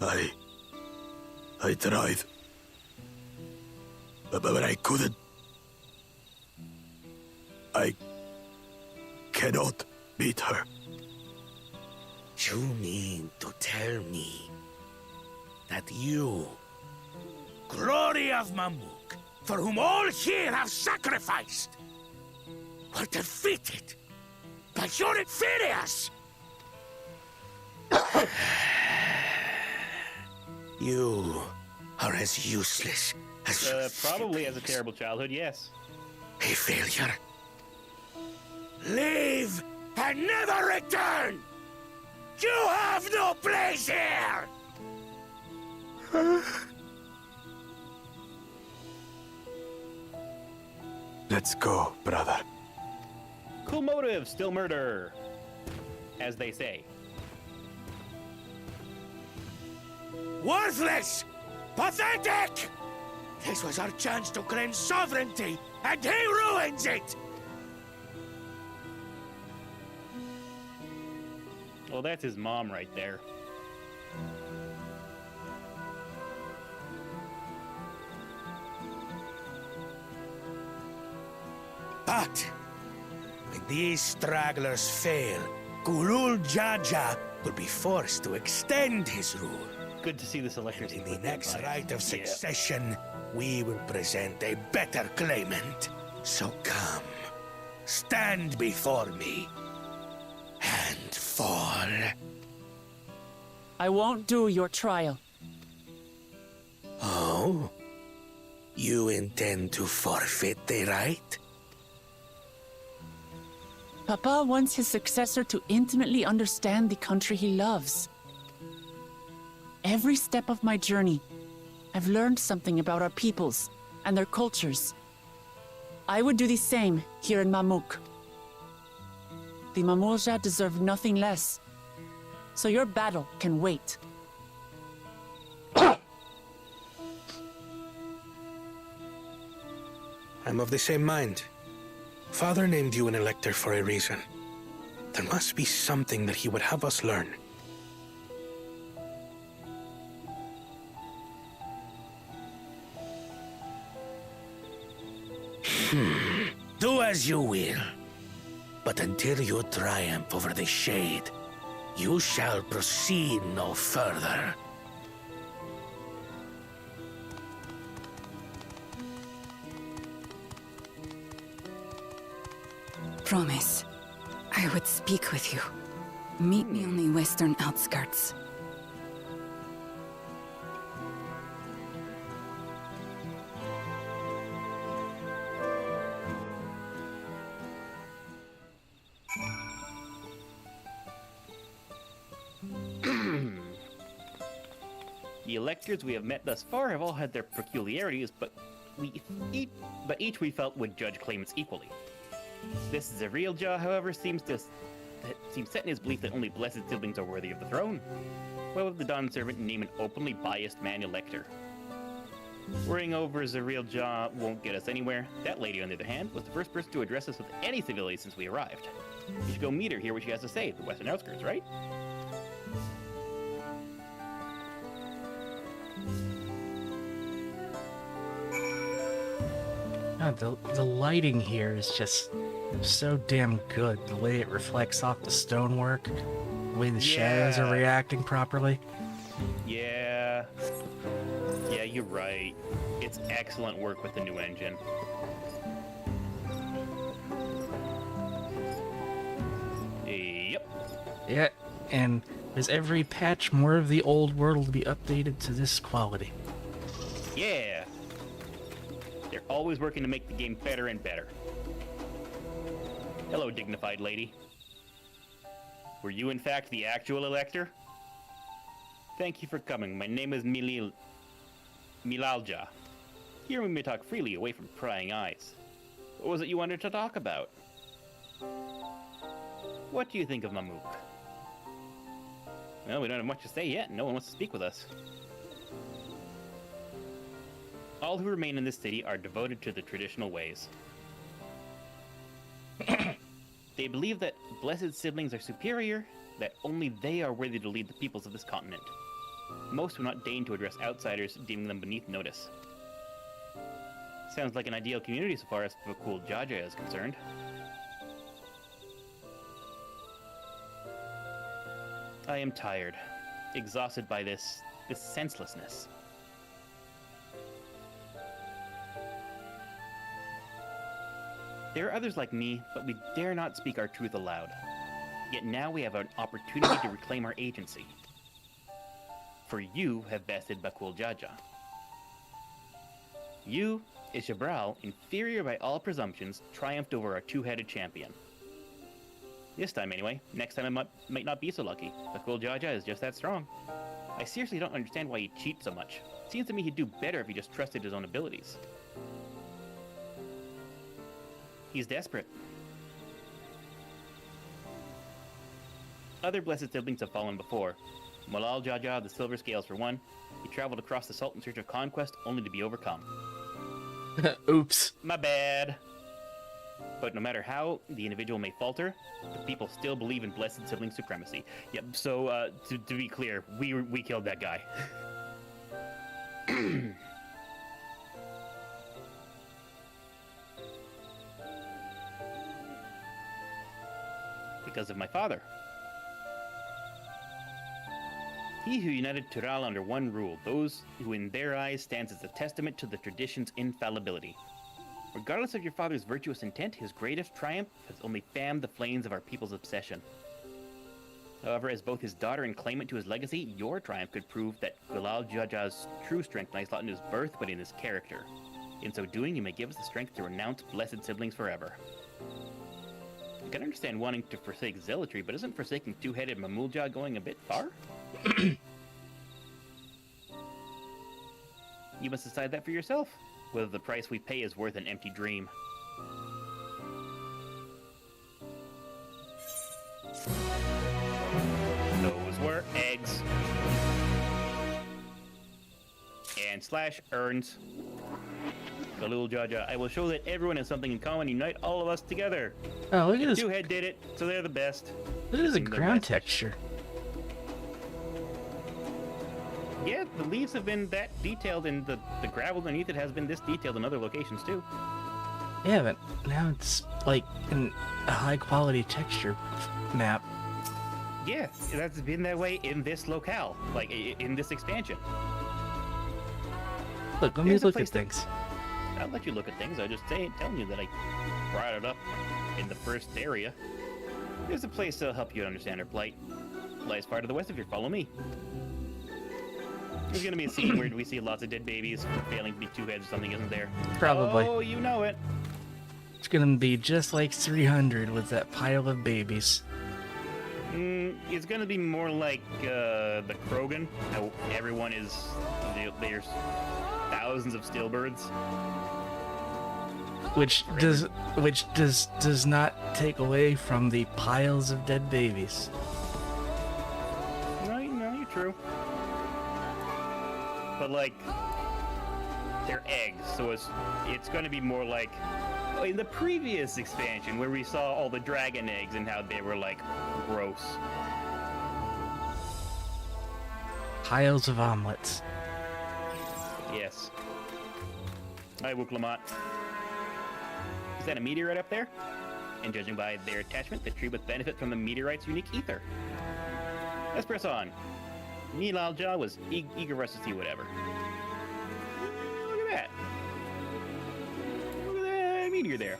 [SPEAKER 12] I tried. But I couldn't. I cannot beat her.
[SPEAKER 16] You mean to tell me that you, glory of Mamuk, for whom all here have sacrificed, were defeated by your inferiors? You are as useless as
[SPEAKER 2] probably as a terrible childhood, yes.
[SPEAKER 16] A failure. Leave and never return! You have no place here!
[SPEAKER 13] Let's go, brother.
[SPEAKER 2] Cool motive, still murder. As they say.
[SPEAKER 16] Worthless! Pathetic! This was our chance to claim sovereignty, and he ruins it!
[SPEAKER 2] Well, that's his mom right there.
[SPEAKER 16] But when these stragglers fail, Gulul Jaja will be forced to extend his rule.
[SPEAKER 2] Good to see this elector's
[SPEAKER 16] in the next rite of succession, we will present a better claimant. So come, stand before me, and fall.
[SPEAKER 5] I won't do your trial.
[SPEAKER 16] Oh? You intend to forfeit the right?
[SPEAKER 5] Papa wants his successor to intimately understand the country he loves. Every step of my journey, I've learned something about our peoples and their cultures. I would do the same here in Mamuk. The Mamulja deserve nothing less, so your battle can wait.
[SPEAKER 6] I'm of the same mind. Father named you an elector for a reason. There must be something that he would have us learn.
[SPEAKER 16] Do as you will. But until you triumph over the Shade, you shall proceed no further.
[SPEAKER 17] Promise, I would speak with you. Meet me on the western outskirts.
[SPEAKER 2] The electors we have met thus far have all had their peculiarities, but each we felt would judge claimants equally. This Zarilja, however, seems set in his belief that only blessed siblings are worthy of the throne. Why would the Dawn servant name an openly biased man elector? Worrying over Zarilja won't get us anywhere. That lady, on the other hand, was the first person to address us with any civility since we arrived. We should go meet her, hear what she has to say, the western outskirts, right?
[SPEAKER 1] God, the lighting here is just so damn good. The way it reflects off the stonework, the way the shadows are reacting properly.
[SPEAKER 2] Yeah, you're right. It's excellent work with the new engine. Yep.
[SPEAKER 1] Yeah, and with every patch, more of the old world will be updated to this quality.
[SPEAKER 2] Yeah. They're always working to make the game better and better. Hello, dignified lady. Were you in fact the actual elector? Thank you for coming. My name is Milalja. Here we may talk freely away from prying eyes. What was it you wanted to talk about? What do you think of Mamuk? Well, we don't have much to say yet. No one wants to speak with us. All who remain in this city are devoted to the traditional ways. They believe that blessed siblings are superior, that only they are worthy to lead the peoples of this continent. Most will not deign to address outsiders, deeming them beneath notice. Sounds like an ideal community so far as Vakul Jaja is concerned. I am tired, exhausted by this senselessness. There are others like me, but we dare not speak our truth aloud. Yet now we have an opportunity to reclaim our agency. For you have bested Bakul Jaja. You, Ishabral, inferior by all presumptions, triumphed over our two-headed champion. This time anyway. Next time I might not be so lucky. Bakul Jaja is just that strong. I seriously don't understand why he cheats so much. Seems to me he'd do better if he just trusted his own abilities. He's desperate. Other blessed siblings have fallen before. Malal Jaja of the Silver Scales for one. He traveled across the salt in search of conquest only to be overcome.
[SPEAKER 1] Oops.
[SPEAKER 2] My bad. But no matter how the individual may falter, the people still believe in blessed sibling supremacy. Yep, so to be clear, we killed that guy. Because of my father. He who united Tural under one rule, those who in their eyes stands as a testament to the tradition's infallibility. Regardless of your father's virtuous intent, his greatest triumph has only fanned the flames of our people's obsession. However, as both his daughter and claimant to his legacy, your triumph could prove that Gulal Jaja's true strength lies not in his birth, but in his character. In so doing, you may give us the strength to renounce blessed siblings forever. I can understand wanting to forsake zealotry, but isn't forsaking two-headed Mamulja going a bit far? You must decide that for yourself, whether the price we pay is worth an empty dream. Those were eggs. And slash urns. Galul Jaja, I will show that everyone has something in common. Unite all of us together.
[SPEAKER 1] Oh, look at this.
[SPEAKER 2] Two-head did it, so they're the best.
[SPEAKER 1] Look at the ground texture.
[SPEAKER 2] Yeah, the leaves have been that detailed, and the gravel underneath it has been this detailed in other locations too.
[SPEAKER 1] Yeah, but now it's like a high-quality texture map.
[SPEAKER 2] Yeah, that's been that way in this locale, like in this expansion.
[SPEAKER 1] Look, let me look at things.
[SPEAKER 2] I'll let you look at things. I'm just telling you that I brought it up in the first area. There's a place that'll help you understand our plight. Lies far to the west if you follow me. There's gonna be a scene where we see lots of dead babies failing to be two heads or something isn't there.
[SPEAKER 1] Probably.
[SPEAKER 2] Oh, you know it.
[SPEAKER 1] It's gonna be just like 300 with that pile of babies.
[SPEAKER 2] It's gonna be more like the Krogan, how everyone is, there's thousands of stillbirds.
[SPEAKER 1] Which does not take away from the piles of dead babies.
[SPEAKER 2] No, you're true. But like, they're eggs, so it's going to be more like in the previous expansion where we saw all the dragon eggs and how they were like gross.
[SPEAKER 1] Piles of omelets.
[SPEAKER 2] Yes. Hi, Wuklamot. Is that a meteorite up there? And judging by their attachment, the tree would benefit from the meteorite's unique ether. Let's press on. Nilalja was eager for us to see whatever. Look at that. Look at that meteor there.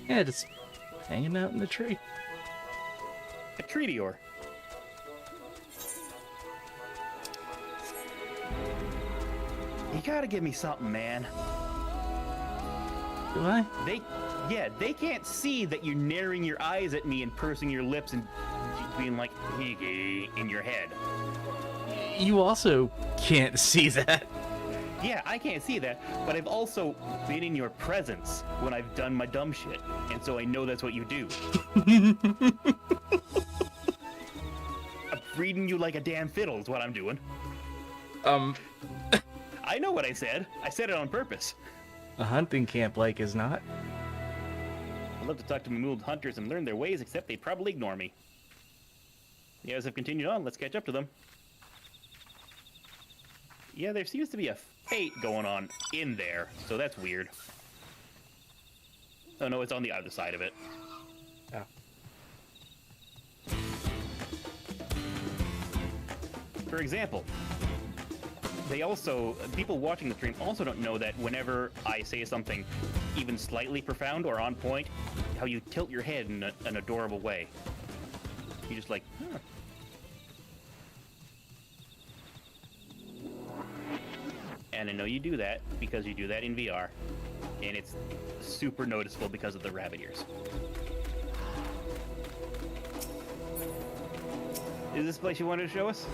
[SPEAKER 1] Yeah, just hanging out in the tree.
[SPEAKER 2] A treateor. You gotta give me something, man.
[SPEAKER 1] Do I?
[SPEAKER 2] They can't see that you're narrowing your eyes at me and pursing your lips and being like Iggy in your head.
[SPEAKER 1] You also can't see that.
[SPEAKER 2] Yeah, I can't see that, but I've also been in your presence when I've done my dumb shit, and so I know that's what you do. I'm reading you like a damn fiddle is what I'm doing. I know what I said. I said it on purpose.
[SPEAKER 1] A hunting camp like is not.
[SPEAKER 2] I'd love to talk to Mamul hunters and learn their ways, except they probably ignore me. The others have continued on. Let's catch up to them. Yeah, there seems to be a fate going on in there, so that's weird. Oh no, it's on the other side of it.
[SPEAKER 1] Oh.
[SPEAKER 2] For example, people watching the stream also don't know that whenever I say something even slightly profound or on point, how you tilt your head in an adorable way. You just like, huh. And I know you do that because you do that in VR. And it's super noticeable because of the rabbit ears. Is this place you wanted to show us?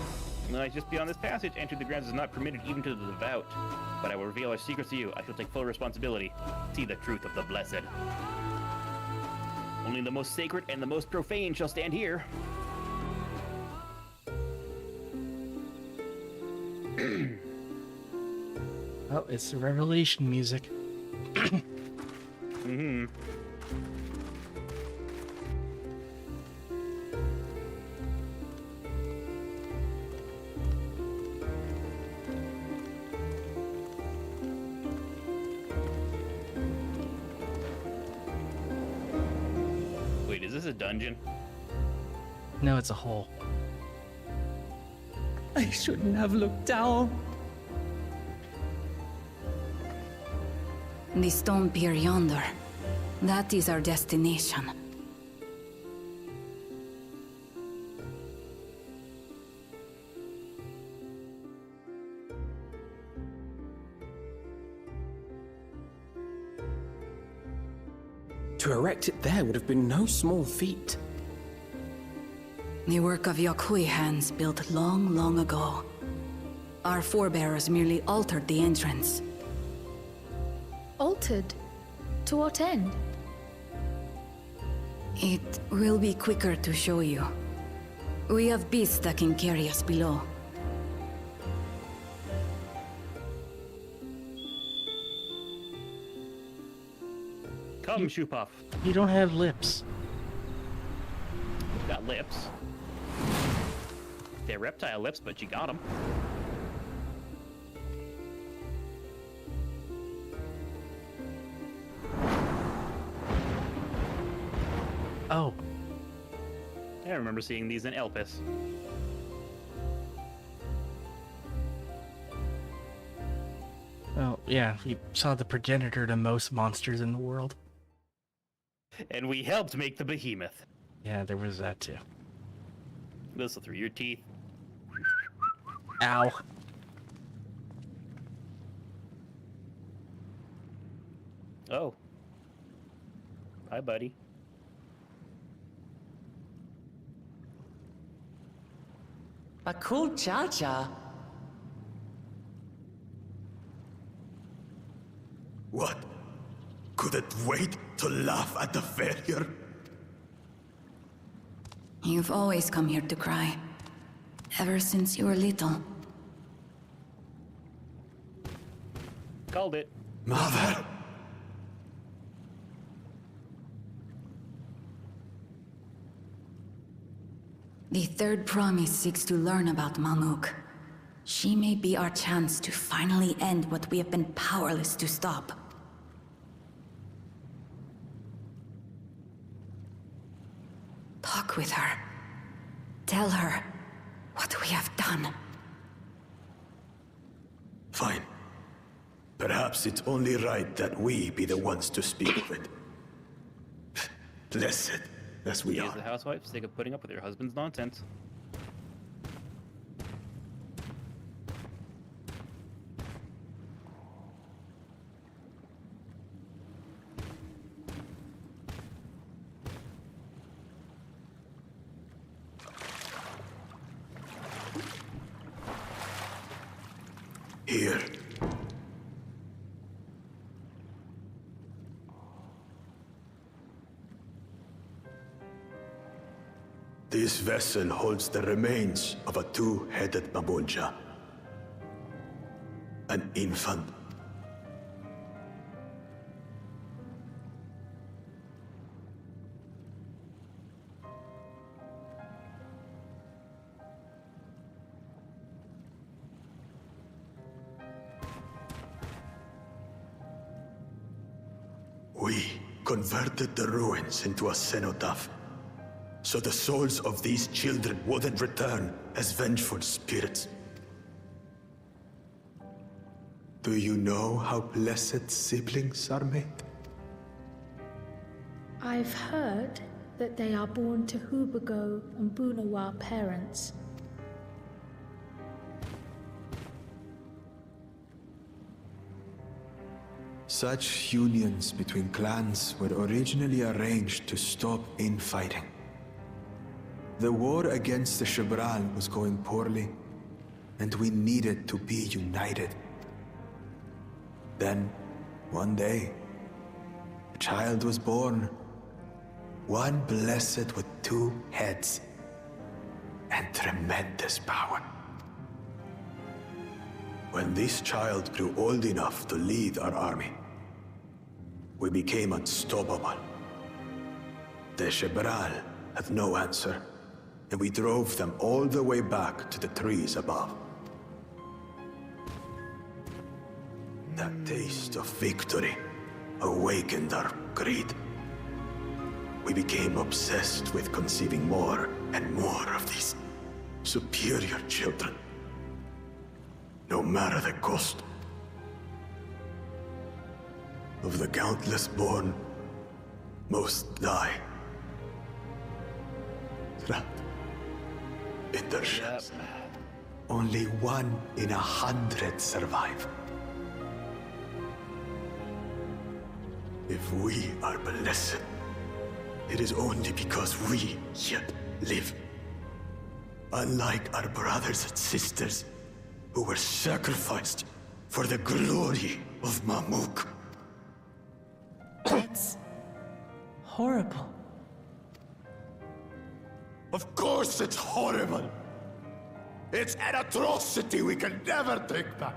[SPEAKER 2] Just beyond this passage, entering the grounds is not permitted even to the devout. But I will reveal our secrets to you. I shall take full responsibility. See the truth of the blessed. Only the most sacred and the most profane shall stand here.
[SPEAKER 1] Oh, it's the Revelation music.
[SPEAKER 2] Mm-hmm. Wait, is this a dungeon?
[SPEAKER 1] No, it's a hole.
[SPEAKER 5] I shouldn't have looked down.
[SPEAKER 17] The stone pier yonder. That is our destination.
[SPEAKER 15] To erect it there would have been no small feat.
[SPEAKER 17] The work of Yakui hands built long, long ago. Our forebears merely altered the entrance.
[SPEAKER 7] Altered? To what end?
[SPEAKER 17] It will be quicker to show you. We have beasts that can carry us below.
[SPEAKER 2] Come, Shoepuff.
[SPEAKER 1] You don't have lips.
[SPEAKER 2] You've got lips. They're reptile lips, but you got them.
[SPEAKER 1] Oh.
[SPEAKER 2] I remember seeing these in Elpis.
[SPEAKER 1] Oh, yeah, we saw the progenitor to most monsters in the world.
[SPEAKER 2] And we helped make the behemoth.
[SPEAKER 1] Yeah, there was that too.
[SPEAKER 2] Whistle through your teeth.
[SPEAKER 1] Ow.
[SPEAKER 2] Oh. Hi, buddy.
[SPEAKER 5] A cool Jaja.
[SPEAKER 12] What? Could it wait to laugh at the failure?
[SPEAKER 17] You've always come here to cry. Ever since you were little.
[SPEAKER 2] Called it.
[SPEAKER 12] Mother!
[SPEAKER 17] The third promise seeks to learn about Mamuk. She may be our chance to finally end what we have been powerless to stop. Talk with her. Tell her what we have done.
[SPEAKER 12] Fine. Perhaps it's only right that we be the ones to speak of it. Blessed as we
[SPEAKER 2] As
[SPEAKER 12] are.
[SPEAKER 2] the housewife, sick of putting up with her husband's nonsense.
[SPEAKER 12] Here. This vessel holds the remains of a two-headed Mamulja. An infant. We converted the ruins into a cenotaph, so the souls of these children wouldn't return as vengeful spirits. Do you know how blessed siblings are made?
[SPEAKER 7] I've heard that they are born to Hubago and Bunawa parents.
[SPEAKER 13] Such unions between clans were originally arranged to stop infighting. The war against the Shibral was going poorly, and we needed to be united. Then, one day, a child was born. One blessed with 2 heads and tremendous power. When this child grew old enough to lead our army, we became unstoppable. The Shibral had no answer, and we drove them all the way back to the trees above. That taste of victory awakened our greed. We became obsessed with conceiving more and more of these superior children, no matter the cost. Of the countless born, most die. Trapped in their shells. Only 1 in 100 survive. If we are blessed, it is only because we yet live. Unlike our brothers and sisters who were sacrificed for the glory of Mamuk.
[SPEAKER 5] That's horrible.
[SPEAKER 12] Of course it's horrible. It's an atrocity we can never take back.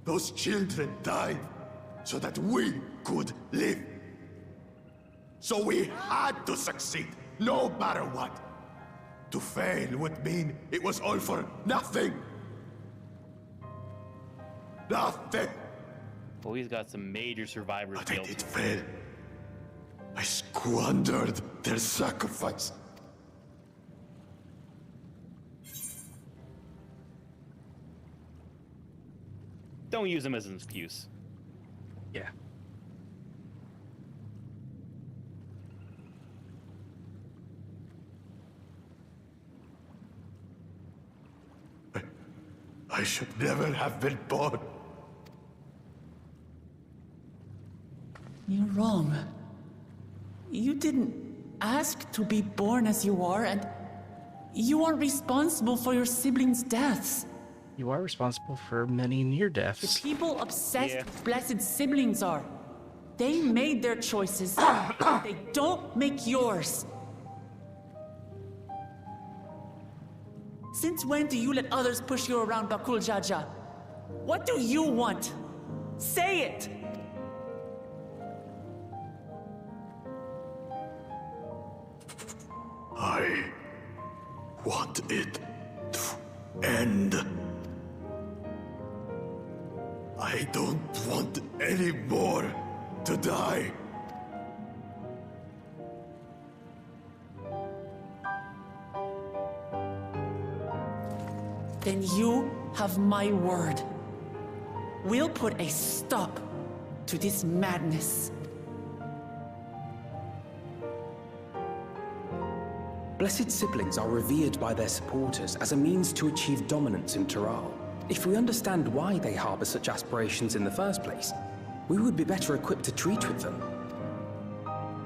[SPEAKER 12] Those children died so that we could live. So we had to succeed, no matter what. To fail would mean it was all for nothing. Nothing.
[SPEAKER 2] Well, he's got some major survivors
[SPEAKER 12] But
[SPEAKER 2] guilt.
[SPEAKER 12] I did fail. I squandered their sacrifice.
[SPEAKER 2] Don't use him as an excuse.
[SPEAKER 1] Yeah.
[SPEAKER 12] I should never have been born.
[SPEAKER 5] You're wrong. You didn't ask to be born as you are, and you aren't responsible for your siblings' deaths.
[SPEAKER 1] You are responsible for many near
[SPEAKER 5] The
[SPEAKER 1] deaths.
[SPEAKER 5] people obsessed with blessed siblings are. They made their choices. They don't make yours. Since when do you let others push you around, Bakul Jaja? What do you want? Say it!
[SPEAKER 12] I want it to end. I don't want any more to die.
[SPEAKER 5] Then you have my word. We'll put a stop to this madness.
[SPEAKER 15] Blessed siblings are revered by their supporters as a means to achieve dominance in Taral. If we understand why they harbor such aspirations in the first place, we would be better equipped to treat with them.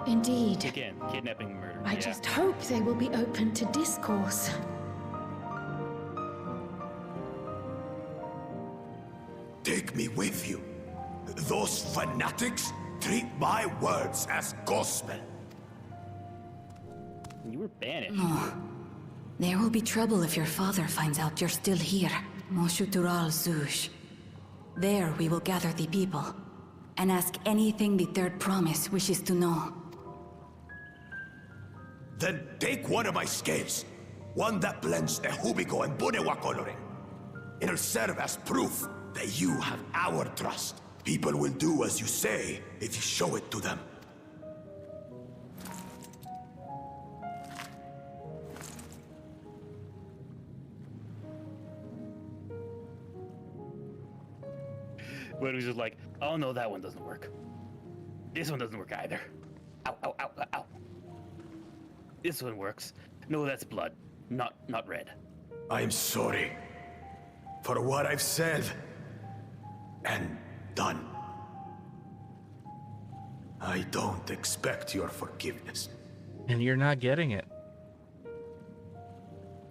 [SPEAKER 7] Indeed.
[SPEAKER 2] Again, kidnapping and murder.
[SPEAKER 7] I
[SPEAKER 2] yeah.
[SPEAKER 7] just hope they will be open to discourse.
[SPEAKER 12] Take me with you. Those fanatics treat my words as gospel.
[SPEAKER 2] You were banished.
[SPEAKER 17] No. There will be trouble if your father finds out you're still here. Moshutural Zush. There we will gather the people and ask anything the Third Promise wishes to know.
[SPEAKER 12] Then take one of my scales. One that blends the Hubigo and Bunewa coloring. It'll serve as proof that you have our trust. People will do as you say if you show it to them.
[SPEAKER 2] But it was just like, oh no, that one doesn't work. This one doesn't work either. Ow, ow, ow, ow, ow. This one works. No, that's blood. Not red.
[SPEAKER 12] I'm sorry for what I've said and done. I don't expect your forgiveness.
[SPEAKER 1] And you're not getting it.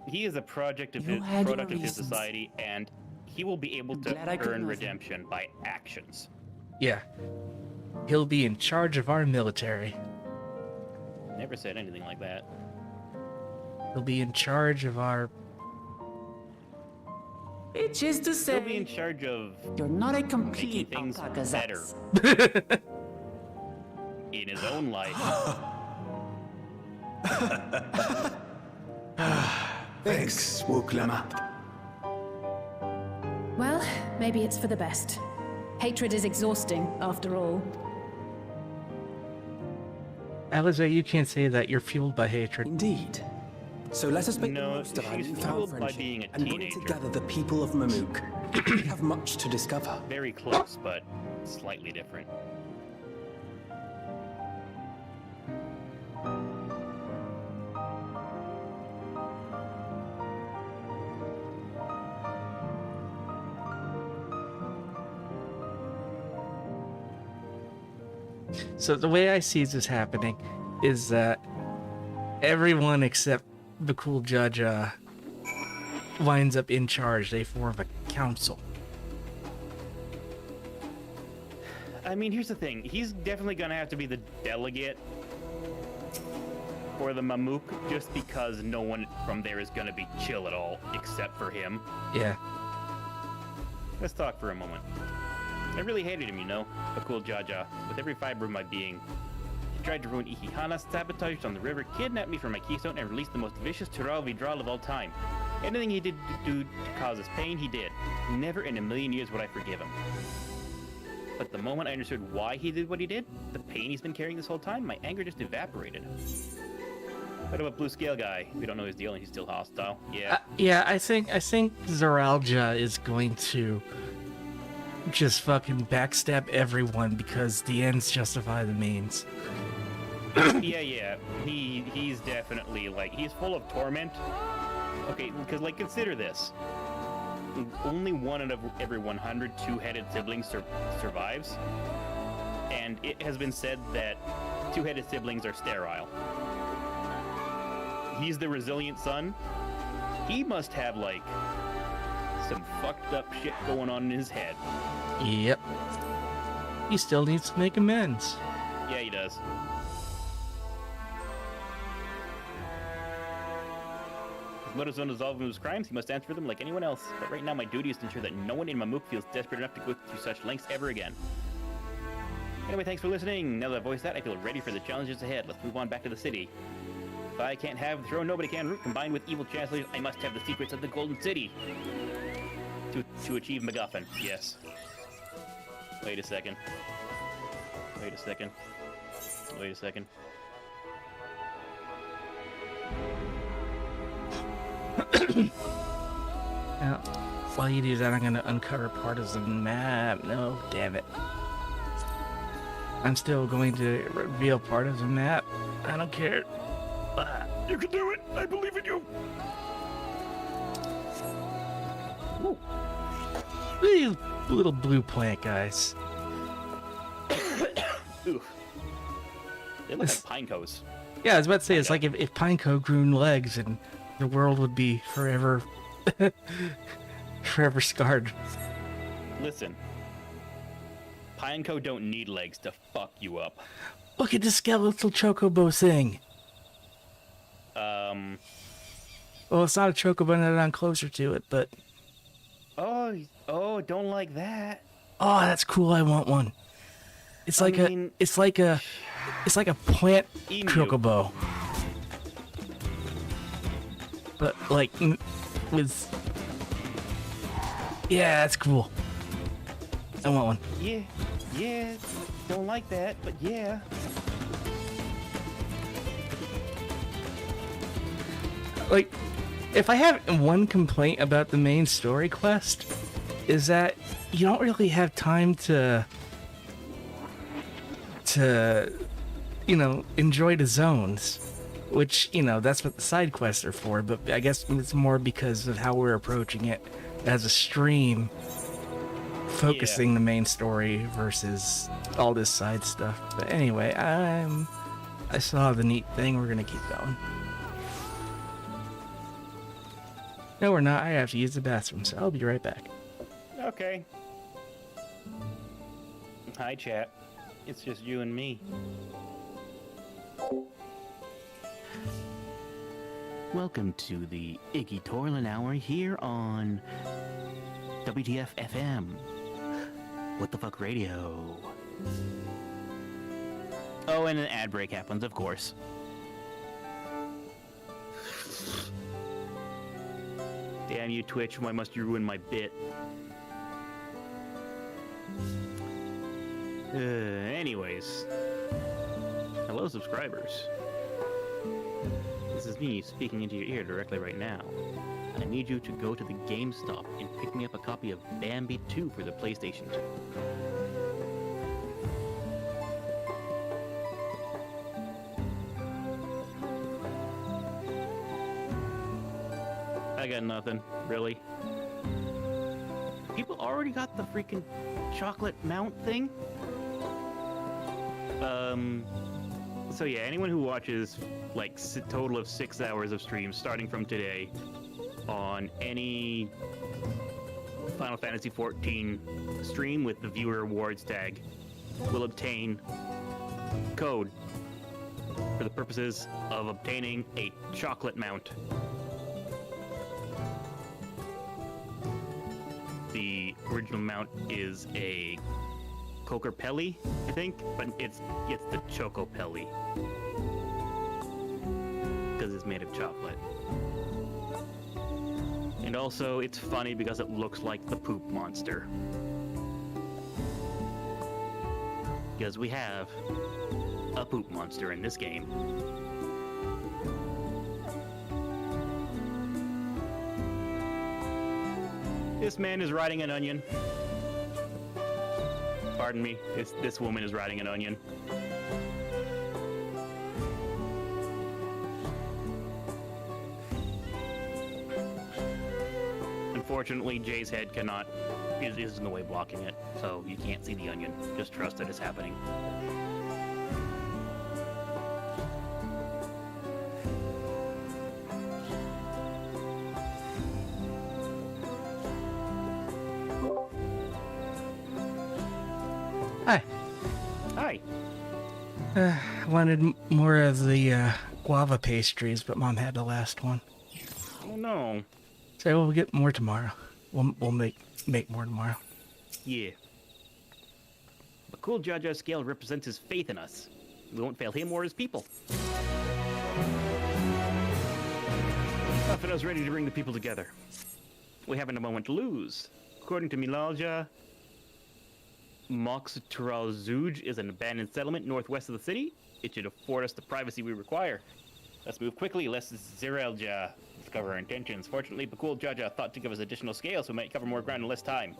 [SPEAKER 2] He is a product of his society, and he will be able to earn redemption by actions.
[SPEAKER 1] Yeah. He'll be in charge of our military.
[SPEAKER 2] Never said anything like that.
[SPEAKER 1] He'll be in charge of our...
[SPEAKER 5] Which is to say...
[SPEAKER 2] He'll be in charge of...
[SPEAKER 5] You're not a complete
[SPEAKER 2] things better. In his own life.
[SPEAKER 13] Thanks, Wuklamat.
[SPEAKER 7] Well, maybe it's for the best. Hatred is exhausting, after all.
[SPEAKER 1] Alistair, you can't say that. You're fueled by hatred.
[SPEAKER 15] Indeed. So let us make the most of our
[SPEAKER 2] she's
[SPEAKER 15] newfound
[SPEAKER 2] fueled by
[SPEAKER 15] friendship
[SPEAKER 2] being a
[SPEAKER 15] and bring
[SPEAKER 2] teenager.
[SPEAKER 15] together the people of Mamook. We have much to discover.
[SPEAKER 2] Very close, but slightly different.
[SPEAKER 1] So the way I see this happening is that everyone except the cool judge winds up in charge. They form a council.
[SPEAKER 2] I mean, here's the thing. He's definitely gonna have to be the delegate for the Mamook, just because no one from there is gonna be chill at all, except for him.
[SPEAKER 1] Yeah.
[SPEAKER 2] Let's talk for a moment. I really hated him, you know, Bakul Jaja, with every fiber of my being. He tried to ruin Ikihana, sabotaged on the river, kidnapped me from my keystone, and released the most vicious Tural Vidral of all time. Anything he did to cause us pain, he did. Never in a million years would I forgive him. But the moment I understood why he did what he did, the pain he's been carrying this whole time, my anger just evaporated. What about Blue Scale Guy? We don't know his deal and he's still hostile. Yeah.
[SPEAKER 1] Yeah, I think Zaralja is going to just fucking backstab everyone because the ends justify the means.
[SPEAKER 2] Yeah. He's definitely, like, he's full of torment. Okay, because, like, consider this. Only one out of every 100 two-headed siblings survives. And it has been said that two-headed siblings are sterile. He's the resilient son. He must have, like, some fucked up shit going on in his head.
[SPEAKER 1] Yep. He still needs to make amends.
[SPEAKER 2] Yeah, he does. If Moto's unresolved his crimes, he must answer for them like anyone else. But right now, my duty is to ensure that no one in Mamook feels desperate enough to go through such lengths ever again. Anyway, thanks for listening. Now that I've voiced that, I feel ready for the challenges ahead. Let's move on back to the city. If I can't have the throne, nobody can. Root combined with evil chancellors, I must have the secrets of the Golden City. To achieve MacGuffin, yes. Wait a second.
[SPEAKER 1] Now, while you do that, I'm gonna uncover part of the map. No, damn it. I'm still going to reveal part of the map. I don't care.
[SPEAKER 12] You can do it! I believe in you!
[SPEAKER 1] Ooh. These little blue plant guys.
[SPEAKER 2] Ooh. They look like pinecoes.
[SPEAKER 1] Yeah, I was about to say, it's like if pineco grew legs and the world would be forever scarred.
[SPEAKER 2] Listen. Pineco don't need legs to fuck you up.
[SPEAKER 1] Look at the skeletal chocobo thing. Well, it's not a chocobo that I'm closer to it, but...
[SPEAKER 2] Oh, don't like that.
[SPEAKER 1] Oh, that's cool. I want one. It's like it's like a plant
[SPEAKER 2] emu.
[SPEAKER 1] chocobo. But like with... Yeah, that's cool. I want one.
[SPEAKER 2] Yeah, don't like that, but yeah.
[SPEAKER 1] Like, if I have one complaint about the main story quest, is that you don't really have time to enjoy the zones, which, that's what the side quests are for, but I guess it's more because of how we're approaching it as a stream, focusing the main story versus all this side stuff. But anyway, I saw the neat thing. We're gonna keep going. No, we're not. I have to use the bathroom, so I'll be right back.
[SPEAKER 2] Okay. Hi, chat. It's just you and me. Welcome to the Iggy Torlin Hour here on WTF FM. What the fuck radio? Oh, and an ad break happens, of course. Damn you, Twitch. Why must you ruin my bit? Anyways. Hello, subscribers. This is me speaking into your ear directly right now. I need you to go to the GameStop and pick me up a copy of Bambi 2 for the PlayStation 2. I got nothing, really. People already got the freaking chocolate mount thing? So yeah, anyone who watches like total of 6 hours of streams starting from today on any Final Fantasy XIV stream with the viewer awards tag will obtain code for the purposes of obtaining a chocolate mount. The original mount is a Cokerpelli, I think, but it's the Chocopelli because it's made of chocolate. And also, it's funny because it looks like the poop monster. Because we have a poop monster in this game. This man is riding an onion. Pardon me, this woman is riding an onion. Unfortunately, Jay's head is in the way blocking it, so you can't see the onion. Just trust that it's happening.
[SPEAKER 1] Hi.
[SPEAKER 2] Hi.
[SPEAKER 1] I wanted more of the guava pastries, but Mom had the last one.
[SPEAKER 2] Oh no.
[SPEAKER 1] So we'll get more tomorrow. We'll make more tomorrow.
[SPEAKER 2] Yeah. The cool Jaja scale represents his faith in us. We won't fail him or his people. Buffeto's ready to bring the people together. We haven't a moment to lose. According to Milalja, Moxtural Zuj is an abandoned settlement northwest of the city. It should afford us the privacy we require. Let's move quickly, lest Zirelja discover our intentions. Fortunately, Bakul Jaja thought to give us additional scale, so we might cover more ground in less time.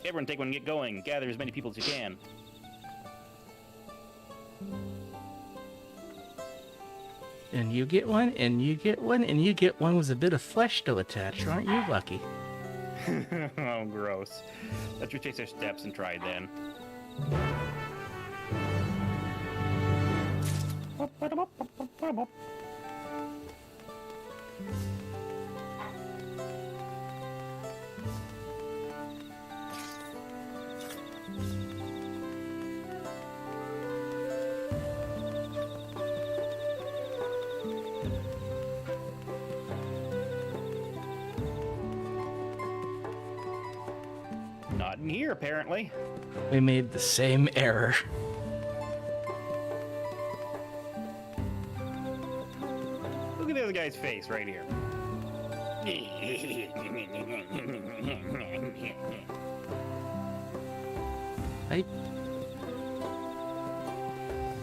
[SPEAKER 2] Everyone take one and get going. Gather as many people as you can.
[SPEAKER 1] And you get one, and you get one, and you get one with a bit of flesh still attached. Aren't you lucky?
[SPEAKER 2] Oh, gross. Let's retrace our steps and try then. Not in here, apparently.
[SPEAKER 1] We made the same error.
[SPEAKER 2] Look at this guy's face right here.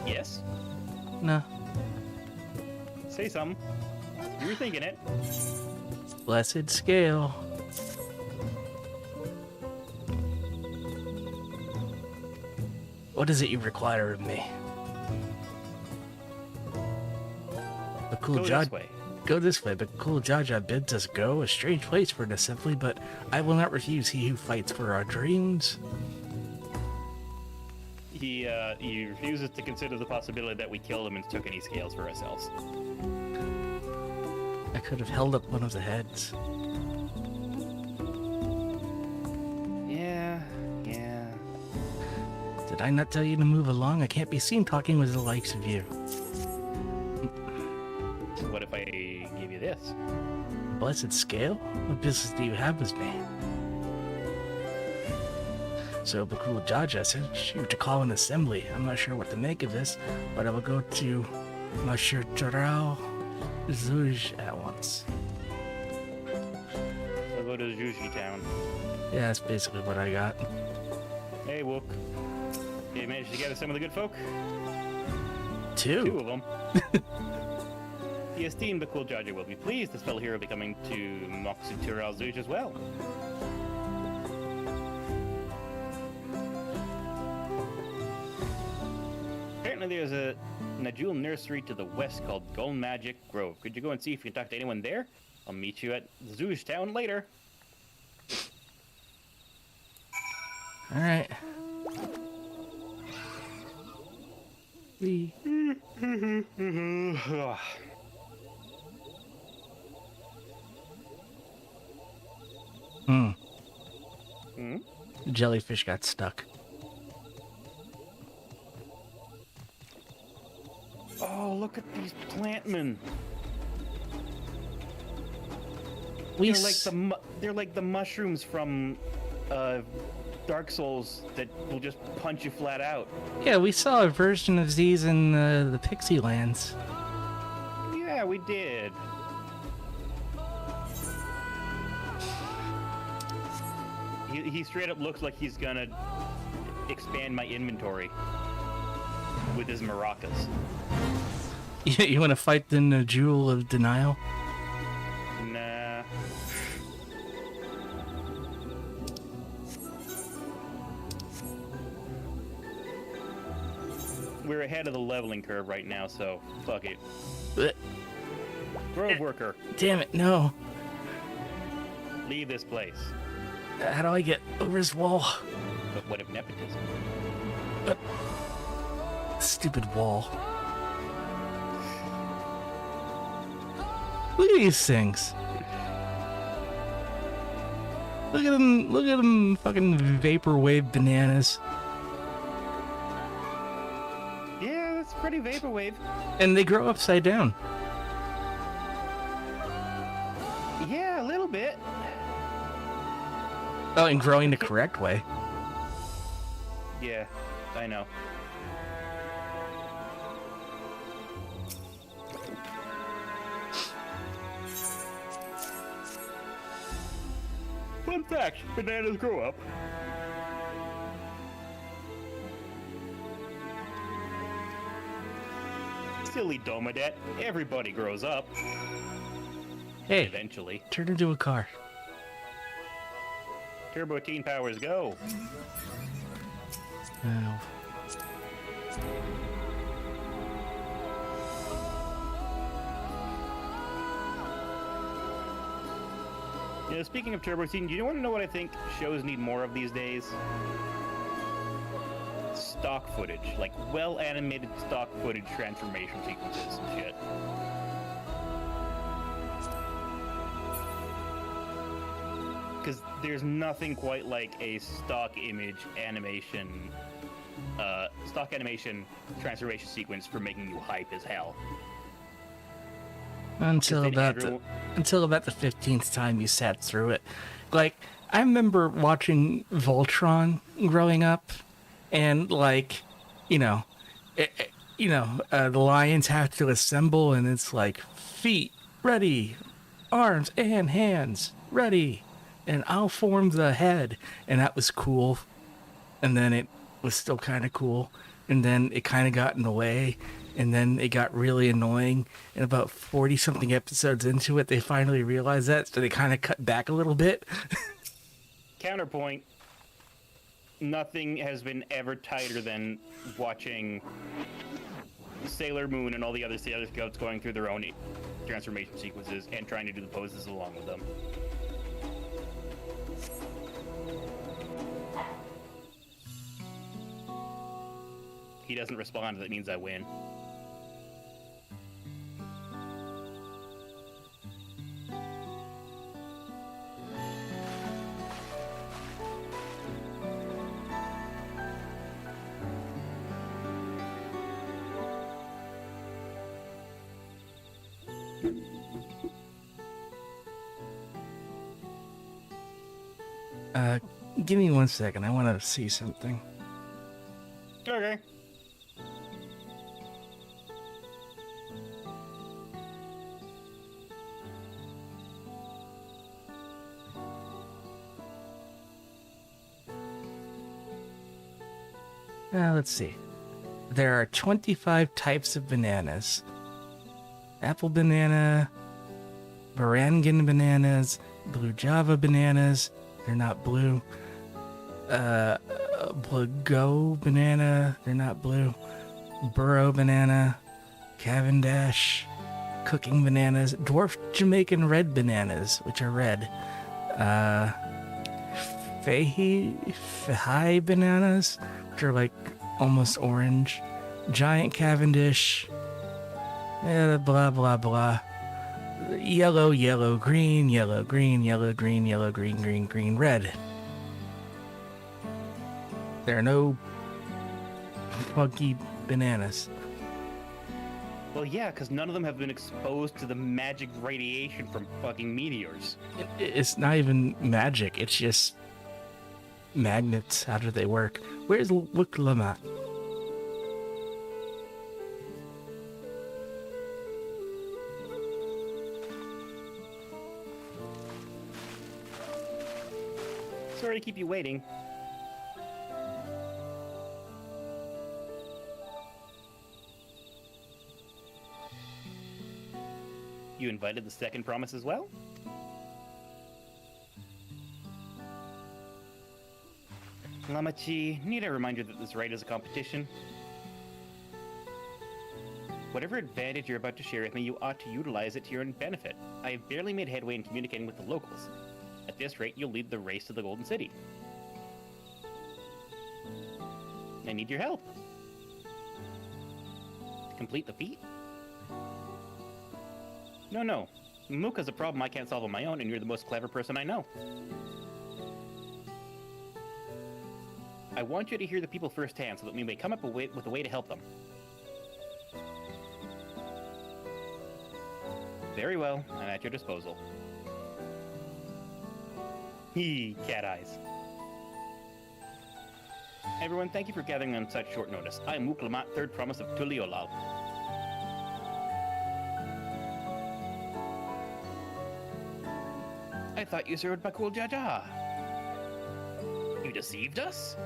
[SPEAKER 2] Yes?
[SPEAKER 1] No.
[SPEAKER 2] Say something. You were thinking it.
[SPEAKER 1] Blessed scale. What is it you require of me? The cool
[SPEAKER 2] Go this way.
[SPEAKER 1] Go this way, but cool Jaja bids us go. A strange place for an assembly, but I will not refuse he who fights for our dreams.
[SPEAKER 2] He refuses to consider the possibility that we killed him and took any scales for ourselves.
[SPEAKER 1] I could have held up one of the heads.
[SPEAKER 2] Yeah.
[SPEAKER 1] Did I not tell you to move along? I can't be seen talking with the likes of you.
[SPEAKER 2] What if I give you this?
[SPEAKER 1] Blessed scale? What business do you have with me? So Bakul Jaja sent you to call an assembly. I'm not sure what to make of this, but I will go to Monsieur Turao Zuj at once.
[SPEAKER 2] I'll go to Zhuji town.
[SPEAKER 1] Yeah, that's basically what I got.
[SPEAKER 2] Hey, Wook. You managed to gather some of the good folk?
[SPEAKER 1] Two
[SPEAKER 2] of them. The esteemed Bakul Jaja will be pleased this fellow here will be coming to Moksutur al-Zuj as well. Apparently there's a Najul nursery to the west called Golden Magic Grove. Could you go and see if you can talk to anyone there? I'll meet you at Zuj town later.
[SPEAKER 1] Alright. The jellyfish got stuck.
[SPEAKER 2] Oh, look at these plantmen. They're like the mushrooms from Dark Souls that will just punch you flat out.
[SPEAKER 1] Yeah, we saw a version of these in the Pixie Lands.
[SPEAKER 2] Yeah, we did. He straight up looks like he's gonna expand my inventory with his maracas.
[SPEAKER 1] You want to fight the Jewel of Denial?
[SPEAKER 2] Nah. We're ahead of the leveling curve right now, so fuck it. Grove worker.
[SPEAKER 1] Damn it, no.
[SPEAKER 2] Leave this place.
[SPEAKER 1] How do I get over this wall?
[SPEAKER 2] But what of nepotism?
[SPEAKER 1] Stupid wall. Look at these things. Look at them fucking vaporwave bananas.
[SPEAKER 2] Yeah, that's pretty vaporwave.
[SPEAKER 1] And they grow upside down.
[SPEAKER 2] Yeah, a little bit.
[SPEAKER 1] Oh, and growing the correct way.
[SPEAKER 2] Yeah, I know. Fun fact, bananas grow up. Silly Domadet, everybody grows up.
[SPEAKER 1] Hey,
[SPEAKER 2] eventually.
[SPEAKER 1] Turn into a car.
[SPEAKER 2] Turbo Teen powers go.
[SPEAKER 1] Oh.
[SPEAKER 2] You know, speaking of Turbo Teen, do you want to know what I think shows need more of these days? Stock footage, like well-animated stock footage transformation sequences and shit. Because there's nothing quite like a stock animation transformation sequence for making you hype as hell.
[SPEAKER 1] Until about the 15th time you sat through it. Like, I remember watching Voltron growing up, and like, the lions have to assemble, and it's like feet ready, arms and hands ready, and I'll form the head, and that was cool. And then it was still kind of cool, and then it kind of got in the way. And then it got really annoying. And about 40-something episodes into it, they finally realized that, so they kind of cut back a little bit.
[SPEAKER 2] Counterpoint, nothing has been ever tighter than watching Sailor Moon and all the other Sailor Scouts going through their own transformation sequences and trying to do the poses along with them. He doesn't respond, that means I win.
[SPEAKER 1] Give me 1 second. I want to see something.
[SPEAKER 2] Okay.
[SPEAKER 1] Let's see. There are 25 types of bananas. Apple banana, Barangan bananas, blue Java bananas. They're not blue. Blago banana. They're not blue. Burro banana. Cavendish. Cooking bananas. Dwarf Jamaican red bananas, which are red. Fahey bananas, which are like almost orange. Giant Cavendish. Blah, blah, blah. Yellow, yellow, green, yellow, green, yellow, green, yellow, green, green, green, red. There are no funky bananas.
[SPEAKER 2] Well, yeah, because none of them have been exposed to the magic radiation from fucking meteors.
[SPEAKER 1] It's not even magic. It's just magnets. How do they work? Where's Wuklamat?
[SPEAKER 2] Sorry to keep you waiting. You invited the second promise as well? Lamachi, need a reminder that this rite is a competition? Whatever advantage you're about to share with me, you ought to utilize it to your own benefit. I have barely made headway in communicating with the locals. At this rate, you'll lead the race to the Golden City. I need your help. To complete the feat? No. Muka's a problem I can't solve on my own, and you're the most clever person I know. I want you to hear the people firsthand so that we may come up with a way to help them. Very well, I'm at your disposal. Cat eyes. Everyone, thank you for gathering on such short notice. I am Wuklamat, third promise of Tuliolal. I thought you served Bakul Jaja. You deceived us?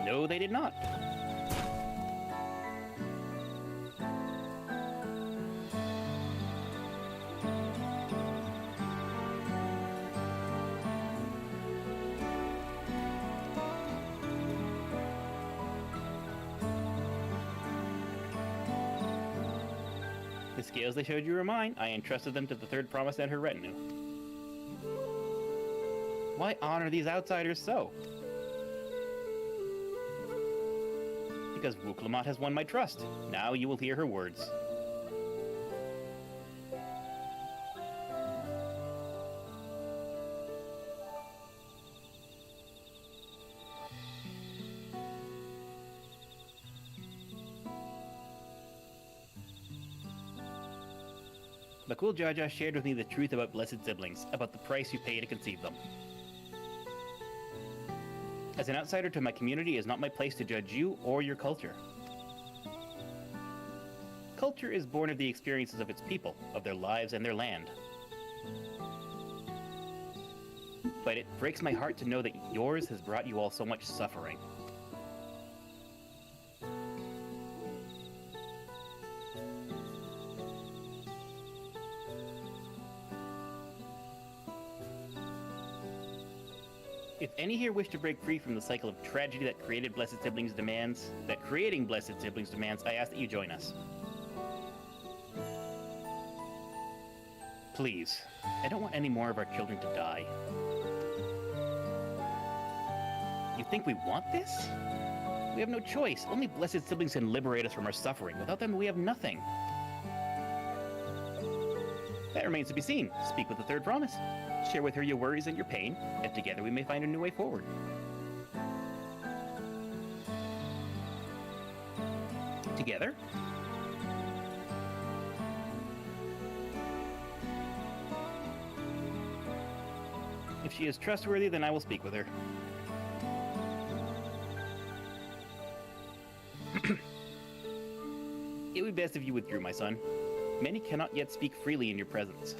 [SPEAKER 2] No, they did not. The scales they showed you were mine. I entrusted them to the third promise and her retinue. Why honor these outsiders so? Because Wuklamat has won my trust. Now you will hear her words. Bakul Jaja shared with me the truth about blessed siblings, about the price you pay to conceive them. As an outsider to my community, it is not my place to judge you or your culture. Culture is born of the experiences of its people, of their lives and their land. But it breaks my heart to know that yours has brought you all so much suffering. If any here wish to break free from the cycle of tragedy that creating Blessed Siblings demands, I ask that you join us. Please, I don't want any more of our children to die. You think we want this? We have no choice. Only Blessed Siblings can liberate us from our suffering. Without them, we have nothing. That remains to be seen. Speak with the third promise. Share with her your worries and your pain, and together we may find a new way forward. Together? If she is trustworthy, then I will speak with her. It would be best if you withdrew, my son. Many cannot yet speak freely in your presence.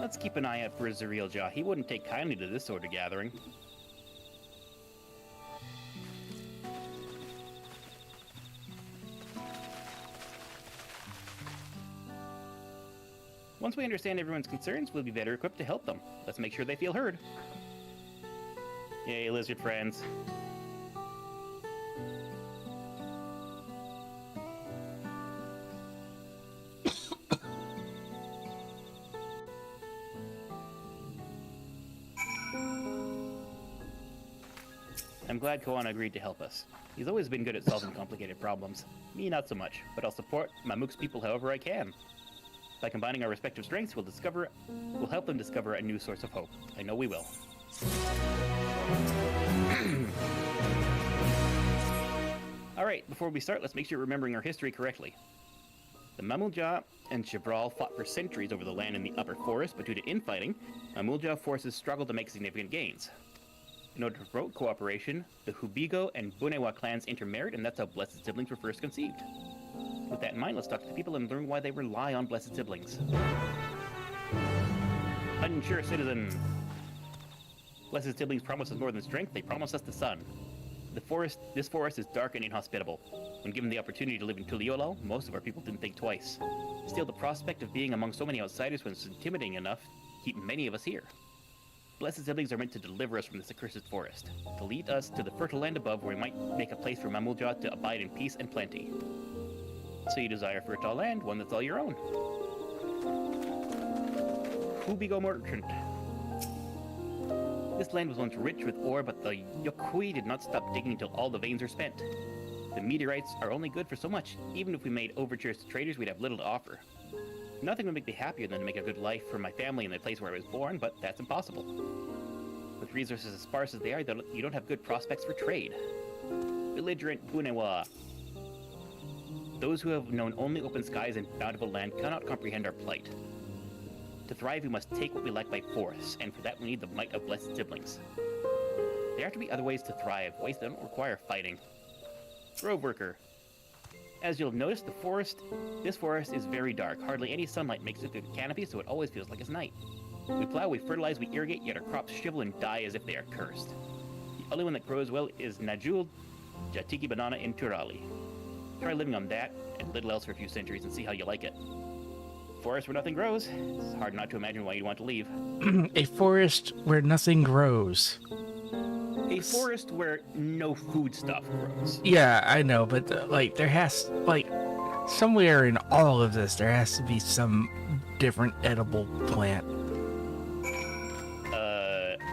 [SPEAKER 2] Let's keep an eye out for Jaye. He wouldn't take kindly to this sort of gathering. Once we understand everyone's concerns, we'll be better equipped to help them. Let's make sure they feel heard. Yay, lizard friends. I'm glad Koana agreed to help us. He's always been good at solving complicated problems. Me, not so much, but I'll support Mamuk's people however I can. By combining our respective strengths, we'll help them discover a new source of hope. I know we will. Alright, before we start, let's make sure we're remembering our history correctly. The Mamulja and Jabral fought for centuries over the land in the upper forest, but due to infighting, Mamulja forces struggled to make significant gains. In order to promote cooperation, the Hubigo and Bunewa clans intermarried, and that's how Blessed Siblings were first conceived. With that in mind, let's talk to the people and learn why they rely on Blessed Siblings. Unsure citizen. Blessed Siblings promise us more than strength, they promise us the sun. This forest is dark and inhospitable. When given the opportunity to live in Tuliolao, most of our people didn't think twice. Still, the prospect of being among so many outsiders was intimidating enough to keep many of us here. Blessed Siblings are meant to deliver us from this accursed forest, to lead us to the fertile land above where we might make a place for Mamulja to abide in peace and plenty. So you desire fertile land, one that's all your own. Hubigo Merchant. This land was once rich with ore, but the Yokui did not stop digging until all the veins are spent. The meteorites are only good for so much. Even if we made overtures to traders, we'd have little to offer. Nothing would make me happier than to make a good life for my family in the place where I was born, but that's impossible. With resources as sparse as they are, you don't have good prospects for trade. Belligerent Bunewa. Those who have known only open skies and bountiful land cannot comprehend our plight. To thrive, we must take what we lack by force, and for that we need the might of Blessed Siblings. There have to be other ways to thrive, ways that don't require fighting. Grove Worker. As you'll have noticed, this forest is very dark. Hardly any sunlight makes it through the canopy, so it always feels like it's night. We plow, we fertilize, we irrigate, yet our crops shrivel and die as if they are cursed. The only one that grows well is Najul, Jatiki Banana, and Turali. Try living on that, and little else for a few centuries and see how you like it. Forest where nothing grows. It's hard not to imagine why you'd want to leave.
[SPEAKER 1] A forest where nothing grows.
[SPEAKER 2] A forest where no food stuff grows.
[SPEAKER 1] Yeah, I know, but there has, somewhere in all of this, there has to be some different edible plant.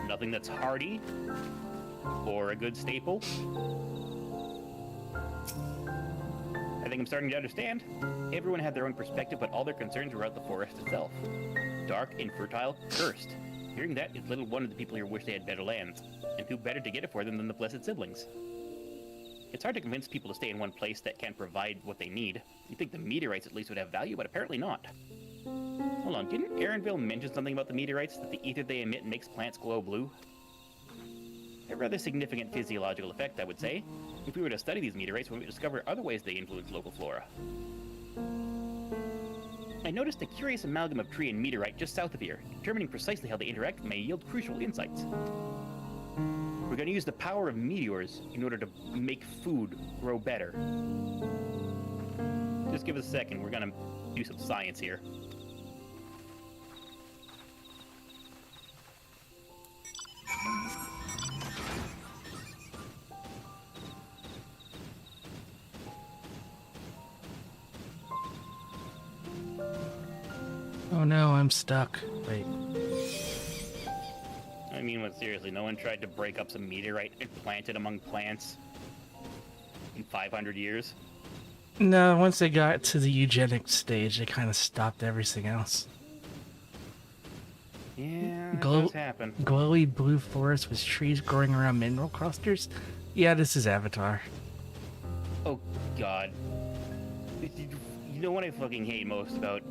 [SPEAKER 2] Nothing that's hardy or a good staple. I think I'm starting to understand. Everyone had their own perspective, but all their concerns were about the forest itself. Dark, infertile, cursed. Hearing that, it's little wonder the people here wish they had better lands. And who better to get it for them than the Blessed Siblings? It's hard to convince people to stay in one place that can't provide what they need. You'd think the meteorites at least would have value, but apparently not. Hold on, didn't Aaronville mention something about the meteorites, that the ether they emit makes plants glow blue? A rather significant physiological effect, I would say. If we were to study these meteorites, we would discover other ways they influence local flora. I noticed a curious amalgam of tree and meteorite just south of here. Determining precisely how they interact may yield crucial insights. We're going to use the power of meteors in order to make food grow better. Just give us a second, we're going to do some science here.
[SPEAKER 1] Oh no, I'm stuck. Wait.
[SPEAKER 2] I mean, what, seriously, no one tried to break up some meteorite and plant it among plants in 500 years?
[SPEAKER 1] No, once they got to the eugenic stage, they kind of stopped everything else.
[SPEAKER 2] Yeah, that does happen.
[SPEAKER 1] Glowy blue forest with trees growing around mineral clusters? Yeah, this is Avatar.
[SPEAKER 2] Oh, God. You know what I fucking hate most about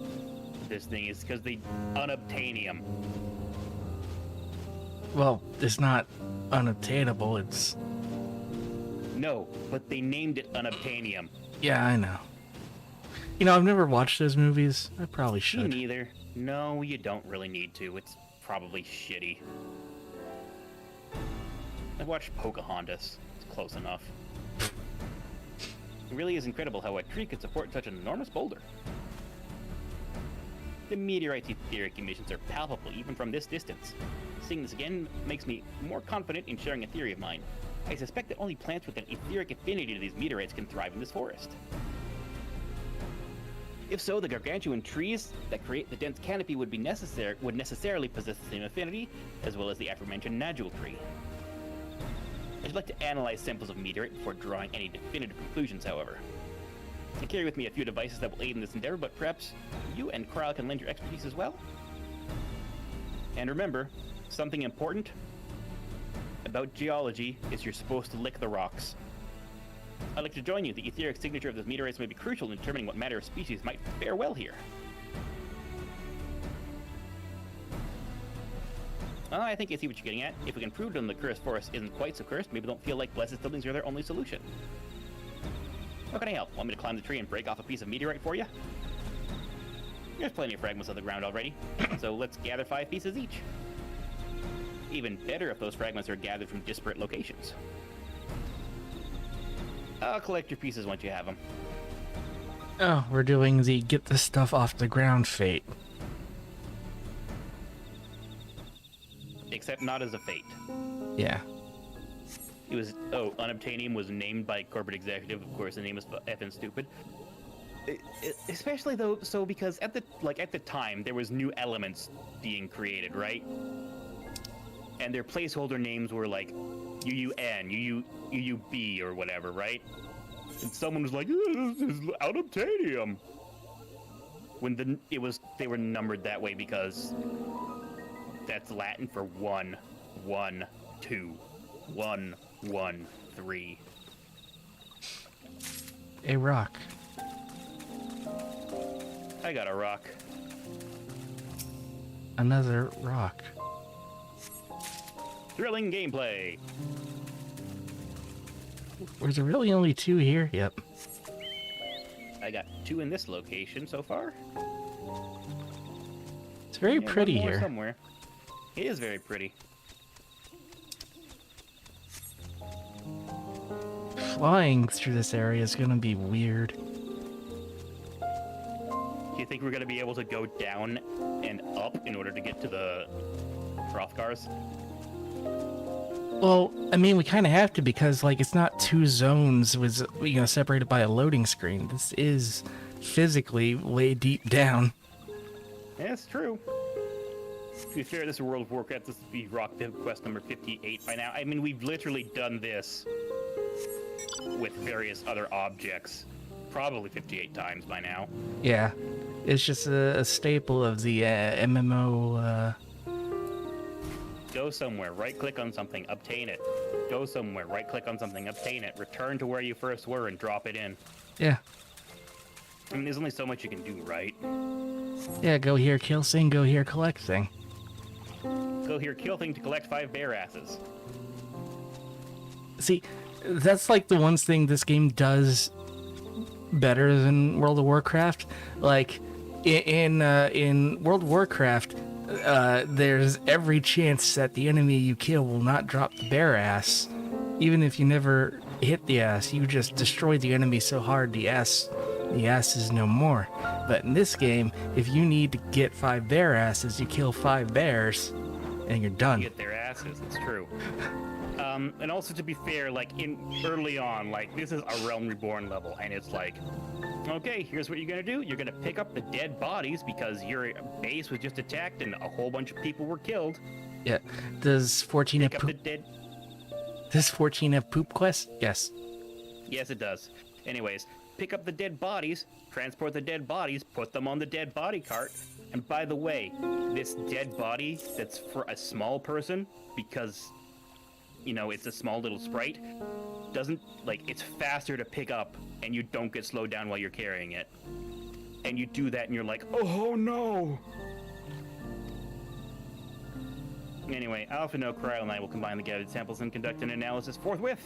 [SPEAKER 2] this thing is because they unobtainium.
[SPEAKER 1] Well, it's not unobtainable, it's...
[SPEAKER 2] No, but they named it unobtainium.
[SPEAKER 1] Yeah, I know. You know, I've never watched those movies. I probably
[SPEAKER 2] Me
[SPEAKER 1] should.
[SPEAKER 2] neither. No, you don't really need to. It's probably shitty. I watched Pocahontas. It's close enough. It really is incredible how a tree could support such an enormous boulder. The meteorite's etheric emissions are palpable even from this distance. Seeing this again makes me more confident in sharing a theory of mine. I suspect that only plants with an etheric affinity to these meteorites can thrive in this forest. If so, the gargantuan trees that create the dense canopy would necessarily possess the same affinity, as well as the aforementioned Nadjul tree. I'd like to analyze samples of meteorite before drawing any definitive conclusions, however. I carry with me a few devices that will aid in this endeavor, but perhaps you and Krile can lend your expertise as well? And remember, something important about geology is you're supposed to lick the rocks. I'd like to join you. The etheric signature of those meteorites may be crucial in determining what matter or species might fare well here. I think I see what you're getting at. If we can prove them the cursed forest isn't quite so cursed, maybe don't feel like blessed siblings are their only solution. How can I help? Want me to climb the tree and break off a piece of meteorite for you? There's plenty of fragments on the ground already, so let's gather 5 pieces each. Even better if those fragments are gathered from disparate locations. I'll collect your pieces once you have them.
[SPEAKER 1] Oh, we're doing the get this stuff off the ground fate.
[SPEAKER 2] Except not as a fate.
[SPEAKER 1] Yeah.
[SPEAKER 2] It was, unobtainium was named by corporate executive. Of course, the name is effing stupid. Especially though, so because at the time there was new elements being created, right? And their placeholder names were like UUN, UUB, or whatever, right? And someone was like, "Yeah, this is unobtainium." When they were numbered that way because that's Latin for 1, 1, 2, 1, 1, 3.
[SPEAKER 1] A rock.
[SPEAKER 2] I got a rock.
[SPEAKER 1] Another rock.
[SPEAKER 2] Thrilling gameplay.
[SPEAKER 1] Was there really only 2 here? Yep.
[SPEAKER 2] I got 2 in this location so far.
[SPEAKER 1] It's very pretty
[SPEAKER 2] one more
[SPEAKER 1] here.
[SPEAKER 2] Somewhere. It is very pretty.
[SPEAKER 1] Flying through this area is gonna be weird.
[SPEAKER 2] Do you think we're gonna be able to go down and up in order to get to the Hrothgars?
[SPEAKER 1] Well, I mean, we kind of have to because, like, it's not 2 zones with, separated by a loading screen. This is physically way deep down.
[SPEAKER 2] Yeah, that's true. To be fair, this is World of Warcraft. This would be Rock Quest number 58 by now. I mean, we've literally done this with various other objects probably 58 times by now.
[SPEAKER 1] Yeah, it's just a staple of the MMO.
[SPEAKER 2] Go somewhere, right-click on something, obtain it. Go somewhere, right-click on something, obtain it. Return to where you first were and drop it in.
[SPEAKER 1] Yeah.
[SPEAKER 2] I mean, there's only so much you can do, right?
[SPEAKER 1] Yeah, go here, kill thing, go here, collect thing.
[SPEAKER 2] Go here, kill thing to collect 5 bear asses.
[SPEAKER 1] See, that's like the one thing this game does better than World of Warcraft. Like, in World of Warcraft, there's every chance that the enemy you kill will not drop the bear ass. Even if you never hit the ass, you just destroy the enemy so hard the ass is no more. But in this game, if you need to get 5 bear asses, you kill 5 bears, and you're done.
[SPEAKER 2] You get their asses, it's true. And also to be fair, like early on, like this is a Realm Reborn level, and it's like, okay, here's what you're gonna do. You're gonna pick up the dead bodies because your base was just attacked and a whole bunch of people were killed.
[SPEAKER 1] Yeah. Does 14 have poop? Does 14 have poop quest? Yes.
[SPEAKER 2] Yes, it does. Anyways, pick up the dead bodies, transport the dead bodies, put them on the dead body cart. And by the way, this dead body that's for a small person, because, it's a small little sprite, doesn't, like, it's faster to pick up and you don't get slowed down while you're carrying it. And you do that and you're like, oh no! Anyway, Alpha No Cryo and I will combine the gathered samples and conduct an analysis forthwith.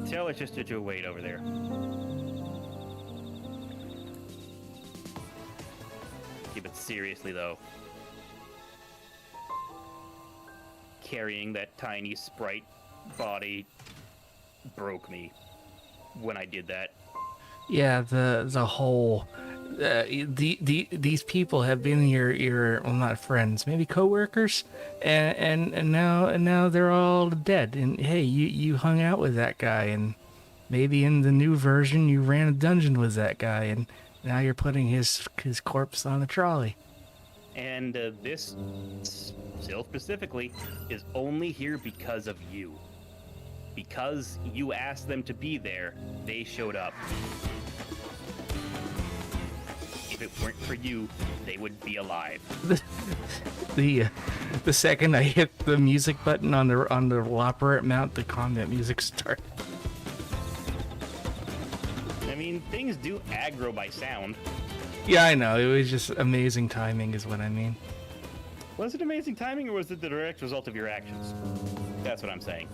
[SPEAKER 2] Tell us just to wait over there. Keep it seriously, though. Carrying that tiny sprite body broke me when I did that.
[SPEAKER 1] Yeah, the whole these people have been your well, not friends, maybe coworkers, and now they're all dead. And hey, you hung out with that guy, and maybe in the new version you ran a dungeon with that guy, and now you're putting his corpse on a trolley.
[SPEAKER 2] And this, still specifically, is only here because of you. Because you asked them to be there, they showed up. If it weren't for you, they would be alive.
[SPEAKER 1] The second I hit the music button on the operate mount, the combat music started.
[SPEAKER 2] I mean, things do aggro by sound.
[SPEAKER 1] Yeah, I know. It was just amazing timing is what I mean.
[SPEAKER 2] Was it amazing timing, or was it the direct result of your actions? That's what I'm saying.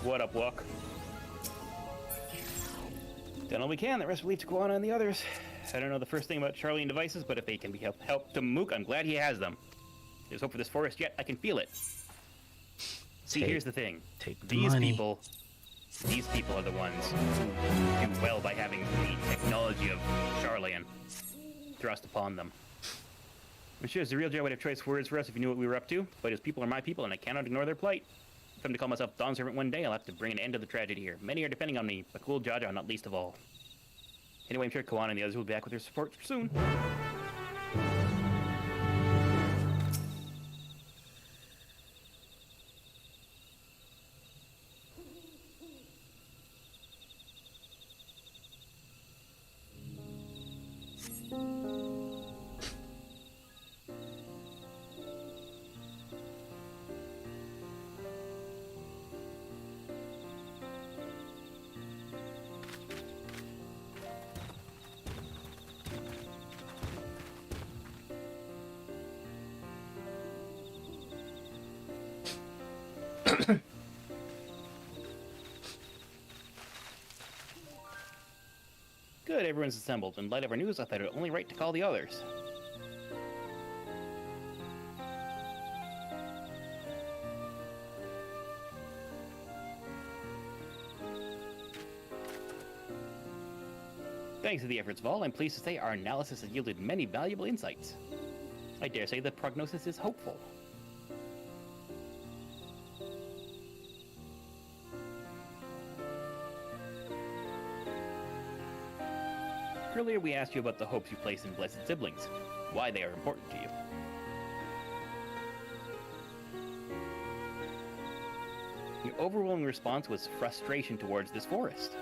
[SPEAKER 2] What up, Walk? Done all we can. The rest will leave to Guana and the others. I don't know the first thing about Charlian devices, but if they can be help to Mook, I'm glad he has them. There's hope for this forest yet. I can feel it. See, here's the thing. These people are the ones who do well by having the technology of Charlian thrust upon them. I'm sure the real Jaye would have choice words for us if he knew what we were up to, but his people are my people, and I cannot ignore their plight. If I'm to call myself Dawn Servant one day, I'll have to bring an end to the tragedy here. Many are depending on me, but Bakul Jaja not least of all. Anyway, I'm sure Kawan and the others will be back with their support soon. Good, everyone's assembled. In light of our news, I thought it only right to call the others. Thanks to the efforts of all, I'm pleased to say our analysis has yielded many valuable insights. I dare say the prognosis is hopeful. Earlier we asked you about the hopes you place in blessed siblings, why they are important to you. Your overwhelming response was frustration towards this forest.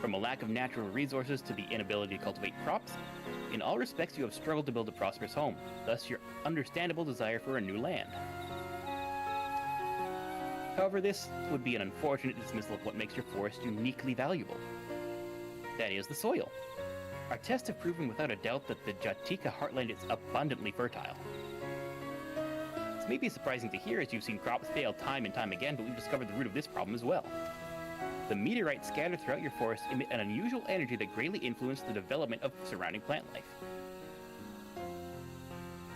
[SPEAKER 2] From a lack of natural resources to the inability to cultivate crops, in all respects you have struggled to build a prosperous home, thus your understandable desire for a new land. However, this would be an unfortunate dismissal of what makes your forest uniquely valuable. That is, the soil. Our tests have proven without a doubt that the Jatika heartland is abundantly fertile. This may be surprising to hear as you've seen crops fail time and time again, but we've discovered the root of this problem as well. The meteorites scattered throughout your forest emit an unusual energy that greatly influenced the development of surrounding plant life.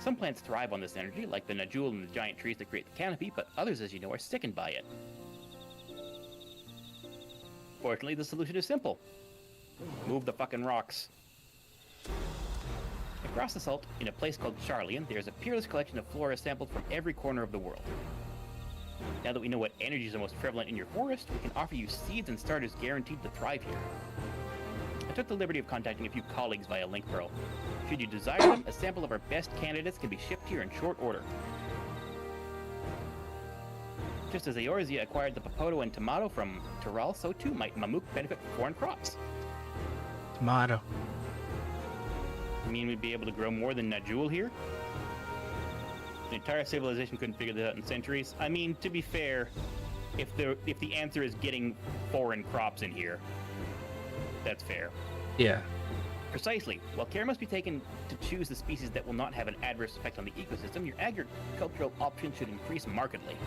[SPEAKER 2] Some plants thrive on this energy, like the Najul and the giant trees that create the canopy, but others, as you know, are sickened by it. Fortunately, the solution is simple. Move the fucking rocks. Across the salt, in a place called Charlian, there's a peerless collection of flora sampled from every corner of the world. Now that we know what energies are most prevalent in your forest, we can offer you seeds and starters guaranteed to thrive here. I took the liberty of contacting a few colleagues via Link Pearl. Should you desire them, a sample of our best candidates can be shipped here in short order. just as Eorzea acquired the Popoto and Tomato from Tural, so too might Mamuk benefit from foreign crops.
[SPEAKER 1] Tomato.
[SPEAKER 2] You mean we'd be able to grow more than Najul here? The entire civilization couldn't figure that out in centuries. I mean, to be fair, if the answer is getting foreign crops in here, that's fair.
[SPEAKER 1] Yeah.
[SPEAKER 2] Precisely. While care must be taken to choose the species that will not have an adverse effect on the ecosystem, your agricultural options should increase markedly.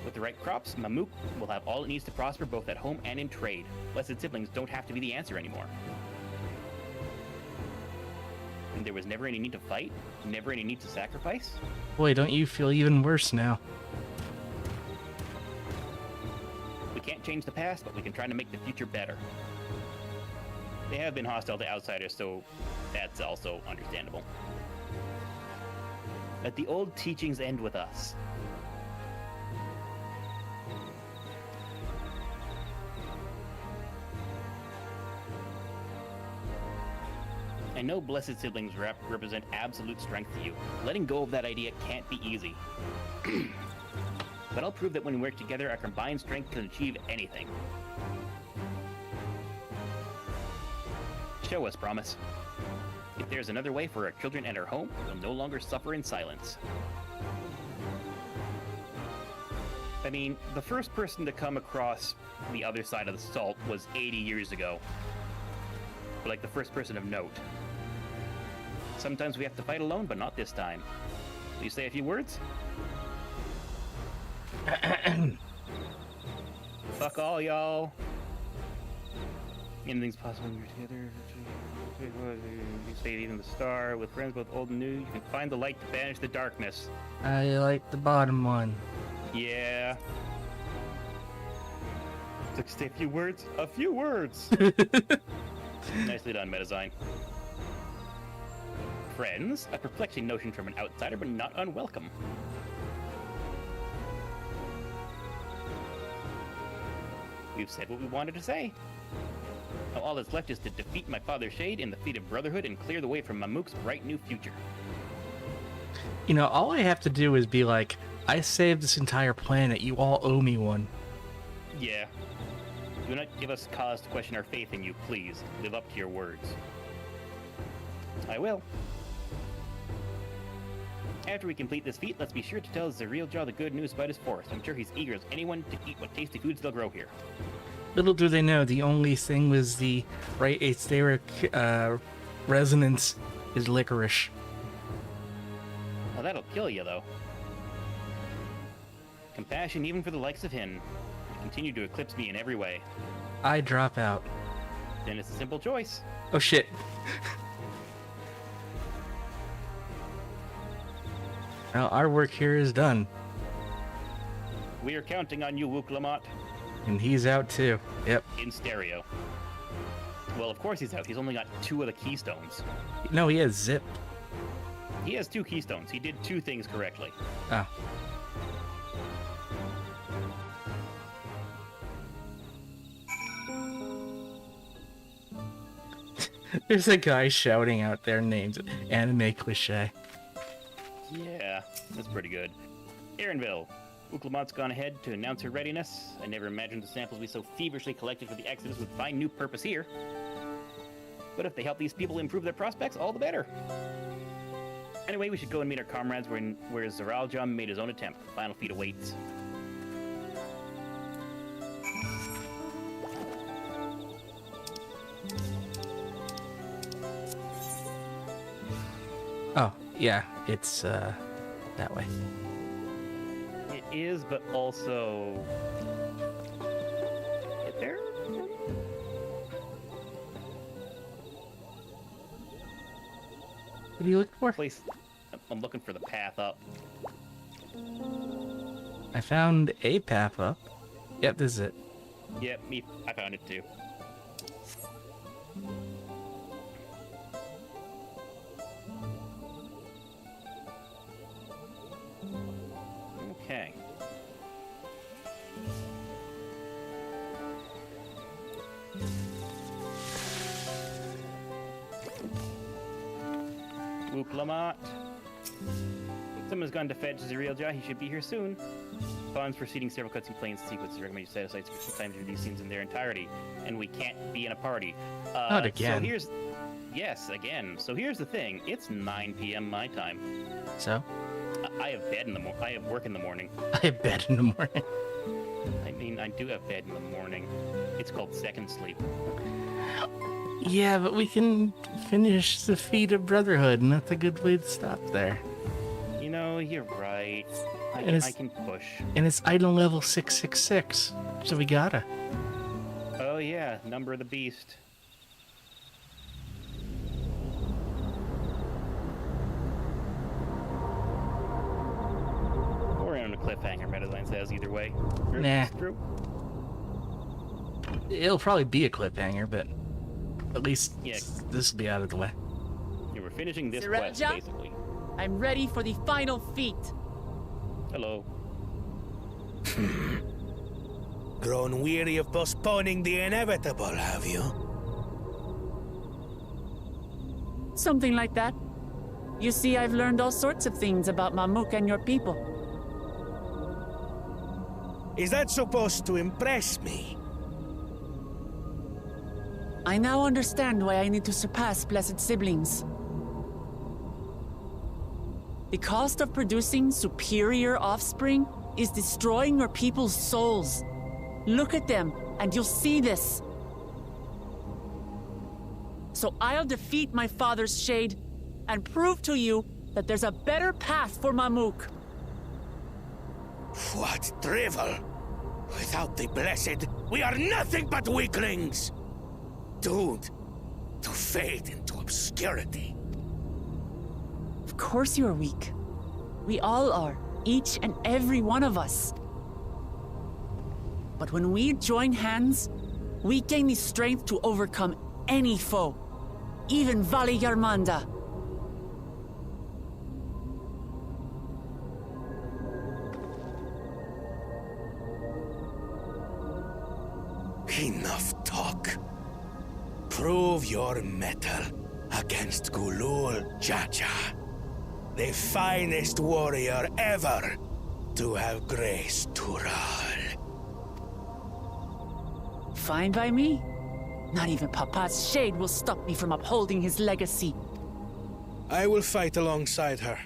[SPEAKER 2] With the right crops, Mamuk will have all it needs to prosper both at home and in trade. Blessed siblings don't have to be the answer anymore. And there was never any need to fight? Never any need to sacrifice?
[SPEAKER 1] Boy, don't you feel even worse now.
[SPEAKER 2] We can't change the past, but we can try to make the future better. They have been hostile to outsiders, so that's also understandable. Let the old teachings end with us. I know blessed siblings represent absolute strength to you. Letting go of that idea can't be easy. But I'll prove that when we work together, our combined strength can achieve anything. Show us, promise. If there's another way for our children and our home, we'll no longer suffer in silence. I mean, the first person to come across the other side of the salt was 80 years ago. But like the first person of note. Sometimes we have to fight alone, but not this time. Will you say a few words? Fuck all, y'all. Anything's possible when you're together. You save even the star. With friends both old and new, you can find the light to banish the darkness.
[SPEAKER 1] I like the bottom one.
[SPEAKER 2] Yeah. Just say a few words. A few words! Nicely done, Metazyne. Friends? A perplexing notion from an outsider, but not unwelcome. We've said what we wanted to say. Now all that's left is to defeat my father's shade in the feat of Brotherhood and clear the way for Mamuk's bright new future.
[SPEAKER 1] You know, all I have to do is be like, I saved this entire planet, you all owe me one.
[SPEAKER 2] Yeah. Do not give us cause to question our faith in you, please. Live up to your words. I will. After we complete this feat, let's be sure to tell Zarieljaw the good news about his forest. I'm sure he's eager as anyone to eat what tasty foods they'll grow here.
[SPEAKER 1] Little do they know, the only thing was the right aetheric resonance is licorice.
[SPEAKER 2] Well, that'll kill you, though. Compassion even for the likes of him. Continue to eclipse me in every way.
[SPEAKER 1] I drop out.
[SPEAKER 2] Then it's a simple choice.
[SPEAKER 1] Oh shit. Well, our work here is done.
[SPEAKER 2] We are counting on you, Wook-Lamont.
[SPEAKER 1] And he's out too. Yep.
[SPEAKER 2] In stereo. Well, of course he's out. He's only got 2 of the keystones.
[SPEAKER 1] No, he has zip.
[SPEAKER 2] He has 2 keystones. He did 2 things correctly.
[SPEAKER 1] Oh. There's a guy shouting out their names. Anime cliche.
[SPEAKER 2] Yeah, that's pretty good. Aaronville. Wook-Lamont's gone ahead to announce her readiness. I never imagined the samples we so feverishly collected for the Exodus would find new purpose here. But if they help these people improve their prospects, all the better. Anyway, we should go and meet our comrades where Zarieljaw made his own attempt. The final feat awaits.
[SPEAKER 1] Oh, yeah, it's that way.
[SPEAKER 2] It is, but also... Is there?
[SPEAKER 1] What are you looking for?
[SPEAKER 2] Place. I'm looking for the path up.
[SPEAKER 1] I found a path up. Yep, this is it.
[SPEAKER 2] Yep, I found it too. Okay. Wook-Lamont. Someone's gone to fetch Zariel Jaye. He should be here soon. Bond's proceeding several cutscene planes sequences. Recommend you set aside sufficient time to view these scenes in their entirety. And we can't be in a party.
[SPEAKER 1] Not again.
[SPEAKER 2] Yes, again. So here's the thing. It's 9 p.m. my time.
[SPEAKER 1] So?
[SPEAKER 2] I have bed in the morning. I have work in the morning.
[SPEAKER 1] I have bed in the morning.
[SPEAKER 2] I mean, I do have bed in the morning. It's called second sleep.
[SPEAKER 1] Yeah, but we can finish the feat of Brotherhood, and that's a good way to stop there.
[SPEAKER 2] You know, you're right. I can push.
[SPEAKER 1] And it's item level 666, so we gotta.
[SPEAKER 2] Oh yeah, number of the beast. Or on a cliffhanger, Meadowline says, either way.
[SPEAKER 1] Nah.
[SPEAKER 2] True.
[SPEAKER 1] It'll probably be a cliffhanger, but at least
[SPEAKER 2] yeah.
[SPEAKER 1] This will be out of the way.
[SPEAKER 2] Yeah, we're finishing this
[SPEAKER 5] Zariel
[SPEAKER 2] quest,
[SPEAKER 5] Jaye?
[SPEAKER 2] basically.
[SPEAKER 5] I'm ready for the final feat.
[SPEAKER 2] Hello.
[SPEAKER 16] Grown weary of postponing the inevitable, have you?
[SPEAKER 5] Something like that. You see, I've learned all sorts of things about Mamuk and your people.
[SPEAKER 16] Is that supposed to impress me?
[SPEAKER 5] I now understand why I need to surpass blessed siblings. The cost of producing superior offspring is destroying your people's souls. Look at them, and you'll see this. So I'll defeat my father's shade, and prove to you that there's a better path for Mamuk.
[SPEAKER 16] What drivel! Without the blessed, we are nothing but weaklings! Doomed to fade into obscurity.
[SPEAKER 5] Of course you're weak. We all are, each and every one of us. But when we join hands, we gain the strength to overcome any foe, even Vali Yarmanda.
[SPEAKER 16] Enough talk. Prove your mettle against Gulul Jaja, the finest warrior ever to have graced Tural.
[SPEAKER 5] Fine by me. Not even Papa's shade will stop me from upholding his legacy.
[SPEAKER 6] I will fight alongside her.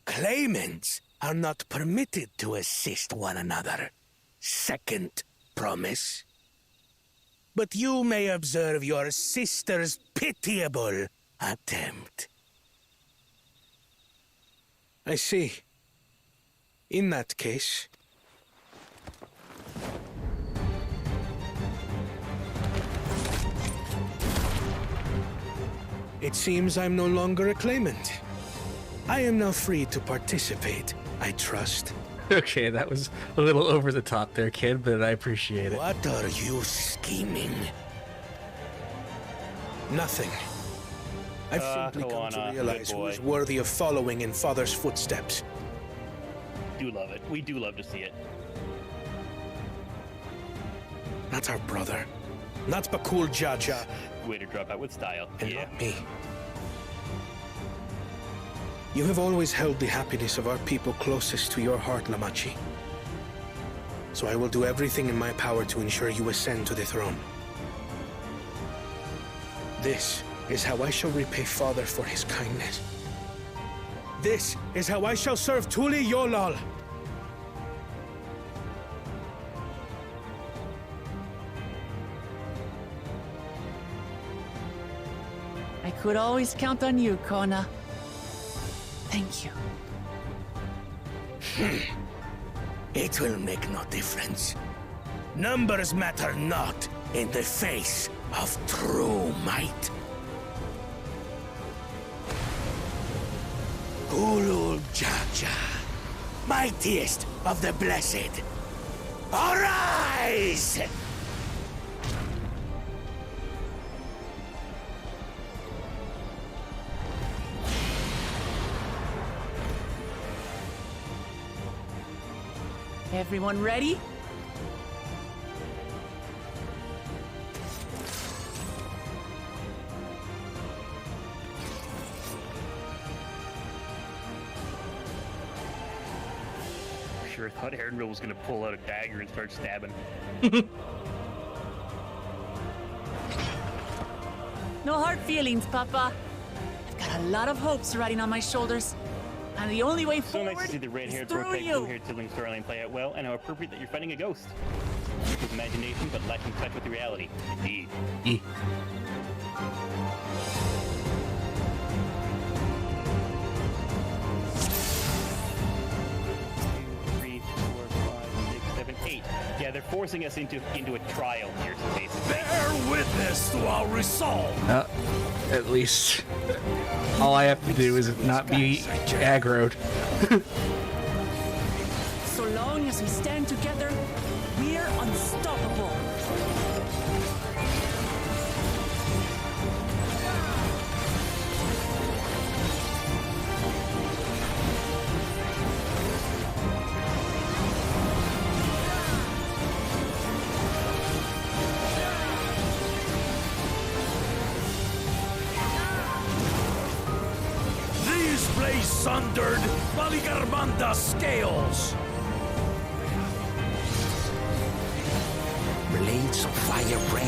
[SPEAKER 16] Claimants are not permitted to assist one another. Second promise. But you may observe your sister's pitiable attempt.
[SPEAKER 6] I see. In that case... It seems I'm no longer a claimant. I am now free to participate, I trust.
[SPEAKER 1] Okay, that was a little over the top there, kid, but I appreciate it.
[SPEAKER 16] What are you scheming?
[SPEAKER 6] Nothing. I've simply come to realize who is worthy of following in Father's footsteps.
[SPEAKER 2] Do love it. We do love to see it.
[SPEAKER 6] Not our brother. Not Bakul Jaja.
[SPEAKER 2] Way to drop out with style.
[SPEAKER 6] And not me. You have always held the happiness of our people closest to your heart, Lamachi. So I will do everything in my power to ensure you ascend to the throne. This is how I shall repay Father for his kindness. This is how I shall serve Tuli Yolal.
[SPEAKER 5] I could always count on you, Kona. Thank you.
[SPEAKER 16] It will make no difference. Numbers matter not in the face of true might. Gulul Jaja, mightiest of the blessed, arise!
[SPEAKER 5] Everyone ready?
[SPEAKER 2] Sure thought Aaron was gonna pull out a dagger and start stabbing.
[SPEAKER 5] No hard feelings, Papa. I've got a lot of hopes riding on my shoulders. And the only way
[SPEAKER 2] So
[SPEAKER 5] forward
[SPEAKER 2] nice to see the
[SPEAKER 5] is
[SPEAKER 2] red-haired,
[SPEAKER 5] through
[SPEAKER 2] broke-eyed,
[SPEAKER 5] you.
[SPEAKER 2] blue-haired sibling storyline play out well, and how appropriate that you're fighting a ghost. With imagination, but lacking touch with reality. Indeed. Yeah, they're forcing us into a trial here, basically.
[SPEAKER 16] Bear witness to our resolve.
[SPEAKER 1] At least all I have to do is not be aggroed.
[SPEAKER 5] So long as we stand together, we're unstoppable.
[SPEAKER 16] These blades sundered Maligarmanda's scales.
[SPEAKER 11] Blades of fire rain.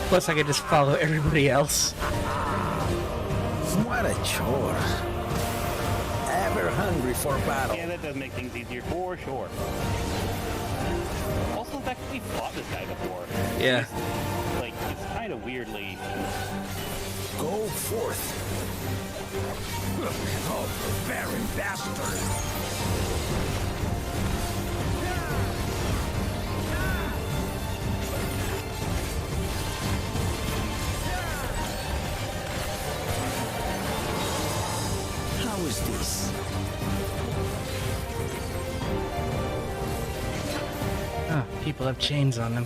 [SPEAKER 1] Plus, I could just follow everybody else.
[SPEAKER 11] What a chore. Ever hungry for battle.
[SPEAKER 2] Yeah, that does make things easier, for sure. Also, the fact that we fought this guy before.
[SPEAKER 1] Yeah.
[SPEAKER 2] Like, it's kind of weirdly...
[SPEAKER 11] Go forth.
[SPEAKER 16] Oh, barren bastard.
[SPEAKER 11] How is this?
[SPEAKER 1] Oh, people have chains on them.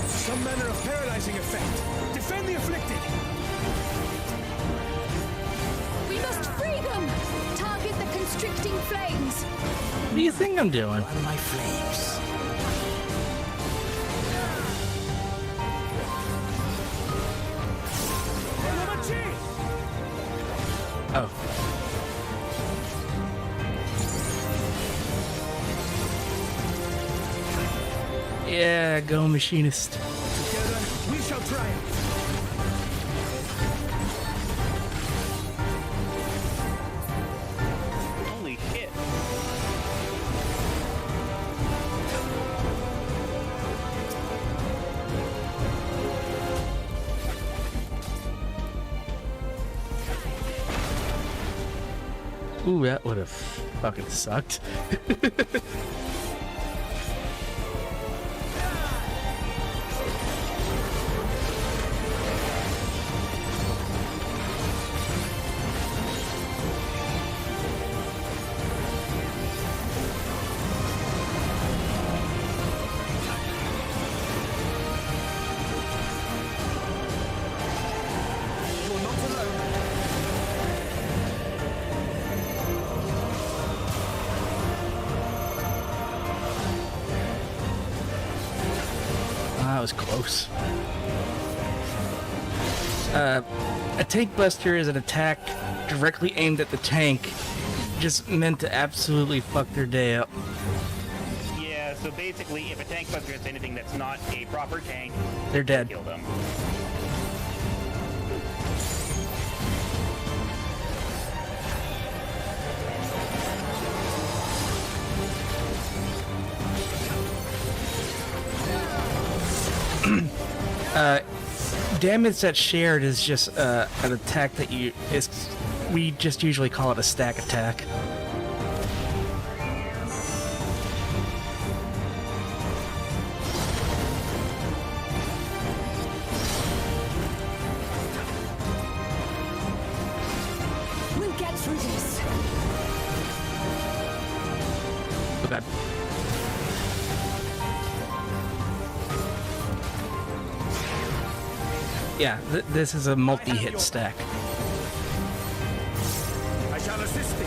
[SPEAKER 6] Some manner of paralyzing effect. Defend the afflicted.
[SPEAKER 7] We must free them! Target the constricting flames!
[SPEAKER 1] What do you think I'm doing?
[SPEAKER 11] On my flames.
[SPEAKER 1] Oh. Yeah, go machinist.
[SPEAKER 6] Together, we shall triumph.
[SPEAKER 2] Holy shit.
[SPEAKER 1] Ooh, that would have fucking sucked. That was close. A tank buster is an attack directly aimed at the tank, just meant to absolutely fuck their day up.
[SPEAKER 2] so basically, if a tank buster hits anything that's not a proper tank,
[SPEAKER 1] they're dead.
[SPEAKER 2] Kill them.
[SPEAKER 1] Damage that's shared is just an attack that we just usually call it a stack attack.
[SPEAKER 17] We'll get through this.
[SPEAKER 1] Oh god. Yeah, this is a multi-hit stack.
[SPEAKER 12] I shall assist thee.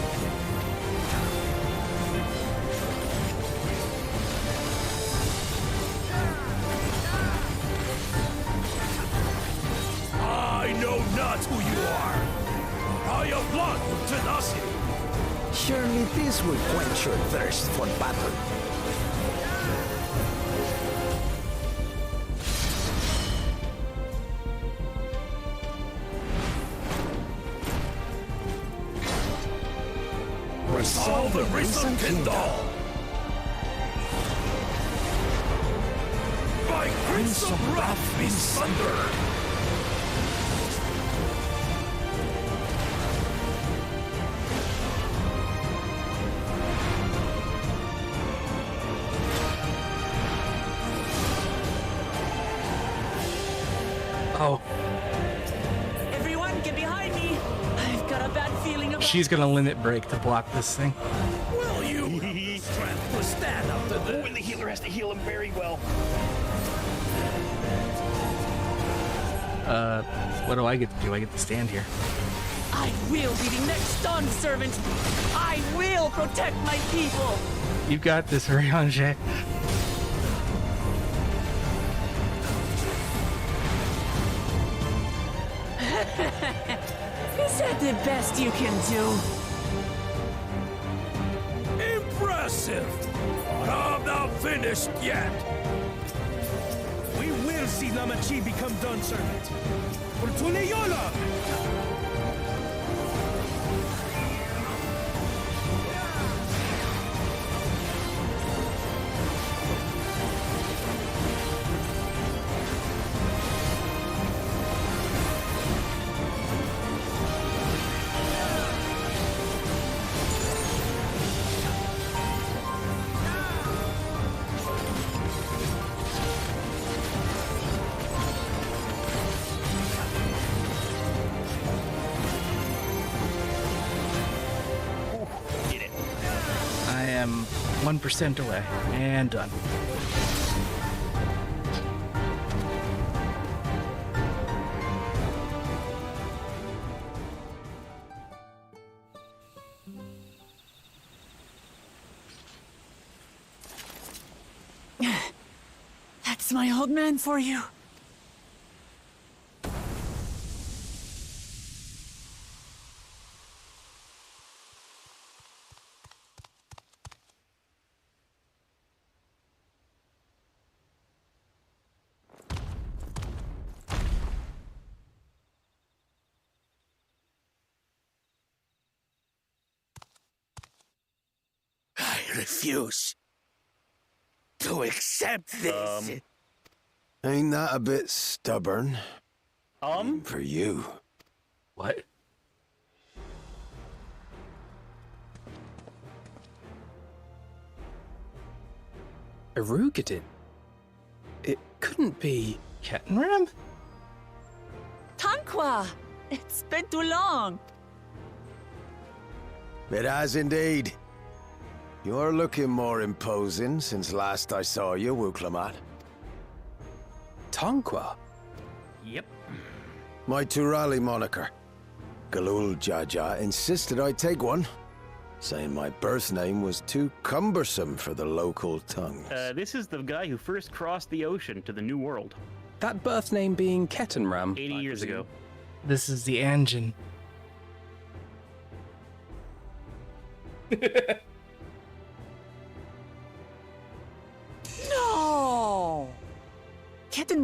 [SPEAKER 12] I know not who you are. I applaud your tenacity.
[SPEAKER 11] Surely this will quench your thirst for battle.
[SPEAKER 12] Resolve the risen Kindle. By crimson wrath be sundered.
[SPEAKER 1] Oh.
[SPEAKER 5] Everyone, get behind me! I've got a bad feeling about...
[SPEAKER 1] She's gonna limit break to block this thing.
[SPEAKER 12] Will you have the strength to stand up to this?
[SPEAKER 2] Oh, and the healer has to heal him very well.
[SPEAKER 1] What do I get to do? I get to stand here.
[SPEAKER 5] I will be the next Dawn servant! I will protect my people!
[SPEAKER 1] You got this, hurry on, Jaye.
[SPEAKER 5] Is that the best you can do?
[SPEAKER 12] Impressive! But I'm not finished yet.
[SPEAKER 16] We will see Namachi become Dawn servant. For Tuleyola!
[SPEAKER 1] I am 1% away and done.
[SPEAKER 5] That's my old man for you.
[SPEAKER 16] I refuse to accept this.
[SPEAKER 14] Ain't that a bit stubborn? For you.
[SPEAKER 1] What?
[SPEAKER 15] Erugadin? It couldn't be...
[SPEAKER 1] Kettenram?
[SPEAKER 5] Tanqua! It's been too long.
[SPEAKER 14] It has indeed. You're looking more imposing since last I saw you, Wuklamat.
[SPEAKER 15] Tanqua?
[SPEAKER 1] Yep.
[SPEAKER 14] My Turali moniker. Galul Jaja insisted I take one, saying my birth name was too cumbersome for the local tongues.
[SPEAKER 2] This is the guy who first crossed the ocean to the New World.
[SPEAKER 15] That birth name being Kettenram?
[SPEAKER 2] 80 years ago.
[SPEAKER 1] This is the engine.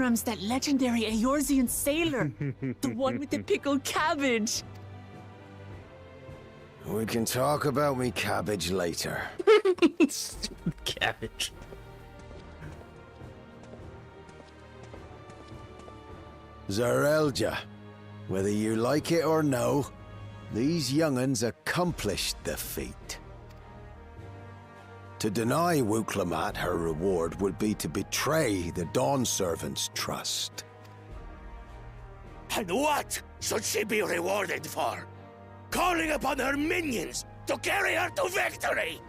[SPEAKER 5] Param's that legendary Eorzean sailor. The one with the pickled cabbage.
[SPEAKER 11] We can talk about me cabbage later.
[SPEAKER 1] Stupid cabbage.
[SPEAKER 11] Zarelja, whether you like it or no, these young'uns accomplished the feat. To deny Wuklamat her reward would be to betray the Dawn Servant's trust.
[SPEAKER 16] And what should she be rewarded for? Calling upon her minions to carry her to victory!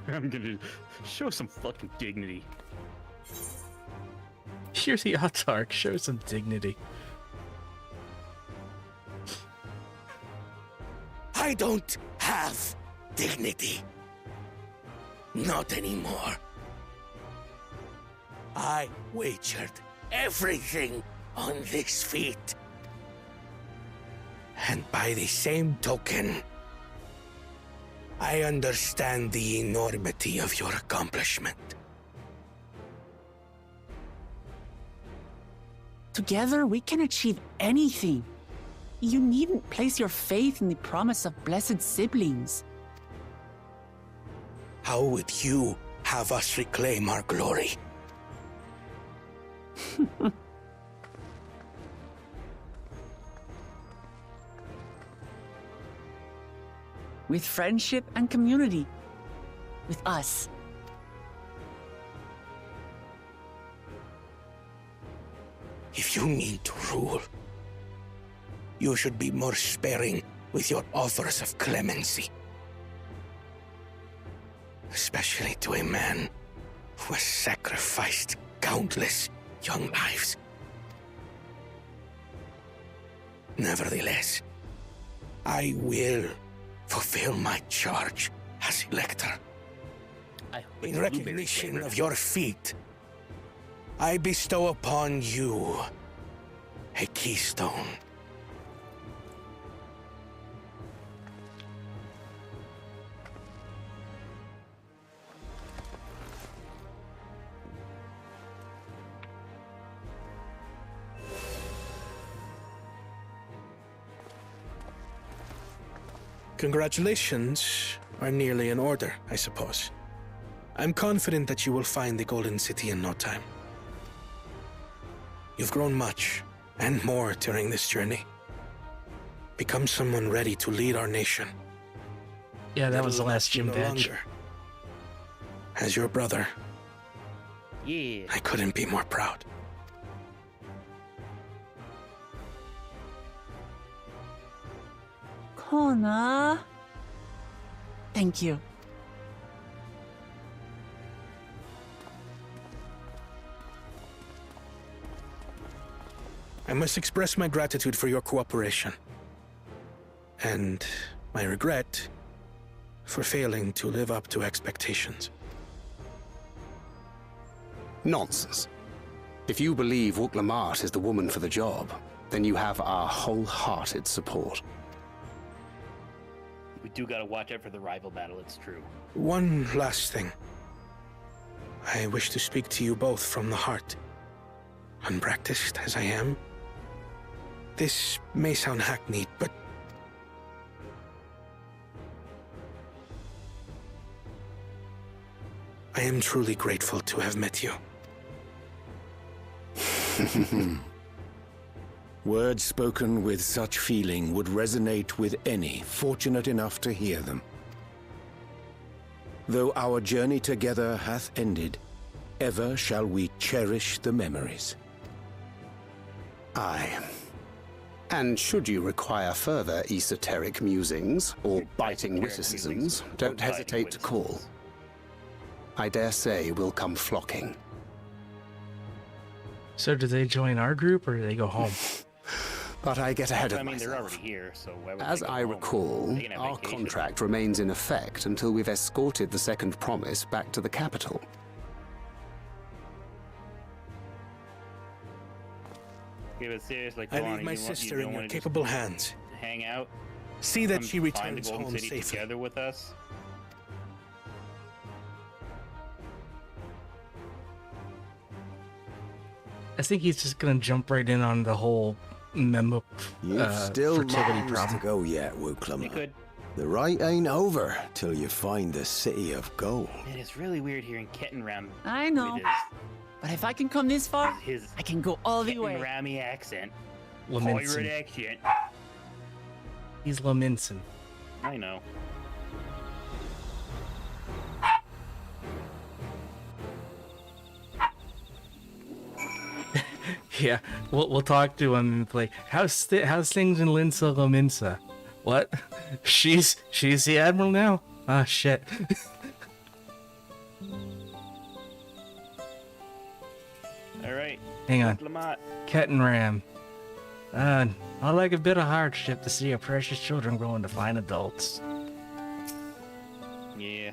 [SPEAKER 2] I'm gonna show some fucking dignity.
[SPEAKER 1] You're the Autarch. Show some dignity.
[SPEAKER 16] I don't have dignity. Not anymore. I wagered everything on this feat. And by the same token, I understand the enormity of your accomplishment.
[SPEAKER 5] Together, we can achieve anything. You needn't place your faith in the promise of blessed siblings.
[SPEAKER 16] How would you have us reclaim our glory?
[SPEAKER 5] With friendship and community. With us.
[SPEAKER 16] If you mean to rule, you should be more sparing with your offers of clemency. Especially to a man who has sacrificed countless young lives. Nevertheless, I will fulfill my charge as Elector. In recognition of your feat, I bestow upon you a keystone.
[SPEAKER 6] Congratulations are nearly in order, I suppose. I'm confident that you will find the Golden City in no time. You've grown much, and more during this journey. Become someone ready to lead our nation.
[SPEAKER 1] Yeah, that was the last gym
[SPEAKER 6] no
[SPEAKER 1] badge.
[SPEAKER 6] longer. As your brother,
[SPEAKER 2] Yeah.
[SPEAKER 6] I couldn't be more proud.
[SPEAKER 5] Kona. Thank you.
[SPEAKER 6] I must express my gratitude for your cooperation. And my regret for failing to live up to expectations.
[SPEAKER 9] Nonsense. If you believe Wuklamat is the woman for the job, then you have our wholehearted support.
[SPEAKER 2] We do gotta watch out for the rival battle, it's true.
[SPEAKER 6] One last thing. I wish to speak to you both from the heart. Unpracticed as I am, this may sound hackneyed, but I am truly grateful to have met you.
[SPEAKER 14] Words spoken with such feeling would resonate with any fortunate enough to hear them. Though our journey together hath ended, ever shall we cherish the memories.
[SPEAKER 9] Aye. And should you require further esoteric musings or biting witticisms, don't hesitate to call. I dare say we'll come flocking.
[SPEAKER 1] So do they join our group or do they go home?
[SPEAKER 9] But I get ahead of
[SPEAKER 2] I mean,
[SPEAKER 9] myself.
[SPEAKER 2] they're already here, so why would
[SPEAKER 9] As
[SPEAKER 2] they go
[SPEAKER 9] I
[SPEAKER 2] home?
[SPEAKER 9] recall,
[SPEAKER 2] They can have
[SPEAKER 9] our
[SPEAKER 2] vacation.
[SPEAKER 9] contract remains in effect until we've escorted the second promise back to the capital.
[SPEAKER 2] Okay, but seriously,
[SPEAKER 6] I
[SPEAKER 2] Kalani,
[SPEAKER 6] leave my
[SPEAKER 2] you want-
[SPEAKER 6] sister
[SPEAKER 2] you
[SPEAKER 6] in
[SPEAKER 2] don't
[SPEAKER 6] your
[SPEAKER 2] wanna just
[SPEAKER 6] capable hands.
[SPEAKER 2] hang out?
[SPEAKER 6] See that
[SPEAKER 2] Come
[SPEAKER 6] she
[SPEAKER 2] find
[SPEAKER 6] returns
[SPEAKER 2] the Golden
[SPEAKER 6] home
[SPEAKER 2] City
[SPEAKER 6] safely.
[SPEAKER 2] together with us?
[SPEAKER 1] I think he's just gonna jump right in on the whole Memuk
[SPEAKER 14] You've still
[SPEAKER 1] fertility
[SPEAKER 14] miles
[SPEAKER 1] problem.
[SPEAKER 14] to go yet, Wooklam.
[SPEAKER 2] You could.
[SPEAKER 14] The ride ain't over till you find the city of gold.
[SPEAKER 2] Man, it's really weird hearing Ketten Ram.
[SPEAKER 5] I know.
[SPEAKER 2] With
[SPEAKER 5] But if I can come this far,
[SPEAKER 2] his
[SPEAKER 5] I can go all the way.
[SPEAKER 2] Rammy accent.
[SPEAKER 1] Laminson.
[SPEAKER 2] Pirate accent.
[SPEAKER 1] He's Laminson.
[SPEAKER 2] I know.
[SPEAKER 1] Yeah, we'll talk to him and play. How's things in Linsa Laminsa? What? She's the admiral now? Ah, shit.
[SPEAKER 2] All right.
[SPEAKER 1] Hang on.
[SPEAKER 2] Lamont.
[SPEAKER 1] Ketten Ram. I like a bit of hardship to see our precious children grow into fine adults.
[SPEAKER 2] Yeah.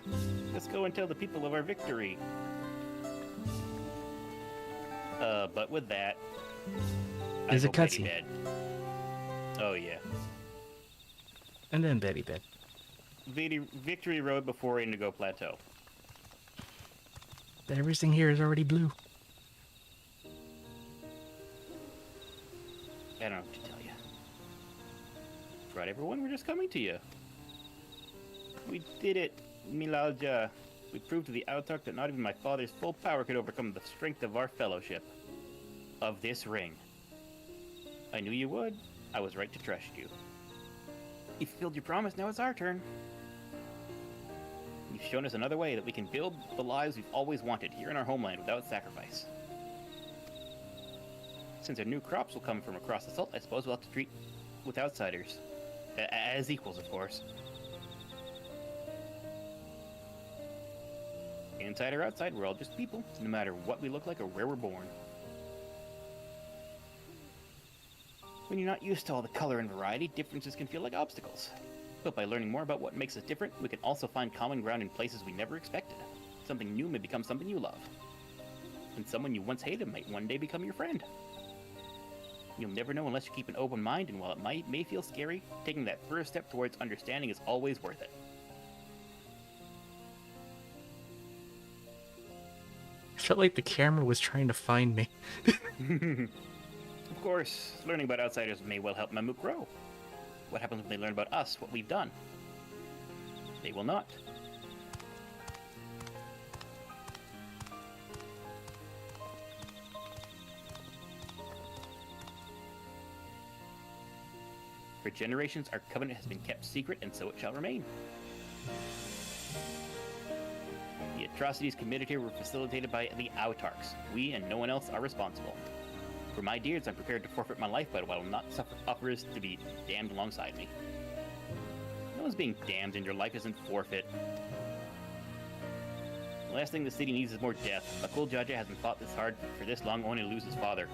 [SPEAKER 2] Let's go and tell the people of our victory. But with that,
[SPEAKER 1] There's
[SPEAKER 2] I
[SPEAKER 1] a
[SPEAKER 2] go Betty
[SPEAKER 1] cutscene.
[SPEAKER 2] bed. Oh yeah.
[SPEAKER 1] And then Betty bed.
[SPEAKER 2] Victory Road before Indigo Plateau.
[SPEAKER 1] Everything here is already blue.
[SPEAKER 2] I don't know what to tell you. Right, everyone, we're just coming to you. We did it, Milalja. We proved to the Autarch that not even my father's full power could overcome the strength of our fellowship. Of this ring. I knew you would. I was right to trust you. You fulfilled your promise, now it's our turn. You've shown us another way that we can build the lives we've always wanted here in our homeland without sacrifice. Since our new crops will come from across the salt, I suppose we'll have to treat with outsiders. As equals, of course. Inside or outside, we're all just people, no matter what we look like or where we're born. When you're not used to all the color and variety, differences can feel like obstacles. But by learning more about what makes us different, we can also find common ground in places we never expected. Something new may become something you love. And someone you once hated might one day become your friend. You'll never know unless you keep an open mind, and while it may feel scary, taking that first step towards understanding is always worth it.
[SPEAKER 1] I felt like the camera was trying to find me.
[SPEAKER 2] Of course, learning about outsiders may well help Mammoth grow. What happens when they learn about us, what we've done? They will not. For generations, our covenant has been kept secret, and so it shall remain. The atrocities committed here were facilitated by the Autarchs. We and no one else are responsible. For my deeds, I'm prepared to forfeit my life, but I will not suffer others to be damned alongside me. No one's being damned, and your life isn't forfeit. The last thing the city needs is more death. Bakul Jaja hasn't fought this hard for this long only to lose his father.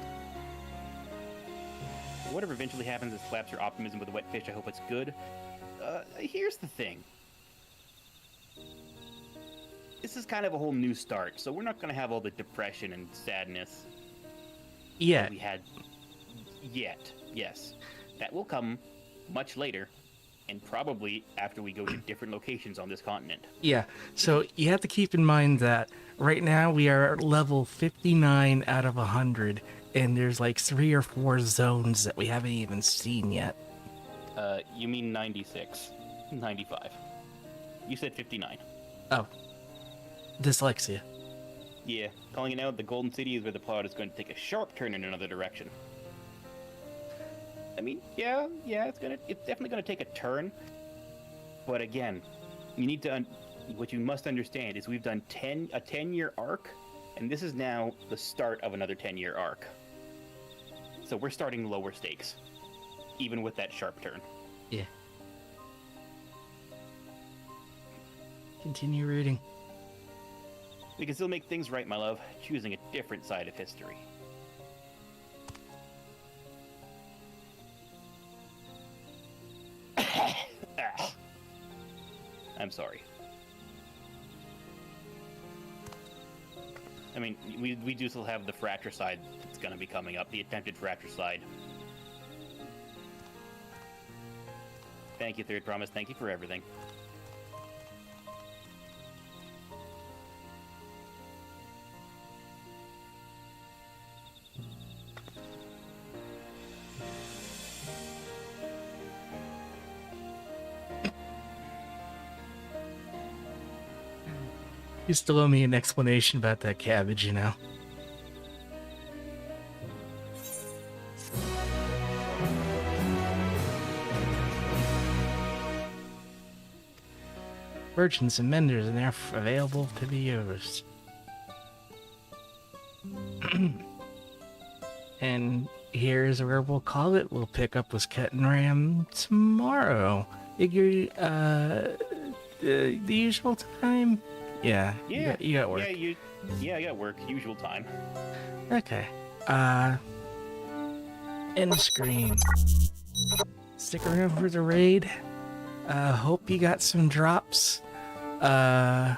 [SPEAKER 2] Whatever eventually happens that slaps your optimism with a wet fish, I hope it's good. Here's the thing. This is kind of a whole new start, so we're not going to have all the depression and sadness
[SPEAKER 1] Yeah.
[SPEAKER 2] we had yet. Yes. That will come much later, and probably after we go to different locations on this continent.
[SPEAKER 1] Yeah, so you have to keep in mind that right now we are at level 59 out of 100, and there's like 3 or 4 zones that we haven't even seen yet.
[SPEAKER 2] You mean 96. 95. You said 59.
[SPEAKER 1] Oh. Dyslexia.
[SPEAKER 2] Yeah, calling it out, the Golden City is where the plot is going to take a sharp turn in another direction. I mean, yeah, it's definitely gonna take a turn. But again, you need to, what you must understand is we've done a 10-year arc, and this is now the start of another 10-year arc. So we're starting lower stakes, even with that sharp turn.
[SPEAKER 1] Yeah. Continue reading.
[SPEAKER 2] We can still make things right, my love, choosing a different side of history. I'm sorry. I mean, we do still have the fratricide that's going to be coming up, the attempted fratricide. Thank you, Third Promise. Thank you for everything.
[SPEAKER 1] You still owe me an explanation about that cabbage, you know. Merchants and vendors are available to be used. And here's where we'll call it. We'll pick up with Ket and Ram tomorrow. Iggy, the usual time? Yeah.
[SPEAKER 2] Yeah.
[SPEAKER 1] You got work.
[SPEAKER 2] Yeah, I got work. Usual time.
[SPEAKER 1] Okay. End screen. Stick around for the raid. Hope you got some drops.
[SPEAKER 2] I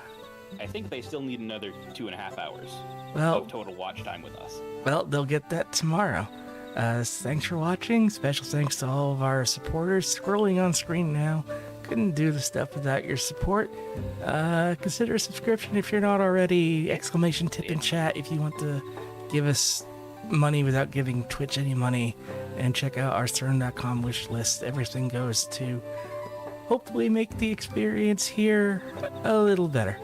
[SPEAKER 2] think they still need another 2.5 hours of total watch time with us.
[SPEAKER 1] Well, they'll get that tomorrow. Thanks for watching. Special thanks to all of our supporters. Scrolling on screen now. Couldn't do the stuff without your support. Consider a subscription if you're not already. Exclamation tip in chat if you want to give us money without giving Twitch any money. And check out our Stern.com wish list. Everything goes to hopefully make the experience here a little better.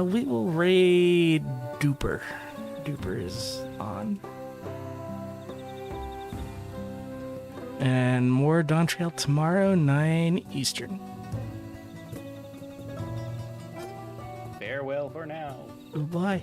[SPEAKER 1] We will raid Duper. Duper is on. And more Dawntrail tomorrow, 9 Eastern.
[SPEAKER 2] Farewell for now.
[SPEAKER 1] Goodbye.